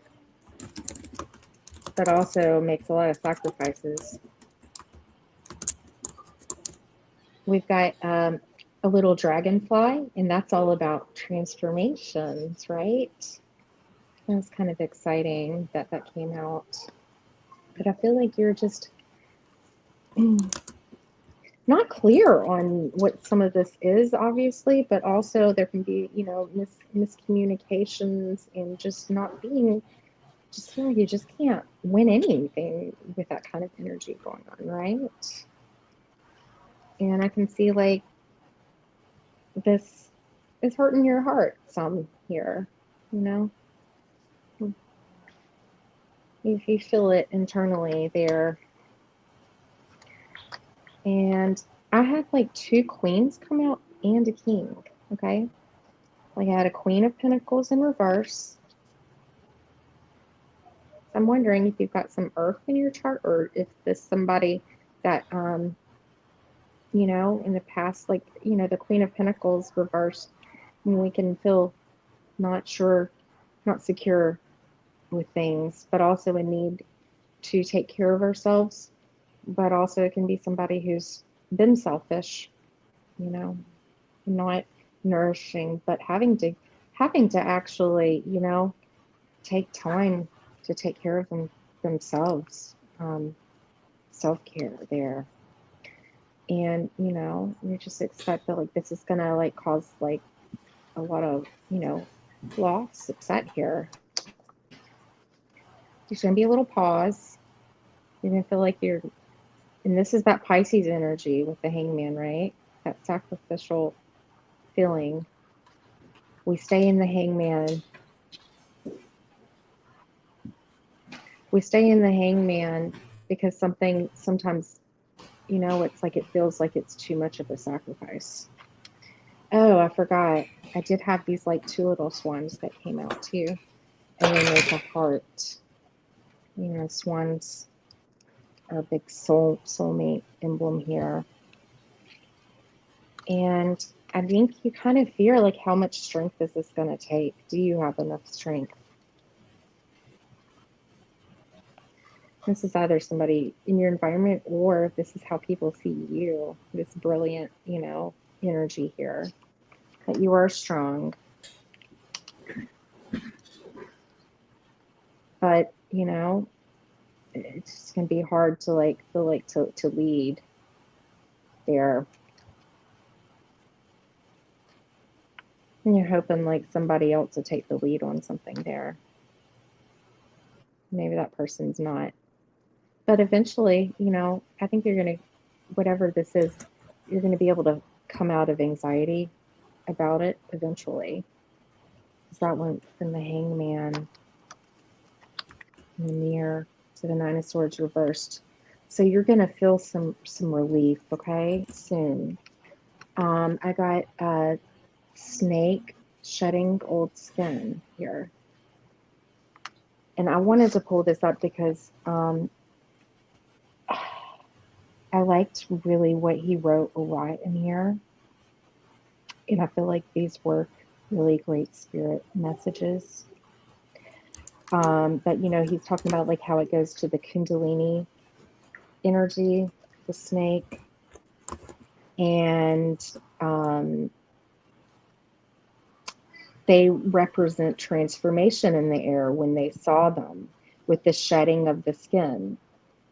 [SPEAKER 2] but also makes a lot of sacrifices. We've got a little dragonfly, and that's all about transformations, right? That was kind of exciting that came out. But I feel like you're just not clear on what some of this is, obviously, but also there can be, miscommunications and just not being, just feel like you just can't win anything with that kind of energy going on, right? And I can see like this is hurting your heart some here, If you feel it internally there. And I had like two queens come out and a king, okay? Like I had a Queen of Pentacles in reverse. I'm wondering if you've got some earth in your chart, or if this somebody that, in the past, like, the Queen of Pentacles reversed, and we can feel not sure, not secure with things, but also in need to take care of ourselves, but also it can be somebody who's been selfish, you know, not nourishing, but having to actually, take time to take care of themselves. Self-care there. And, you just expect that like this is gonna like cause like a lot of, loss, upset here. There's gonna be a little pause. You're gonna feel like and this is that Pisces energy with the hangman, right? That sacrificial feeling. We stay in the hangman. We stay in the hangman because something sometimes, it's like it feels like it's too much of a sacrifice. Oh, I forgot. I did have these like two little swans that came out too. And they make a heart. Swans are a big soulmate emblem here. And I think you kind of fear like how much strength this is going to take. Do you have enough strength? This is either somebody in your environment or this is how people see you. This brilliant, energy here. That you are strong. But, it's just going to be hard to like feel like to lead there. And you're hoping like somebody else will take the lead on something there. Maybe that person's not. But eventually, I think you're going to, whatever this is, you're going to be able to come out of anxiety about it eventually. Because that went from the hangman in the mirror to the Nine of Swords reversed. So you're going to feel some relief, okay, soon. I got a snake shedding old skin here. And I wanted to pull this up because I liked really what he wrote a lot in here. And I feel like these were really great spirit messages. But, he's talking about like how it goes to the Kundalini energy, the snake. And they represent transformation in the air when they saw them with the shedding of the skin,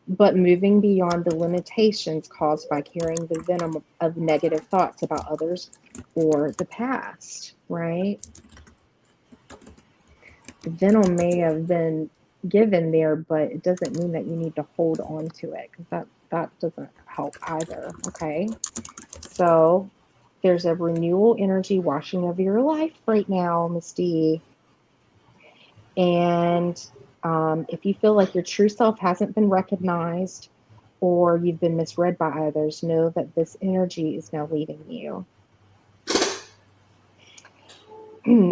[SPEAKER 2] but moving beyond the limitations caused by carrying the venom of negative thoughts about others or the past, right? The venom may have been given there, but it doesn't mean that you need to hold on to it because that doesn't help either, okay? So there's a renewal energy washing over your life right now, Misty. And if you feel like your true self hasn't been recognized or you've been misread by others, know that this energy is now leaving you.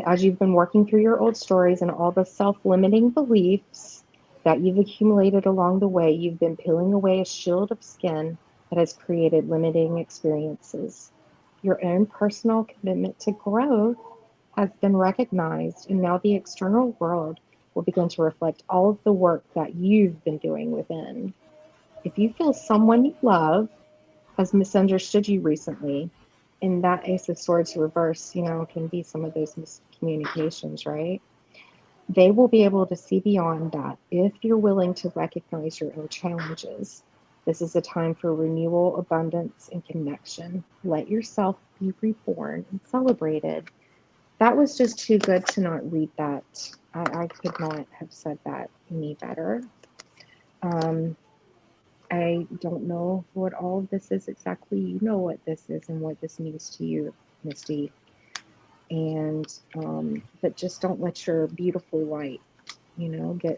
[SPEAKER 2] As you've been working through your old stories and all the self-limiting beliefs that you've accumulated along the way, you've been peeling away a shield of skin that has created limiting experiences. Your own personal commitment to growth has been recognized, and now the external world will begin to reflect all of the work that you've been doing within. If you feel someone you love has misunderstood you recently, and that Ace of Swords reverse, can be some of those miscommunications, right? They will be able to see beyond that if you're willing to recognize your own challenges. This is a time for renewal, abundance, and connection. Let yourself be reborn and celebrated. That was just too good to not read that. I could not have said that any better. I don't know what all of this is exactly. You know what this is and what this means to you, Misty. And but just don't let your beautiful light, don't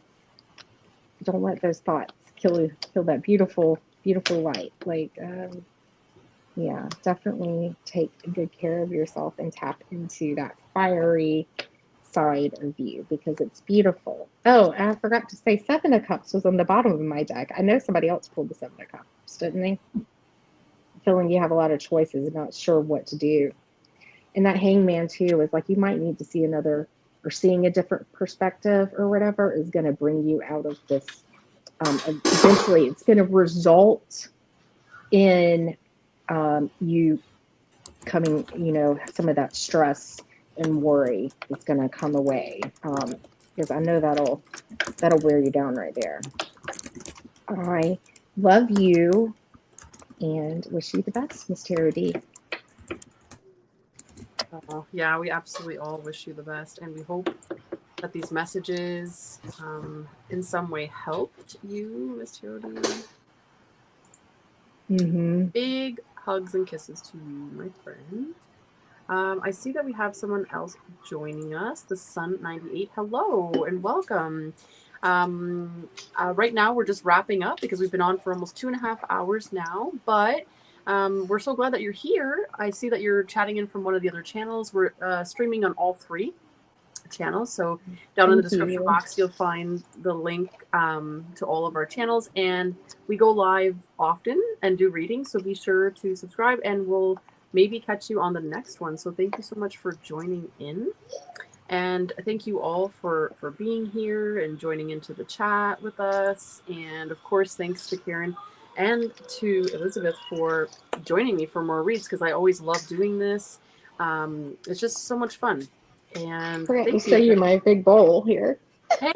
[SPEAKER 2] let those thoughts kill that beautiful light. Like, yeah, definitely take good care of yourself and tap into that fiery side of you because it's beautiful. Oh, and I forgot to say Seven of Cups was on the bottom of my deck. I know somebody else pulled the Seven of Cups, didn't they? Feeling you have a lot of choices and not sure what to do. And that Hangman too is like you might need to see another or seeing a different perspective or whatever is going to bring you out of this eventually it's going to result in you coming, some of that stress and worry is going to come away, because I know that'll wear you down right there. I love you and wish you the best, Miss Tarot D.
[SPEAKER 1] Yeah, we absolutely all wish you the best, and we hope that these messages in some way helped you, Miss Tarot D.
[SPEAKER 2] Mm-hmm.
[SPEAKER 1] Big hugs and kisses to you, my friend. I see that we have someone else joining us, the Sun98. Hello and welcome. Right now we're just wrapping up because we've been on for almost 2.5 hours now, but we're so glad that you're here. I see that you're chatting in from one of the other channels. We're streaming on all 3 channels. So down in the description box, you'll find the link to all of our channels, and we go live often and do readings. So be sure to subscribe, and we'll maybe catch you on the next one. So thank you so much for joining in, and thank you all for being here and joining into the chat with us. And of course, thanks to Karen and to Elizabeth for joining me for more reads, because I always love doing this. It's just so much fun. And
[SPEAKER 2] Forgot to show you my big bowl here.
[SPEAKER 1] Hey.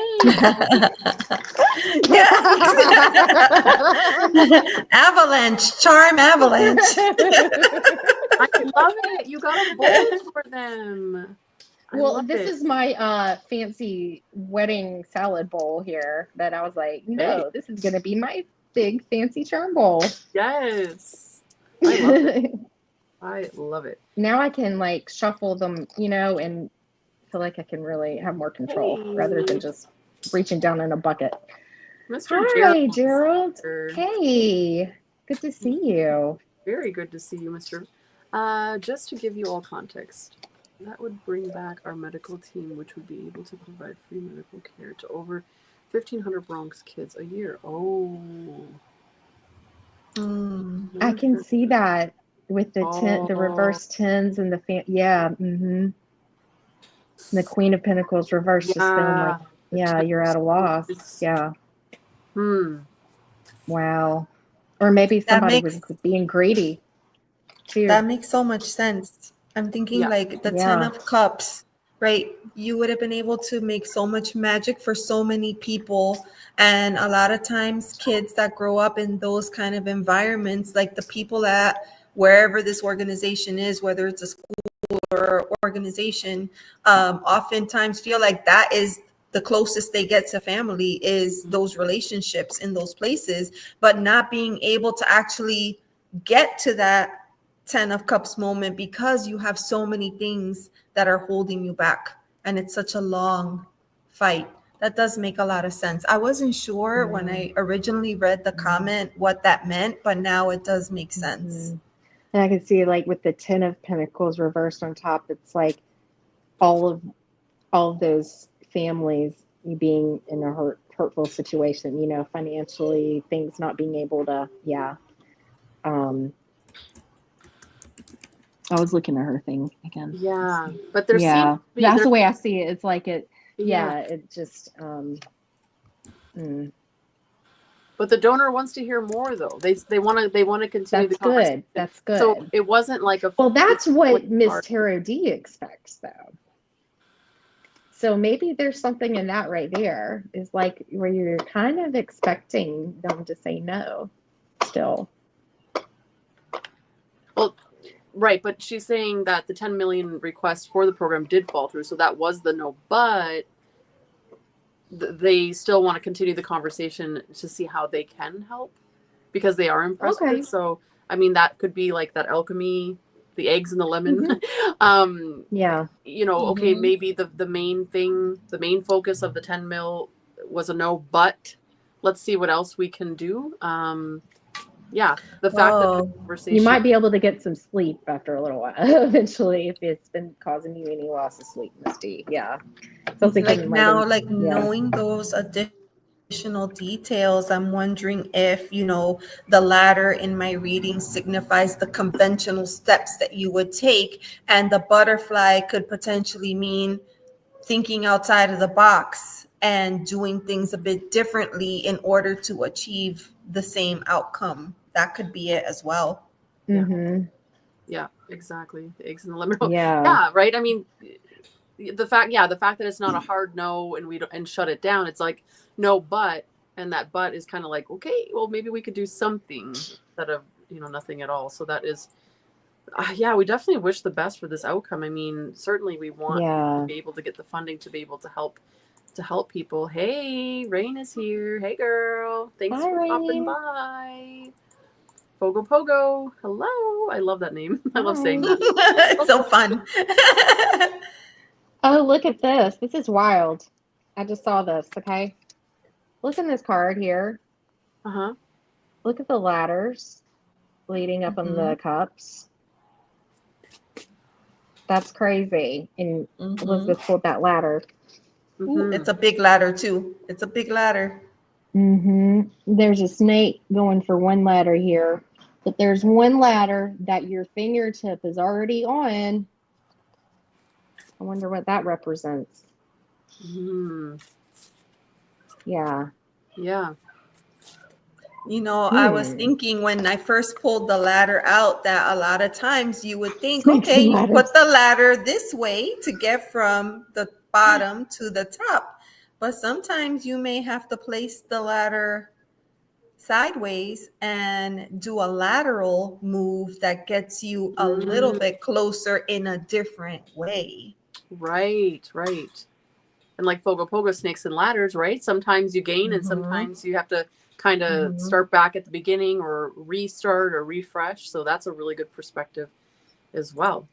[SPEAKER 3] Avalanche, charm avalanche.
[SPEAKER 1] I love it. You got a bowl for them.
[SPEAKER 2] Well, this is my fancy wedding salad bowl here that I was like, no, this is going to be my big fancy charm bowl.
[SPEAKER 1] Yes. I love it. I love it.
[SPEAKER 2] Now I can like shuffle them, and feel like I can really have more control rather than just reaching down in a bucket.
[SPEAKER 1] Mr.
[SPEAKER 2] Hi, Gerald. Hey, good to see you.
[SPEAKER 1] Very good to see you, Mr. Just to give you all context, that would bring back our medical team, which would be able to provide free medical care to over 1,500 Bronx kids a year. Oh.
[SPEAKER 2] I can see that with the the reverse 10s and the yeah. Mm-hmm. The Queen of Pentacles reversed, just feeling like, you're at a loss. Yeah. Wow. Or maybe somebody was being greedy too.
[SPEAKER 3] That makes so much sense. I'm thinking like the 10 of Cups, right? You would have been able to make so much magic for so many people. And a lot of times kids that grow up in those kind of environments, like the people at wherever this organization is, whether it's a school or organization, oftentimes feel like that is the closest they get to family, is those relationships in those places, but not being able to actually get to that 10 of Cups moment because you have so many things that are holding you back, and it's such a long fight. That does make a lot of sense. I wasn't sure when I originally read the comment what that meant, but now it does make sense.
[SPEAKER 2] And I can see like with the 10 of Pentacles reversed on top, it's like all of those families being in a hurtful situation, financially, things not being able to, I was looking at her thing again.
[SPEAKER 1] Yeah, but there's
[SPEAKER 2] that's the way I see it. It's like it just
[SPEAKER 1] But the donor wants to hear more, though. They want to continue the conversation.
[SPEAKER 2] That's good.
[SPEAKER 1] So it wasn't like a.
[SPEAKER 2] Well, that's what Miss Tarot D expects, though. So maybe there's something in that right there. Is like where you're kind of expecting them to say no, still.
[SPEAKER 1] Well, right, but she's saying that the 10 million request for the program did fall through, so that was the no. But they still want to continue the conversation to see how they can help because they are impressed with it. So, I mean, that could be like that alchemy, the eggs and the lemon. Okay, maybe the main thing, the main focus of the 10 mil was a no, but let's see what else we can do. The fact that the conversation,
[SPEAKER 2] you might be able to get some sleep after a little while eventually if it's been causing you any loss of sleep, Misty. Something
[SPEAKER 3] like now, knowing those additional details, I'm wondering if the ladder in my reading signifies the conventional steps that you would take, and the butterfly could potentially mean thinking outside of the box and doing things a bit differently in order to achieve the same outcome. That could be it as well.
[SPEAKER 2] Mm-hmm.
[SPEAKER 1] Yeah, exactly. The eggs in the lemon.
[SPEAKER 2] Yeah.
[SPEAKER 1] Yeah, right. I mean, the fact that it's not a hard no and we don't and shut it down. It's like no, but, and that but is kind of like, okay, well maybe we could do something instead of nothing at all. So that is, yeah, we definitely wish the best for this outcome. I mean, certainly we want
[SPEAKER 2] Yeah.
[SPEAKER 1] to be able to get the funding to be able to help people. Hey, Rain is here. Hey, girl. Thanks
[SPEAKER 2] Hi,
[SPEAKER 1] for popping
[SPEAKER 2] Rain.
[SPEAKER 1] by. Pogo Pogo. Hello. I love that name. I love saying
[SPEAKER 2] Hi.
[SPEAKER 1] that.
[SPEAKER 3] It's so fun.
[SPEAKER 2] Oh, look at this. This is wild. I just saw this, okay? Look in this card here.
[SPEAKER 1] Uh-huh.
[SPEAKER 2] Look at the ladders leading up on the cups. That's crazy. And Elizabeth pulled that ladder.
[SPEAKER 3] Ooh, it's a big ladder too. It's a big ladder.
[SPEAKER 2] There's a snake going for one ladder here, but there's one ladder that your fingertip is already on. I wonder what that represents. Yeah.
[SPEAKER 1] Yeah.
[SPEAKER 3] I was thinking when I first pulled the ladder out that a lot of times you would think, okay, you put the ladder this way to get from the bottom to the top. But sometimes you may have to place the ladder sideways and do a lateral move that gets you a little bit closer in a different way.
[SPEAKER 1] Right. And like Fogo Pogo, snakes and ladders, right? Sometimes you gain and sometimes you have to kind of start back at the beginning or restart or refresh. So that's a really good perspective as well.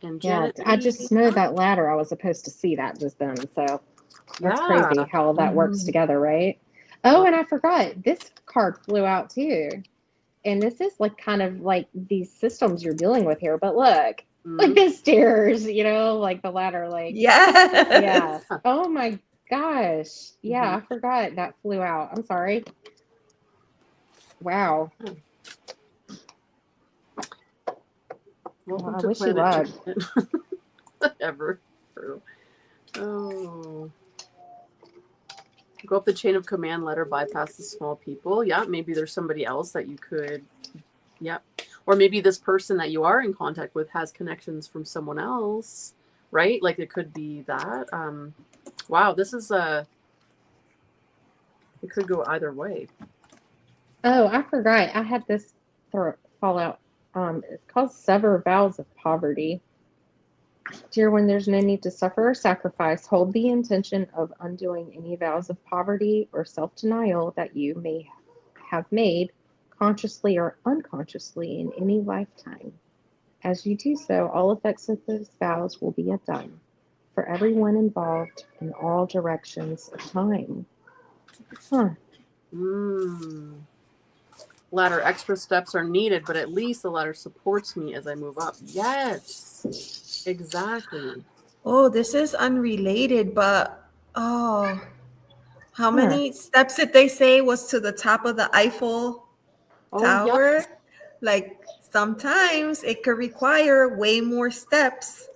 [SPEAKER 1] And Janet,
[SPEAKER 2] I just know that ladder. I was supposed to see that just then. So that's crazy how that works together, right? Oh, and I forgot. This card flew out too. And this is like kind of like these systems you're dealing with here. But look, like the stairs, like the ladder, like. Yeah. Oh my gosh. Yeah, I forgot that flew out. I'm sorry. Wow.
[SPEAKER 1] Welcome
[SPEAKER 2] I
[SPEAKER 1] to
[SPEAKER 2] wish you
[SPEAKER 1] Planet
[SPEAKER 2] would.
[SPEAKER 1] Whatever. Oh. Go up the chain of command, let her bypass the small people. Yeah, maybe there's somebody else that you could, or maybe this person that you are in contact with has connections from someone else, right? Like it could be that. Wow, this is it could go either way.
[SPEAKER 2] Oh, I forgot. I had this fall out. It's called Sever Vows of Poverty. Dear one, there's no need to suffer or sacrifice. Hold the intention of undoing any vows of poverty or self-denial that you may have made, consciously or unconsciously, in any lifetime. As you do so, all effects of those vows will be undone for everyone involved in all directions of time.
[SPEAKER 1] Ladder extra steps are needed, but at least the ladder supports me as I move up. Yes, exactly.
[SPEAKER 3] Oh, this is unrelated, but how many steps did they say was to the top of the Eiffel Tower?
[SPEAKER 1] Yes.
[SPEAKER 3] Like sometimes it could require way more steps.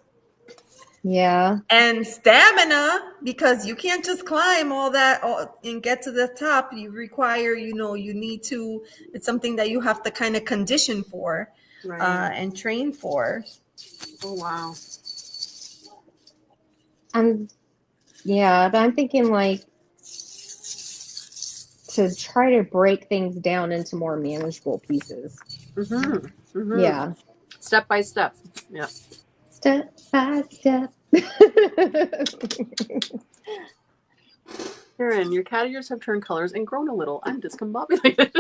[SPEAKER 2] Yeah.
[SPEAKER 3] And stamina, because you can't just climb all that and get to the top. You require, you need to, it's something that you have to kind of condition for and train for.
[SPEAKER 1] Oh, wow.
[SPEAKER 2] But I'm thinking like to try to break things down into more manageable pieces. Yeah.
[SPEAKER 1] Step by step. Yeah.
[SPEAKER 2] Step by step.
[SPEAKER 1] Karen, your cat ears have turned colors and grown a little. I'm discombobulated.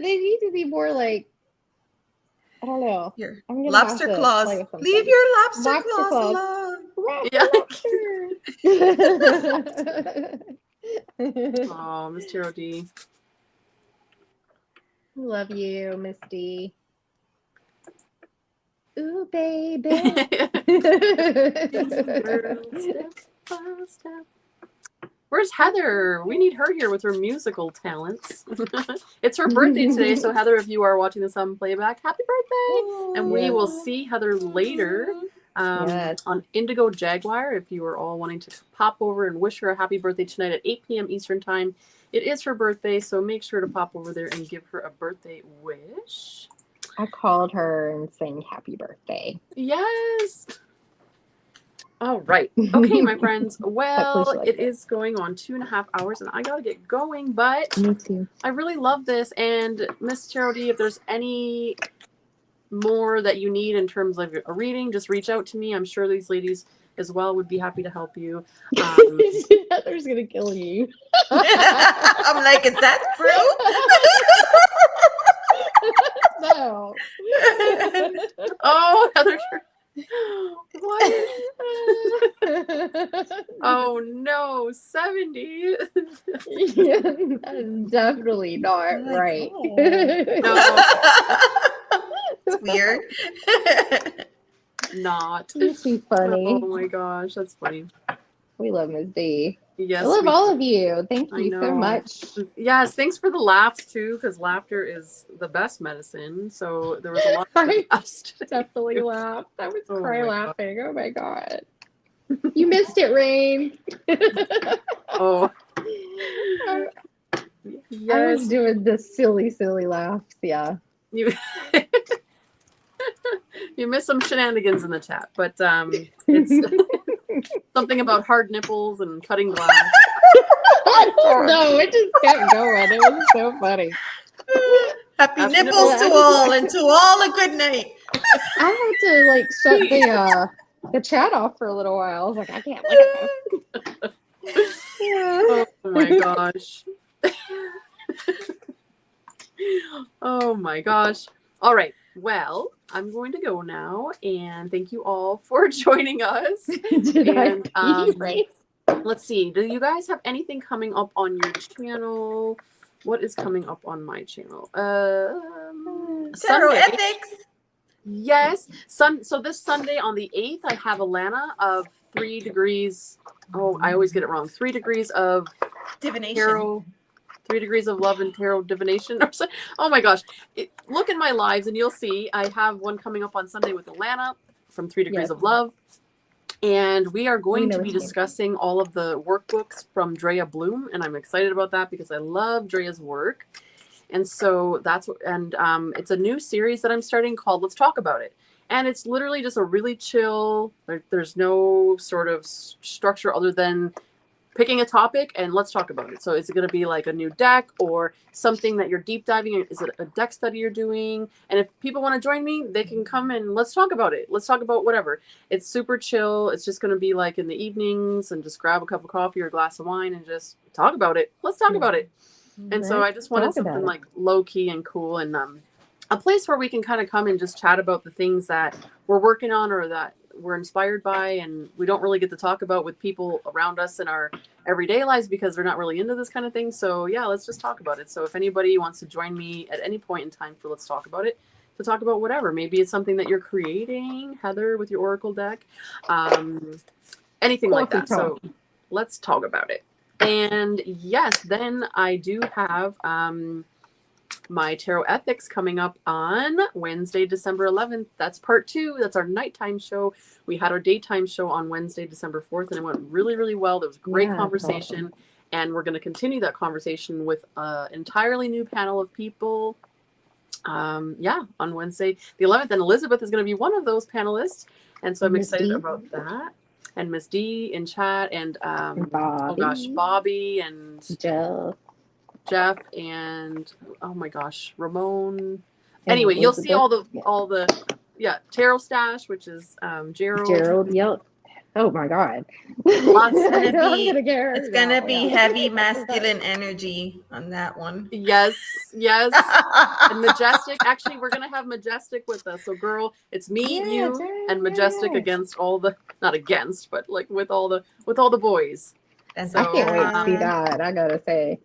[SPEAKER 2] They need to be more like, I don't know.
[SPEAKER 3] Your
[SPEAKER 2] I'm gonna
[SPEAKER 3] lobster claws. Leave your lobster claws alone.
[SPEAKER 1] Oh, Miss Taro D.
[SPEAKER 2] Love you, Miss D. Ooh, baby.
[SPEAKER 1] Step by step. Where's Heather? We need her here with her musical talents. It's her birthday today, so Heather, if you are watching this on playback, happy birthday! And we will see Heather later on Indigo Jaguar. If you are all wanting to pop over and wish her a happy birthday tonight at 8 p.m. Eastern Time. It is her birthday, so make sure to pop over there and give her a birthday wish.
[SPEAKER 2] I called her and sang happy birthday.
[SPEAKER 1] Yes! All right. Okay, my friends. Well, it is going on 2.5 hours, and I got to get going, but
[SPEAKER 2] Me too.
[SPEAKER 1] I really love this. And Miss Charity, if there's any more that you need in terms of a reading, just reach out to me. I'm sure these ladies as well would be happy to help you.
[SPEAKER 2] Heather's going to kill you.
[SPEAKER 3] I'm like, is that true?
[SPEAKER 2] No.
[SPEAKER 1] Oh, Heather. What? Oh no, 70.
[SPEAKER 2] Yeah, that's definitely not right.
[SPEAKER 1] No,
[SPEAKER 3] It's weird.
[SPEAKER 1] not.
[SPEAKER 2] It's funny.
[SPEAKER 1] Oh my gosh, that's funny.
[SPEAKER 2] We love Ms. D.
[SPEAKER 1] Yes,
[SPEAKER 2] I love
[SPEAKER 1] we
[SPEAKER 2] all of you. Thank
[SPEAKER 1] I
[SPEAKER 2] you so
[SPEAKER 1] know.
[SPEAKER 2] much.
[SPEAKER 1] Yes, thanks for the laughs too, because laughter is the best medicine. So there was a lot of
[SPEAKER 2] I
[SPEAKER 1] laughs today.
[SPEAKER 2] definitely laughed. I was
[SPEAKER 1] Oh
[SPEAKER 2] cry
[SPEAKER 1] my
[SPEAKER 2] laughing. Oh my god. You missed it, Rain.
[SPEAKER 1] Oh,
[SPEAKER 2] I was
[SPEAKER 1] yes.
[SPEAKER 2] doing the silly laughs. Yeah.
[SPEAKER 1] You you missed some shenanigans in the chat, but it's something about hard nipples and cutting glass.
[SPEAKER 2] I don't know. It just kept going. It was so funny.
[SPEAKER 3] Happy
[SPEAKER 1] Happy
[SPEAKER 3] nipples
[SPEAKER 1] nipples.
[SPEAKER 3] to all, and to all a good night.
[SPEAKER 2] I had to like shut the chat off for a little while. I was like, I can't look at this. Yeah.
[SPEAKER 1] Oh my gosh. Oh my gosh. All right. Well, I'm going to go now, and thank you all for joining us.
[SPEAKER 2] Did
[SPEAKER 1] And
[SPEAKER 2] I be right?
[SPEAKER 1] let's see. Do you guys have anything coming up on your channel? What is coming up on my channel?
[SPEAKER 3] Tarot
[SPEAKER 1] Sunday.
[SPEAKER 3] ethics.
[SPEAKER 1] Yes. So this Sunday on the 8th, I have Alana of 3 degrees. Oh, I always get it wrong. 3 degrees of
[SPEAKER 3] Divination.
[SPEAKER 1] tarot. 3 degrees of love and tarot divination. Or so. Oh my gosh. Look in my lives and you'll see I have one coming up on Sunday with Alana from 3 degrees of love. And we are going to be discussing all of the workbooks from Drea Bloom. And I'm excited about that because I love Drea's work. And so that's what, and it's a new series that I'm starting called Let's Talk About It. And it's literally just a really chill, there's no sort of structure other than picking a topic and let's talk about it. So is it going to be like a new deck or something that you're deep diving in? Is it a deck study you're doing? And if people want to join me, they can come and let's talk about it. Let's talk about whatever. It's super chill. It's just going to be like in the evenings and just grab a cup of coffee or a glass of wine and just talk about it. Let's talk about it. And so I just wanted something like low key and cool and a place where we can kind of come and just chat about the things that we're working on or that we're inspired by and we don't really get to talk about with people around us in our everyday lives because they're not really into this kind of thing. So yeah, let's just talk about it. So if anybody wants to join me at any point in time for Let's Talk About It, to talk about whatever, maybe it's something that you're creating, Heather, with your Oracle deck, anything like that. So let's talk about it. And yes, then I do have my Tarot Ethics coming up on Wednesday, December 11th. That's part 2. That's our nighttime show. We had our daytime show on Wednesday, December 4th, and it went really, really well. There was great conversation, and we're going to continue that conversation with an entirely new panel of people. On Wednesday, the 11th, and Elizabeth is going to be one of those panelists, and so I'm excited about that. And Miss D in chat, and Bobby and Jeff and oh my gosh, Ramon. Anyway, you'll see all the Tarot Stash, which is Gerald.
[SPEAKER 2] Yep. Oh my god.
[SPEAKER 3] It's gonna be heavy masculine energy on that one.
[SPEAKER 1] Yes. And Majestic. Actually, we're gonna have Majestic with us. So girl, it's me, you, and Majestic against all the not against, but like with all the boys.
[SPEAKER 2] And so, I can't wait to see that, I gotta say.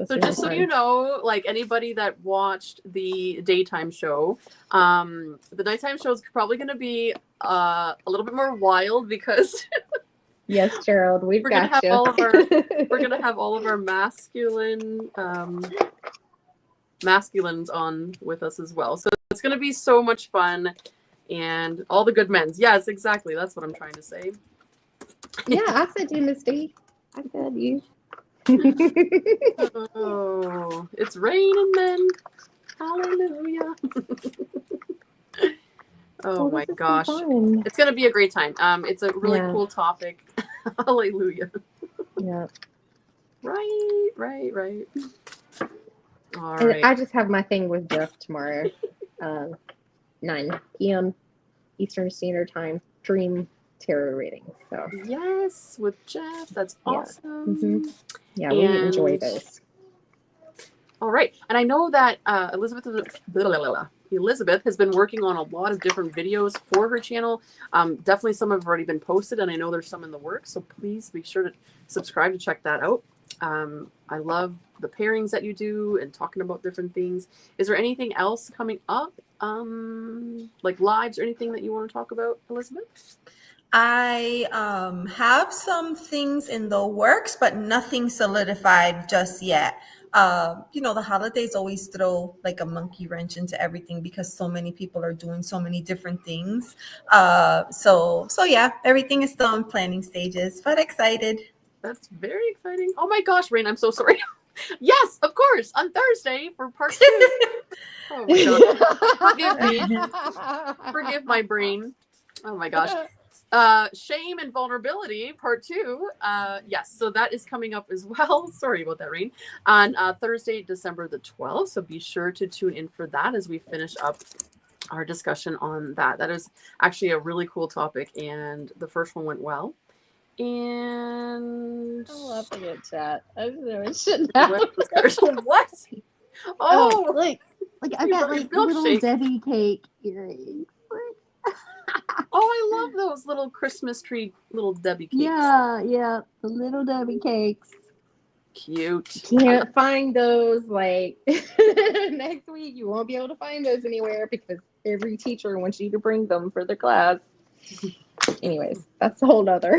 [SPEAKER 1] So just so you know, like anybody that watched the daytime show, the nighttime show is probably going to be a little bit more wild because
[SPEAKER 2] Yes, Gerald, we've
[SPEAKER 1] We're gonna
[SPEAKER 2] got
[SPEAKER 1] have
[SPEAKER 2] you.
[SPEAKER 1] all of our we're gonna have all of our masculines on with us as well. So it's gonna be so much fun, and all the good men's. Yes, exactly. That's what I'm trying to say.
[SPEAKER 2] Yeah, I said you, Miss D. I said you.
[SPEAKER 1] Oh, it's raining men. Hallelujah. Oh
[SPEAKER 2] Well,
[SPEAKER 1] my
[SPEAKER 2] this has been
[SPEAKER 1] gosh.
[SPEAKER 2] fun.
[SPEAKER 1] It's gonna be a great time. It's a really
[SPEAKER 2] Yeah.
[SPEAKER 1] cool topic. Hallelujah.
[SPEAKER 2] Yeah.
[SPEAKER 1] Right. All
[SPEAKER 2] And
[SPEAKER 1] right.
[SPEAKER 2] I just have my thing with Jeff tomorrow, 9 p.m. Eastern Standard Time, Dream Tarot reading. So,
[SPEAKER 1] Yes, with Jeff. That's
[SPEAKER 2] yeah.
[SPEAKER 1] awesome.
[SPEAKER 2] Yeah, we enjoy
[SPEAKER 1] And
[SPEAKER 2] those.
[SPEAKER 1] all right. And I know that Elizabeth has been working on a lot of different videos for her channel. Definitely some have already been posted, and I know there's some in the works. So please be sure to subscribe to check that out. I love the pairings that you do and talking about different things. Is there anything else coming up, like lives or anything that you want to talk about, Elizabeth?
[SPEAKER 3] I have some things in the works, but nothing solidified just yet. The holidays always throw like a monkey wrench into everything because so many people are doing so many different things. So yeah, everything is still in planning stages, but excited.
[SPEAKER 1] That's very exciting. Oh my gosh, Rain, I'm so sorry. Yes, of course, on Thursday for part 2. Oh my gosh. Forgive me. Forgive my brain. Oh my gosh. Shame and vulnerability part 2. Yes, so that is coming up as well. Sorry about that, Rain. On Thursday, December the 12th. So be sure to tune in for that as we finish up our discussion on that. That is actually a really cool topic, and the first one went well. And
[SPEAKER 2] I'm laughing at chat. I just know it shouldn't
[SPEAKER 1] what? Oh,
[SPEAKER 2] look, I've
[SPEAKER 1] you
[SPEAKER 2] got
[SPEAKER 1] brought your
[SPEAKER 2] like little
[SPEAKER 1] milkshake.
[SPEAKER 2] Debbie cake earrings.
[SPEAKER 1] Oh, I love those little Christmas tree little Debbie cakes.
[SPEAKER 2] Yeah, the little Debbie cakes.
[SPEAKER 1] Cute.
[SPEAKER 2] Can't find those like next week. You won't be able to find those anywhere because every teacher wants you to bring them for their class. Anyways, that's a whole nother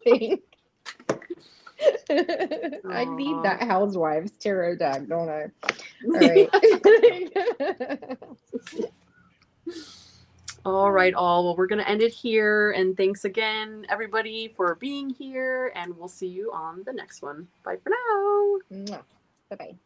[SPEAKER 2] thing. I need that Housewives tarot deck, don't I?
[SPEAKER 1] All right. Well, we're going to end it here. And thanks again, everybody, for being here. And we'll see you on the next one. Bye for now.
[SPEAKER 2] Bye-bye.